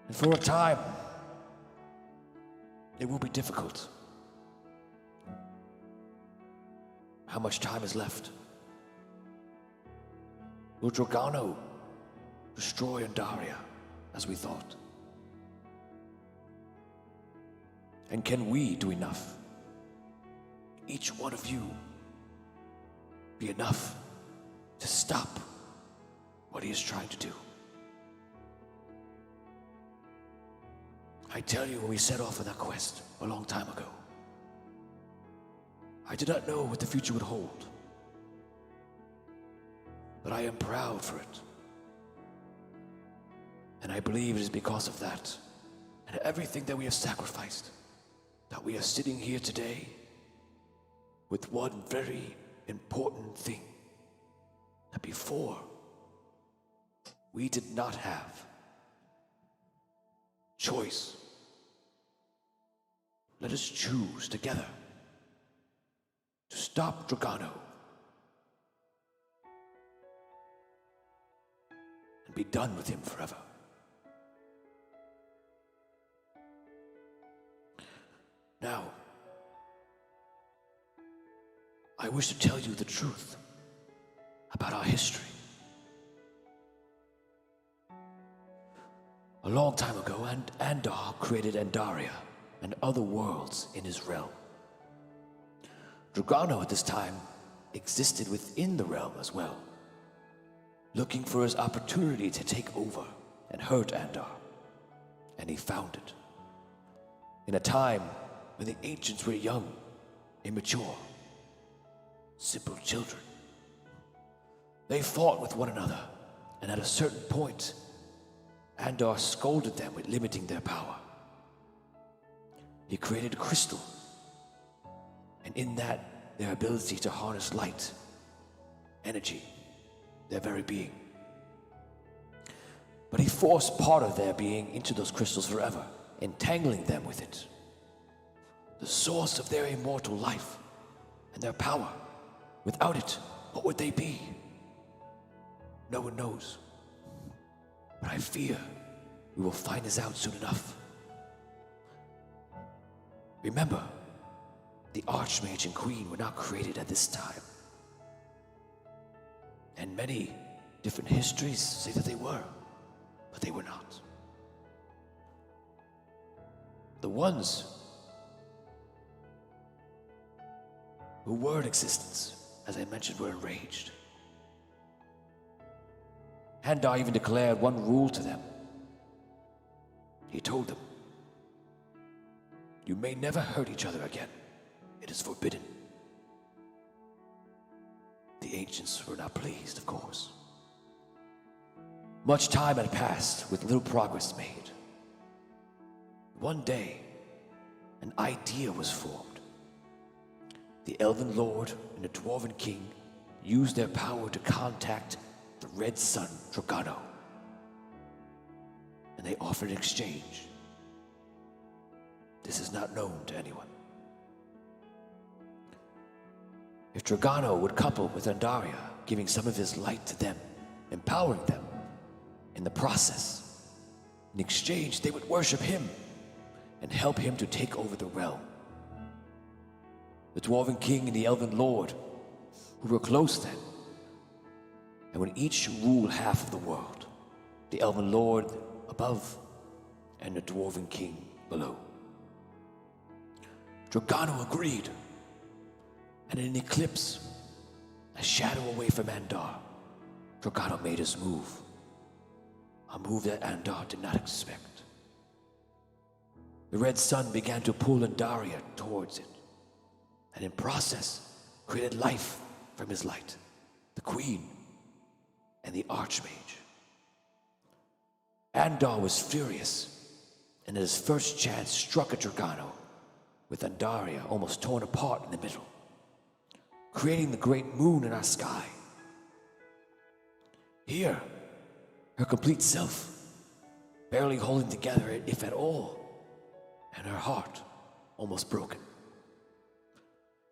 And for a time, it will be difficult. How much time is left? Will Dragano destroy Andaria as we thought? And can we do enough? Each one of you be enough to stop what he is trying to do? I tell you, when we set off on that quest a long time ago, I did not know what the future would hold. But I am proud for it. And I believe it is because of that and everything that we have sacrificed that we are sitting here today with one very important thing that before we did not have. Choice. Let us choose together to stop Dragano and be done with him forever. Now, I wish to tell you the truth about our history. A long time ago, Andar created Andaria and other worlds in his realm. Dragano at this time existed within the realm as well, looking for his opportunity to take over and hurt Andar. And he found it. In a time when the ancients were young, immature, simple children. They fought with one another, and at a certain point, Andar scolded them with limiting their power. He created a crystal, and in that, their ability to harness light, energy, their very being. But he forced part of their being into those crystals forever, entangling them with it. The source of their immortal life and their power. Without it, what would they be? No one knows. But I fear we will find this out soon enough. Remember, the Archmage and Queen were not created at this time. And many different histories say that they were, but they were not. The ones who were in existence, as I mentioned, were enraged. Andar even declared one rule to them. He told them, "You may never hurt each other again. It is forbidden." The ancients were not pleased, of course. Much time had passed with little progress made. One day, an idea was formed. The Elven Lord and the Dwarven King used their power to contact the red sun, Dragano. And they offered an exchange. This is not known to anyone. If Dragano would couple with Andaria, giving some of his light to them, empowering them in the process, in exchange they would worship him and help him to take over the realm. The Dwarven King and the Elven Lord, who were close then, and would each rule half of the world, the Elven Lord above and the Dwarven King below. Dragano agreed, and in an eclipse, a shadow away from Andar, Dragano made his move. A move that Andar did not expect. The red sun began to pull Andaria towards it, and in process created life from his light, the queen and the archmage. Andar was furious, and at his first chance struck at Dragano, with Andaria almost torn apart in the middle, creating the great moon in our sky. Here, her complete self, barely holding together, if at all, and her heart almost broken.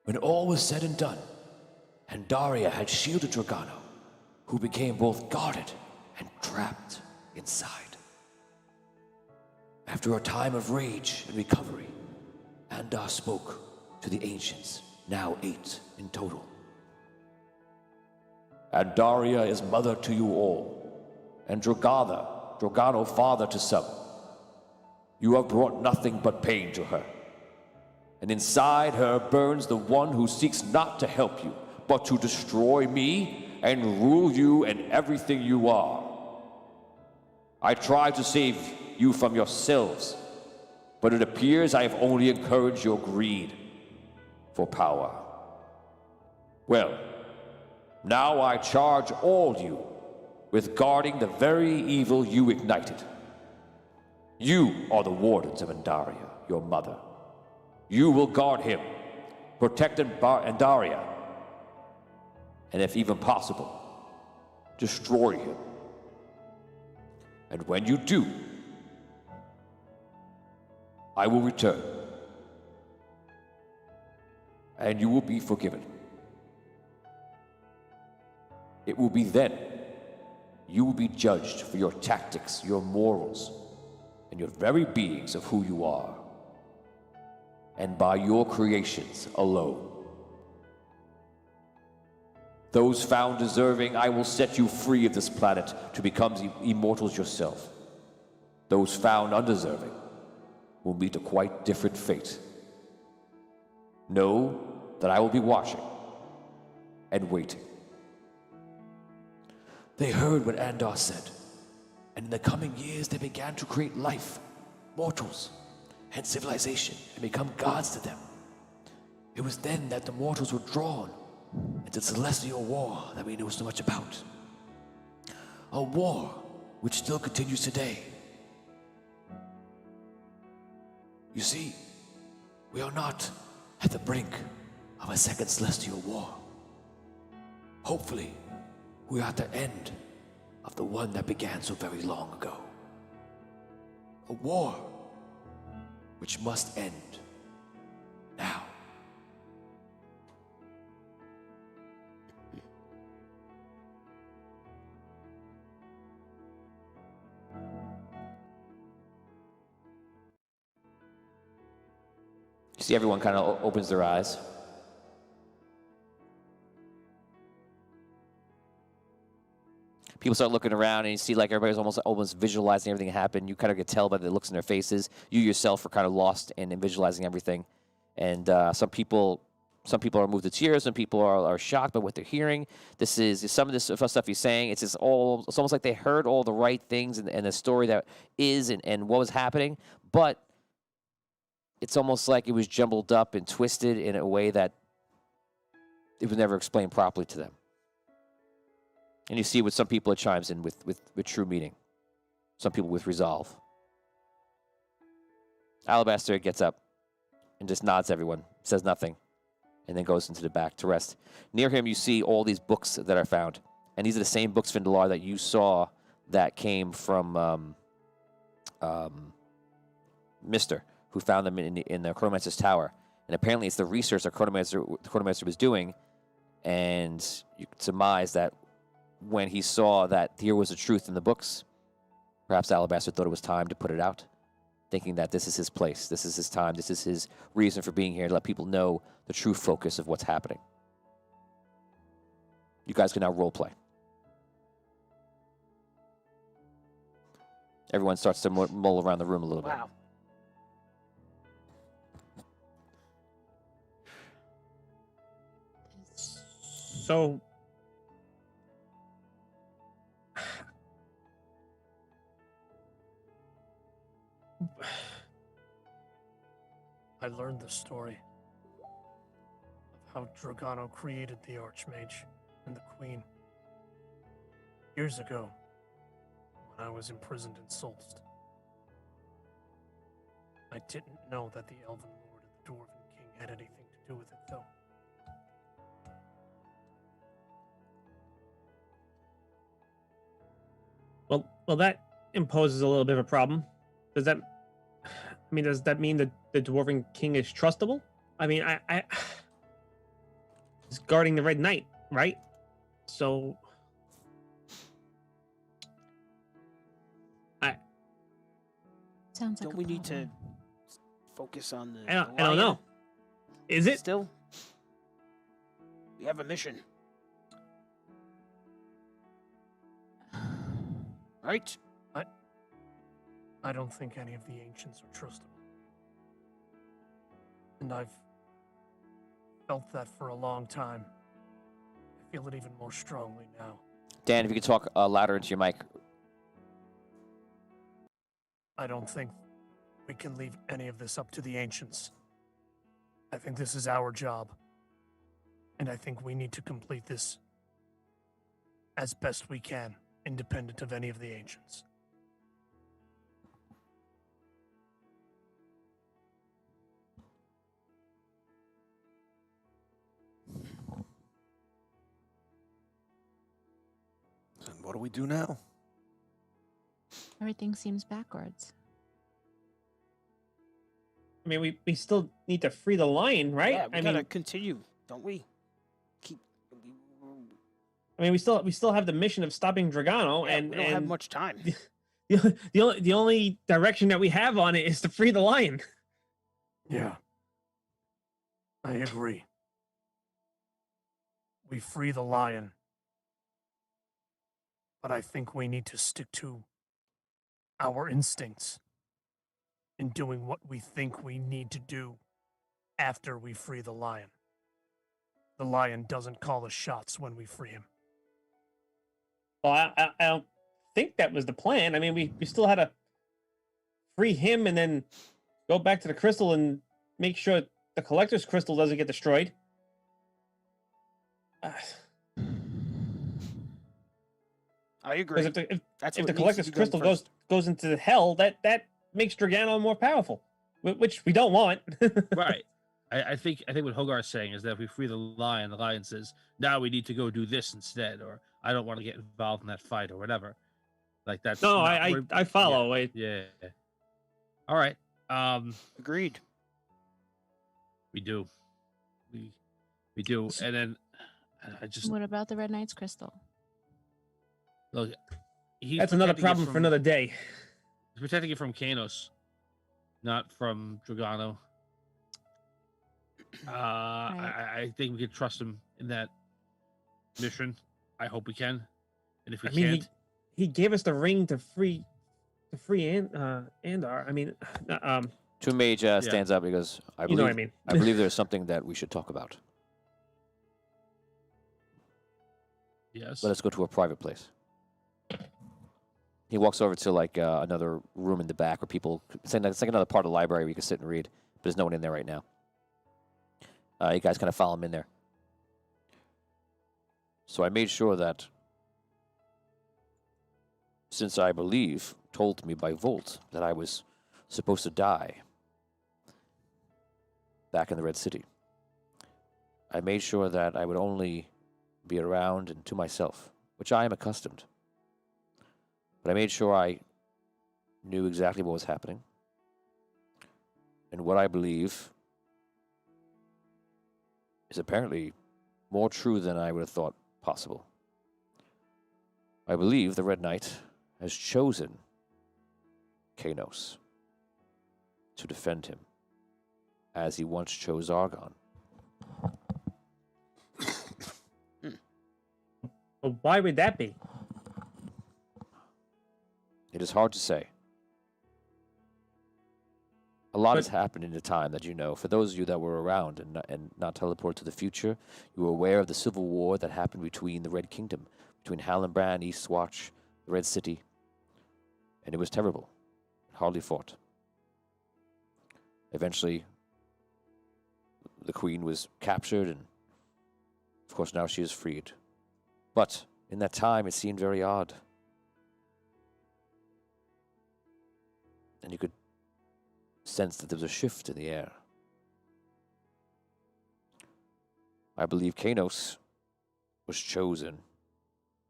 When all was said and done, Andaria had shielded Dragano, who became both guarded and trapped inside. After a time of rage and recovery, Andar spoke to the ancients, now 8 in total. Andaria is mother to you all, and Dragano father to some. You have brought nothing but pain to her, and inside her burns the one who seeks not to help you, but to destroy me and rule you and everything you are. I tried to save you from yourselves, but it appears I have only encouraged your greed for power. Well, now I charge all you with guarding the very evil you ignited. You are the wardens of Andaria, your mother. You will guard him, protect Andaria, and if even possible, destroy him. And when you do, I will return, and you will be forgiven. It will be then you will be judged for your tactics, your morals, and your very beings of who you are, and by your creations alone. Those found deserving, I will set you free of this planet to become immortals yourself. Those found undeserving will meet a quite different fate. Know that I will be watching and waiting. They heard what Andar said, and in the coming years they began to create life, mortals, and civilization, and become gods to them. It was then that the mortals were drawn into the celestial war that we know so much about. A war which still continues today. You see, we are not at the brink of a second celestial war. Hopefully, we are at the end of the one that began so very long ago. A war which must end now. You see everyone kind of opens their eyes. People start looking around, and you see like everybody's almost visualizing everything happen. You kind of get tell by the looks in their faces. You yourself are kind of lost in visualizing everything. And some people are moved to tears. Some people are shocked by what they're hearing. This is some of this stuff he's saying. It's almost like they heard all the right things and the story that is and what was happening. But it's almost like it was jumbled up and twisted in a way that it was never explained properly to them. And you see with some people it chimes in with true meaning. Some people with resolve. Alabaster gets up and just nods to everyone, says nothing, and then goes into the back to rest. Near him you see all these books that are found. And these are the same books, Findelar, that you saw that came from Mister, who found them in the Chronomancer's tower. And apparently it's the research that the Chronomancer was doing, and you could surmise that when he saw that here was the truth in the books, perhaps Alabaster thought it was time to put it out, thinking that this is his place, this is his time, this is his reason for being here, to let people know the true focus of what's happening. You guys can now role play. Everyone starts to mull around the room a little bit. Wow. So, I learned the story of how Dragano created the Archmage and the Queen years ago when I was imprisoned in Solst. I didn't know that the Elven Lord and the Dwarven King had anything to do with it, though. well, that imposes a little bit of a problem. Does that mean that the Dwarven King is trustable? I mean, I he's guarding the Red Knight, right? So, Sounds like Don't a we need to problem. focus on the I don't know. lion Is it? still? We have a mission. Right? I don't think any of the ancients are trustable. And I've felt that for a long time. I feel it even more strongly now. Dan, if you could talk louder into your mic. I don't think we can leave any of this up to the ancients. I think this is our job. And I think we need to complete this as best we can, independent of any of the ancients. And what do we do now? Everything seems backwards. I mean, we still need to free the lion, right? Yeah, we I gotta mean, continue, don't we? we still have the mission of stopping Dragano, Yeah, and we don't have much time. the only direction that we have on it is to free the lion. Yeah. I agree. We free the lion. But I think we need to stick to our instincts in doing what we think we need to do after we free the lion. The lion doesn't call the shots when we free him. Well, I don't think that was the plan. I mean, we still had to free him and then go back to the crystal and make sure the collector's crystal doesn't get destroyed. I agree. Because if That's the what needs to collector's be done crystal first. goes into hell, that makes Dragano more powerful, which we don't want. Right. I think what Hogarth's saying is that if we free the lion says, now we need to go do this instead, or I don't want to get involved in that fight or whatever. Like that's No, not I where- follow. Yeah. All right. Agreed. We do. We do. And then I just What about the Red Knight's crystal? look. He's That's another protecting it problem for from- another day. He's protecting it from Kanos, not from Dragano. I think we can trust him in that mission. I hope we can. And if we I mean, can't, he gave us the ring to free Andar. I mean, Toon Mage stands up because I you believe, know what I mean. I believe there's something that we should talk about. yes. Let us go to a private place. He walks over to like another room in the back where people. It's like another part of the library where you can sit and read, but there's no one in there right now. You guys kind of follow him in there. So I made sure that, since I believe told me by Volt that I was supposed to die back in the Red City, I made sure that I would only be around and to myself which I am accustomed. But I made sure I knew exactly what was happening and what I believe is apparently more true than I would have thought possible. I believe the Red Knight has chosen Kanos to defend him, as he once chose Argon. Well, why would that be? It is hard to say. A lot has happened in the time that you know. For those of you that were around and not teleported to the future, you were aware of the civil war that happened between the Red Kingdom, between Hallenbrand, Eastwatch, the Red City. And it was terrible. Hardly fought. Eventually, the Queen was captured, and of course now she is freed. But in that time, it seemed very odd. And you could sense that there was a shift in the air. I believe Kanos was chosen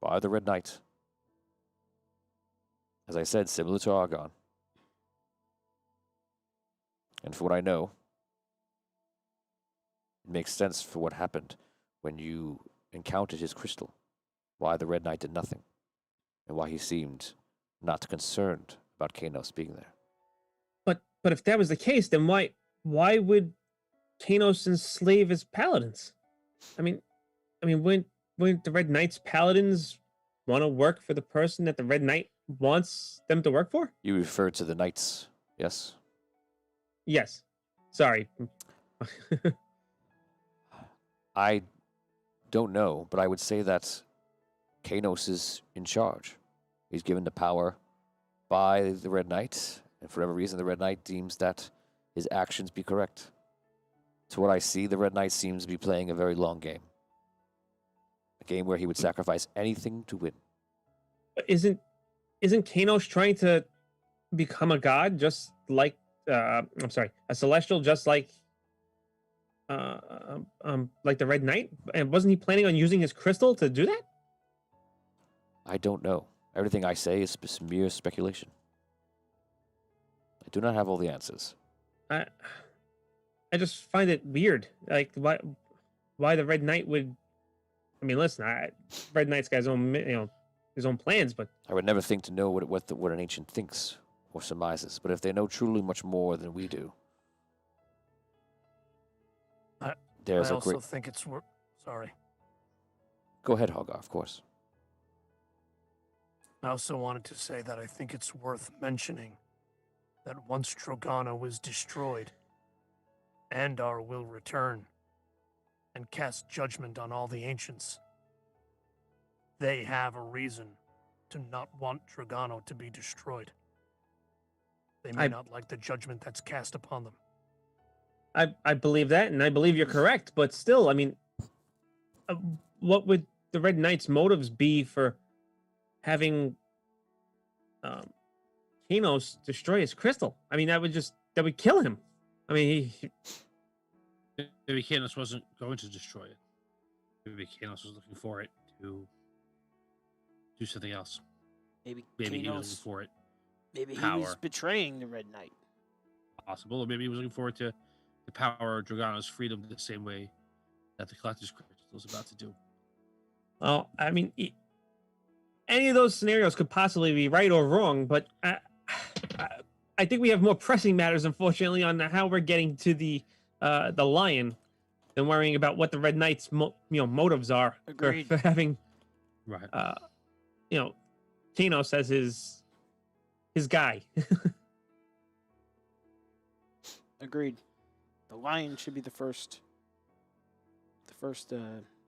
by the Red Knight. As I said, similar to Argon. And for what I know, it makes sense for what happened when you encountered his crystal, why the Red Knight did nothing, and why he seemed not concerned about Kanos being there. But if that was the case, then why would Kanos enslave his paladins? I mean, wouldn't the Red Knight's paladins want to work for the person that the Red Knight wants them to work for? You refer to the knights, yes? Yes. Sorry. I don't know, but I would say that Kanos is in charge. He's given the power by the Red Knight, and for whatever reason, the Red Knight deems that his actions be correct. To what I see, the Red Knight seems to be playing a very long game. A game where he would sacrifice anything to win. But isn't Kanos trying to become a god, just like a celestial, just like the Red Knight? And wasn't he planning on using his crystal to do that? I don't know. Everything I say is mere speculation. I do not have all the answers. I just find it weird. Like why the Red Knight would. I mean, listen, Red Knight's got his own his own plans, but I would never think to know what an ancient thinks or surmises. But if they know truly much more than we do, there's I a also great. think it's sorry. Go ahead, Hogar, of course. I also wanted to say that I think it's worth mentioning that once Drogana was destroyed, Andar will return and cast judgment on all the ancients. They have a reason to not want Drogano to be destroyed. They may not like the judgment that's cast upon them. I believe that, and I believe you're correct. But still, I mean, what would the Red Knight's motives be for having Kanos destroy his crystal? I mean, that would kill him. I mean, Maybe Kanos wasn't going to destroy it. Maybe Kanos was looking for it to do something else. Maybe Maybe he was Kanos, looking for it. maybe he power. was betraying the Red Knight. Possible, or maybe he was looking forward to the power of Drogano's freedom the same way that the Collector's Crystal was about to do. well, I mean, any of those scenarios could possibly be right or wrong, but I think we have more pressing matters, unfortunately, on how we're getting to the lion than worrying about what the Red Knight's motives are Agreed. for having Right. Kanos as his guy. Agreed. The lion should be the first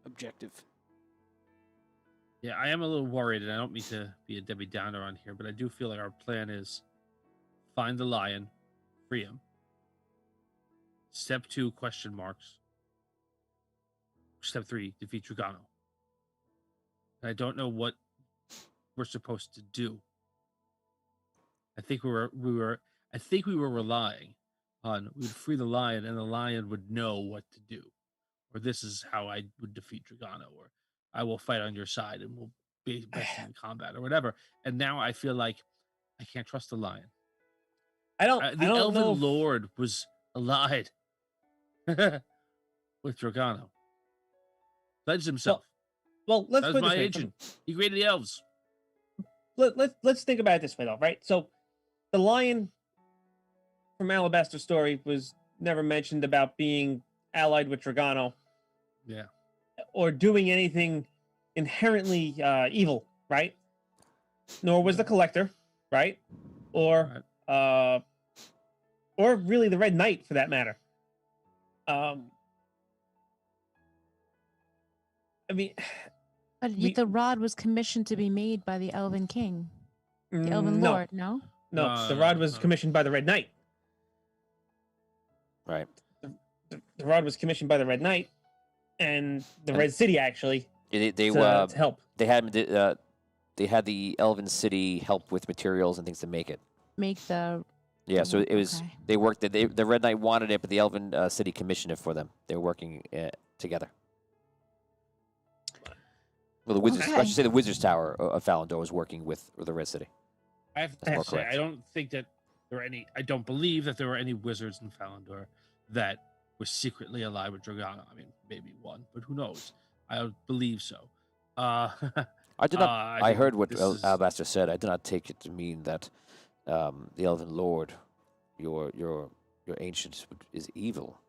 objective. Yeah, I am a little worried, and I don't mean to be a Debbie Downer on here, but I do feel like our plan is find the lion, free him. Step 2, question marks. Step 3, defeat Drogano. And I don't know what we're supposed to do. I think we were relying on we'd free the lion, and the lion would know what to do, or this is how I would defeat Drogano, or I will fight on your side, and best in combat or whatever. And now I feel like I can't trust the lion. I don't The Elven know. Lord was allied with Dragano. Pledged himself. Well, let's That put was it my this way. agent. He created the elves. Let's think about it this way, though, right? So, the lion from Alabaster Story was never mentioned about being allied with Dragano Yeah. or doing anything inherently evil, right? Nor was the Collector, right? Or really the Red Knight, for that matter. I mean, But We- the rod was commissioned to be made by the Elven King, the Elven no, Lord. No. no, the rod was commissioned by the Red Knight. Right. The rod was commissioned by the Red Knight and the Red City, actually, They to help. they had the Elven City help with materials and things to make it. Make the. Yeah, so it was Okay. they worked. The Red Knight wanted it, but the Elven City commissioned it for them. They were working together. Well, the Wizards. I Okay. should say the Wizards Tower of Falandor was working with the Red City. I have That's to more say, correct. I don't think that there were any. I don't believe that there were any wizards in Falandor that were secretly allied with Dragana. I mean, maybe one, but who knows? I don't believe so. I did not. I think heard what this is- Alabaster said. I did not take it to mean that the Elven Lord, your ancient, is evil.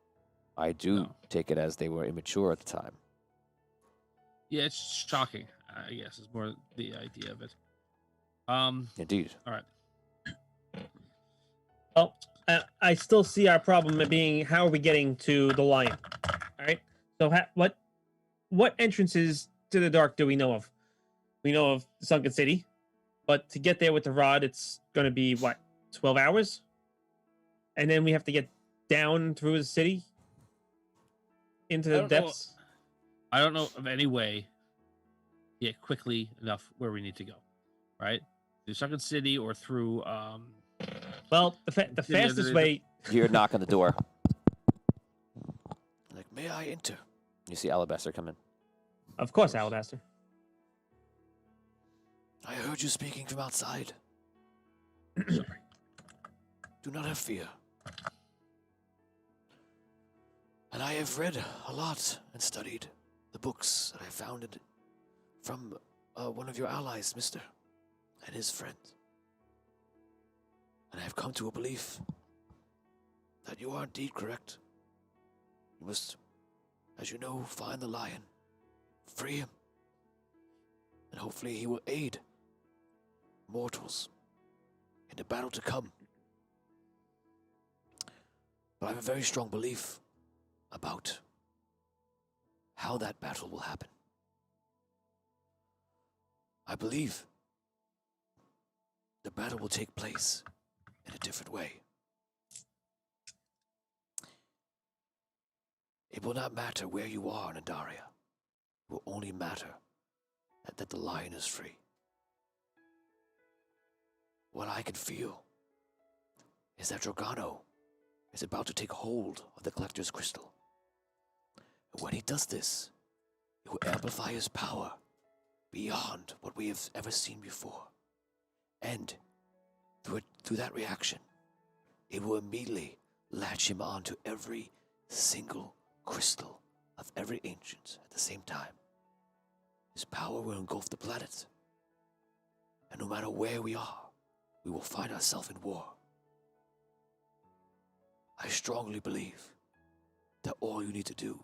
I do No. take it as they were immature at the time. Yeah, it's shocking. I guess is more the idea of it. Indeed. All right. Well, I still see our problem being how are we getting to the lion? All right. So what entrances to the dark do we know of? We know of the Sunken City, but to get there with the rod, it's going to be what 12 hours, and then we have to get down through the city into I the don't know. depths. I don't know of any way to get quickly enough where we need to go. Right? Through Sunken City or through Well, the City fastest underneath way. You hear a knock on the door. Like, may I enter? You see Alabaster come in. Of course, Alabaster. I heard you speaking from outside. sorry. Do not have fear. And I have read a lot and studied the books that I found from one of your allies, Mister, and his friends. And I have come to a belief that you are indeed correct. You must, as you know, find the lion, free him, and hopefully he will aid mortals in the battle to come. But I have a very strong belief about how that battle will happen. I believe the battle will take place in a different way. It will not matter where you are in Andaria. It will only matter that the lion is free. What I can feel is that Dragano is about to take hold of the Collector's Crystal. And when he does this, it will amplify his power beyond what we have ever seen before. And through that reaction, it will immediately latch him onto every single crystal of every ancient at the same time. His power will engulf the planet. And no matter where we are, we will find ourselves in war. I strongly believe that all you need to do,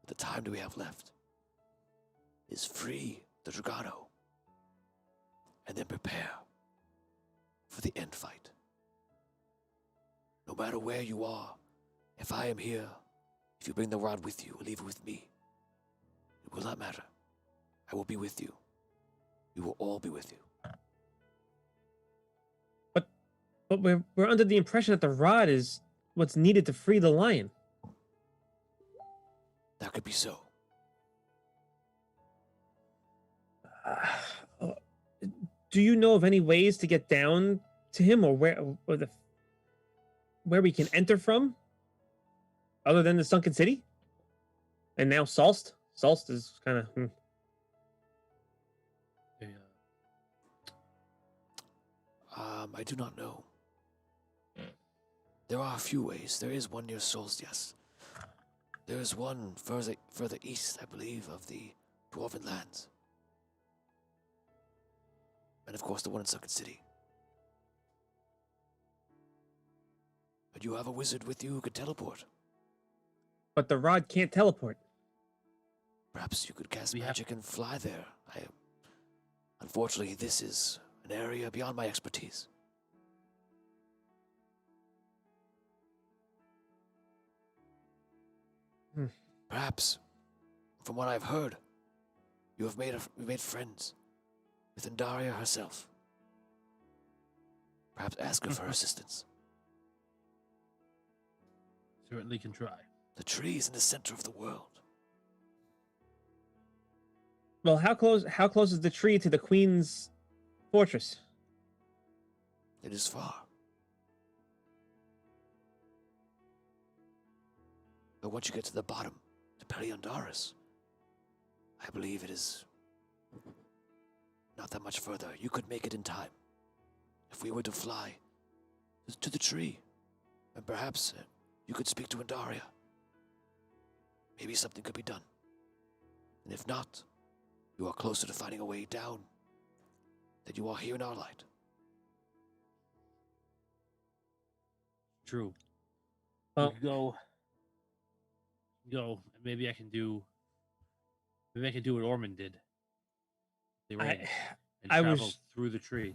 with the time that we have left, is free the Dragano and then prepare for the end fight. No matter where you are, if I am here, if you bring the rod with you or leave it with me, it will not matter. I will be with you. We will all be with you. But we're under the impression that the rod is what's needed to free the lion. That could be so. Do you know of any ways to get down to him, or where we can enter from, other than the Sunken City? And now Salst is kind of. I do not know. There are a few ways. There is one near Souls, yes. There is one further east, I believe, of the Dwarven lands. And of course, the one in Sunken City. But you have a wizard with you who could teleport. But the rod can't teleport. Perhaps you could cast magic and fly there. Unfortunately, this is an area beyond my expertise. Perhaps, from what I've heard, you have made friends with Indaria herself. Perhaps ask her for assistance. Certainly can try. The tree is in the center of the world. Well, how close is the tree to the Queen's fortress? It is far. But once you get to the bottom, to Peliondaris, I believe it is not that much further. You could make it in time. If we were to fly to the tree, and perhaps you could speak to Indaria. Maybe something could be done. And if not, you are closer to finding a way down than you are here in our light. True. Well- We could go. Maybe I can do what Ormond did. They ran and I traveled was- through the tree.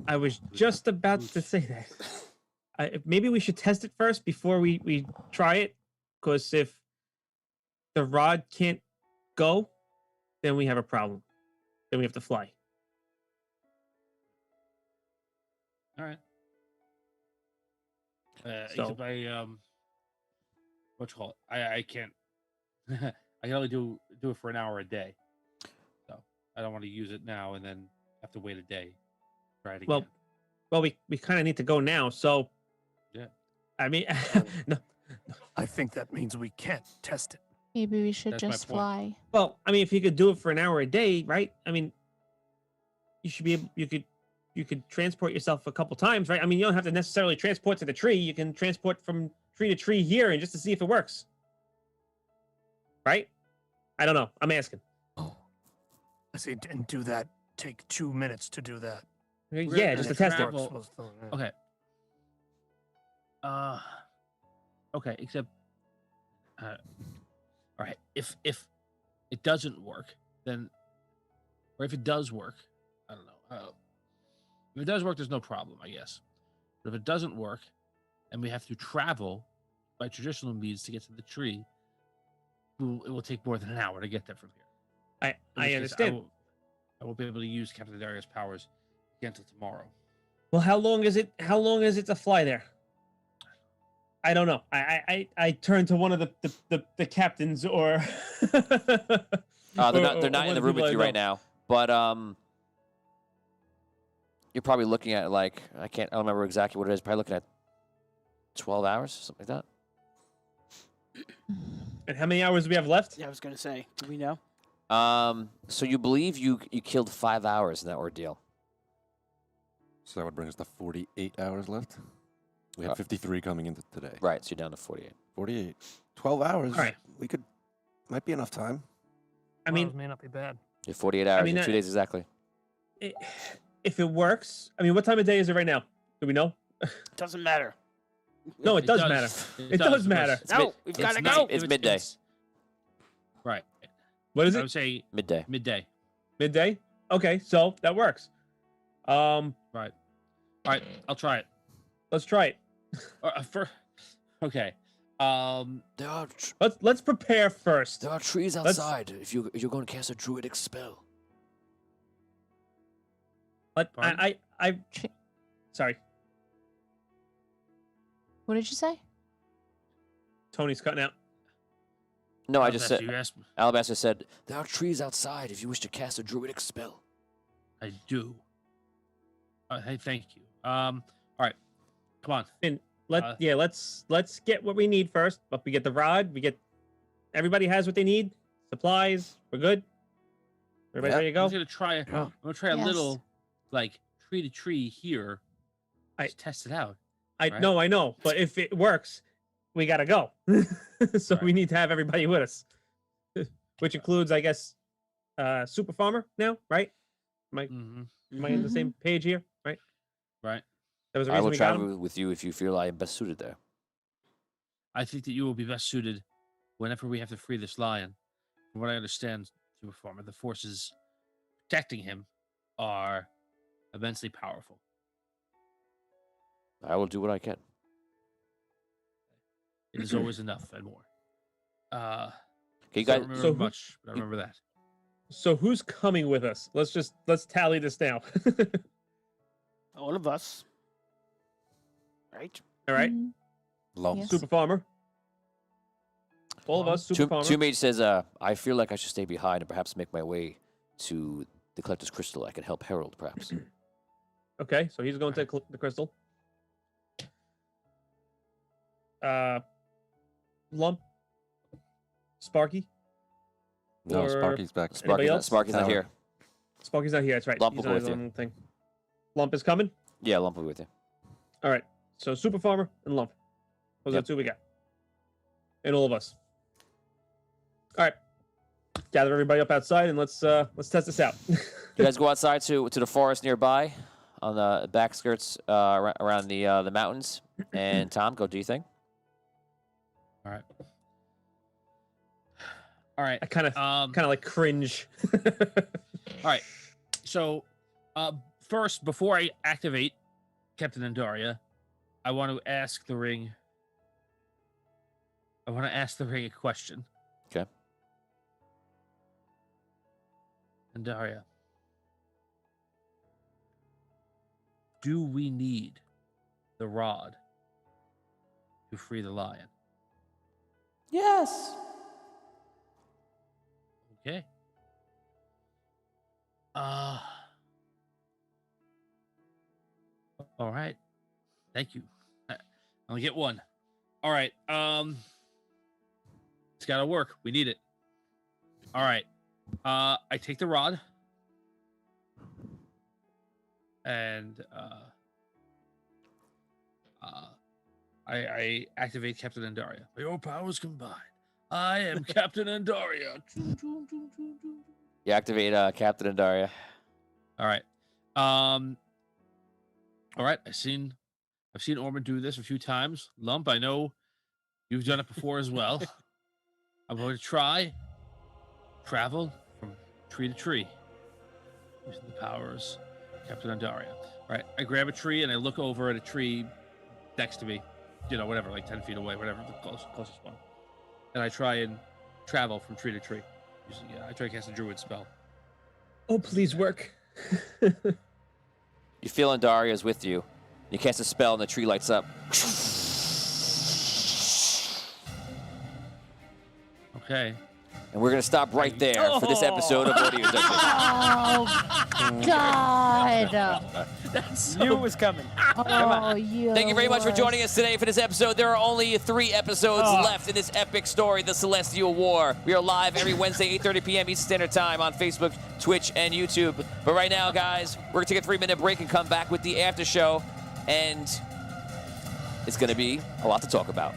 I was just about to say that. Maybe we should test it first before we try it, because if the rod can't go, then we have a problem. Then we have to fly. All right. So- Except what you call it? I can't. I can only do it for an hour a day. So I don't want to use it now and then have to wait a day. Try it again. Well, we kind of need to go now. So, Yeah. I mean, no. I think that means we can't test it. Maybe we should That's my just point. fly. Well, I mean, if you could do it for an hour a day, right? I mean, you should be able. You could transport yourself a couple times, right? I mean, you don't have to necessarily transport to the tree. You can transport from tree to tree here, and just to see if it works. Right? I don't know. I'm asking. Oh. I see. And do that. Take 2 minutes to do that. Yeah, just to test it. travel- Okay. Okay. Except, all right. If it doesn't work, then, or if it does work, I don't know. If it does work, there's no problem, I guess. But if it doesn't work, and we have to travel by traditional means to get to the tree, it will take more than an hour to get there from here. In I which case, understand. I won't be able to use Captain Darius' powers again until tomorrow. Well, how long is it? How long is it to fly there? I don't know. I turn to one of the captains or. They're not in the room with you right now, but you're probably looking at like I don't remember exactly what it is. Probably looking at 12 hours, something like that. And how many hours do we have left? Yeah, I was gonna say. Do we know? So you believe you killed 5 hours in that ordeal? So that would bring us to 48 hours left. We had 53 coming into today. Right, so you're down to 48. 48. 12 hours. All right. We could, might be enough time. I mean, may not be bad. You're 48 hours mean, in 2 days exactly. if it works, I mean, what time of day is it right now? Do we know? Doesn't matter. No, it does does. matter. It does matter. because No, we've got to mid- go. it's midday. Right. What is I it? would say Midday. midday. Midday? Okay, so that works. Right. All right. I'll try it. Let's try it. Okay. There are Let's prepare first. there are trees Let's- outside. If you're going to cast a druidic spell. Pardon? Sorry, What did you say? Tony's cutting out. No, I How's just that? said. You asked me. Alabaster said there are trees outside. If you wish to cast a druidic spell. I do. Hey, thank you. All right. Come on. Let's get what we need first. But we get the rod. Everybody has what they need. Supplies. We're good. Everybody Yeah. ready to I'm go? gonna try. I'm gonna try a Yes. little, like tree to tree here, Just test it out. I know, but if it works, we gotta go. So we need to have everybody with us, which includes, I guess, Super Farmer now, right? Am I on the same page here, right? Right. That was the I reason will we got him. travel with you if you feel I am best suited there. I think that you will be best suited whenever we have to free this lion. From what I understand, Super Farmer, the forces protecting him are immensely powerful. I will do what I can. It is always enough and more. Okay, you I guys. don't remember So who- much, but I remember that. So who's coming with us? Let's tally this now. All of us. Right? All right, Mhm. Lump. Yes. Super Farmer. All of us, Super Farmer. Two Mage says, I feel like I should stay behind and perhaps make my way to the Collector's Crystal. I can help Harold, perhaps. Okay, so he's going to the crystal. Lump. Sparky. No, Or Sparky's back. Anybody else? Sparky's not Tower. here. Sparky's not here. That's right. Lump He's will go on his with you. own thing. Lump is coming. Yeah, Lump will be with you. All right. So Super Farmer and Lump. Those are Yep. the two we got. And all of us. All right. Gather everybody up outside and let's test this out. You guys go outside to the forest nearby on the back skirts around the mountains. And Tom, go do your thing. All right. All right. I kind of Um, like cringe. All right. So, first, before I activate Captain Andaria, I want to ask the ring. I want to ask the ring a question. Okay. Andaria, do we need the rod to free the lion? Yes. Okay. All right. Thank you. I'll get one. All right. It's got to work. We need it. All right. I take the rod and I activate Captain Andaria. Your powers combined. I am Captain Andaria. You activate Captain Andaria. All right. All right. I've seen Ormond do this a few times. Lump, I know you've done it before as well. I'm going to try travel from tree to tree using the powers of Captain Andaria. All right. I grab a tree and I look over at a tree next to me. You know, whatever, like 10 feet away, whatever the closest one. And I try and travel from tree to tree. Using, I try to cast a druid spell. Oh, please work. You feel Andaria's with you. You cast a spell and the tree lights up. Okay. And we're going to stop right there for this episode of Audio Dungeon. Oh God! Knew it was coming. Oh, you. Thank you very much for joining us today for this episode. There are only 3 episodes Oh. left in this epic story, The Celestial War. We are live every Wednesday, 8:30 p.m. Eastern Standard Time on Facebook, Twitch, and YouTube. But right now, guys, we're going to take a 3-minute break and come back with the after show. And it's going to be a lot to talk about.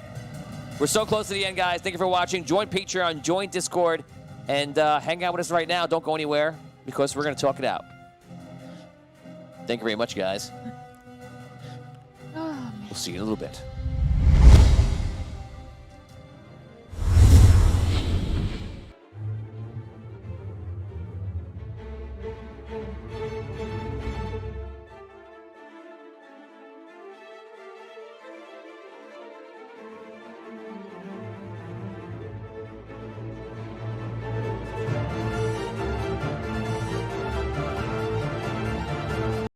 We're so close to the end, guys. Thank you for watching. Join Patreon, join Discord, and hang out with us right now. Don't go anywhere because we're going to talk it out. Thank you very much, guys. Oh, man. We'll see you in a little bit.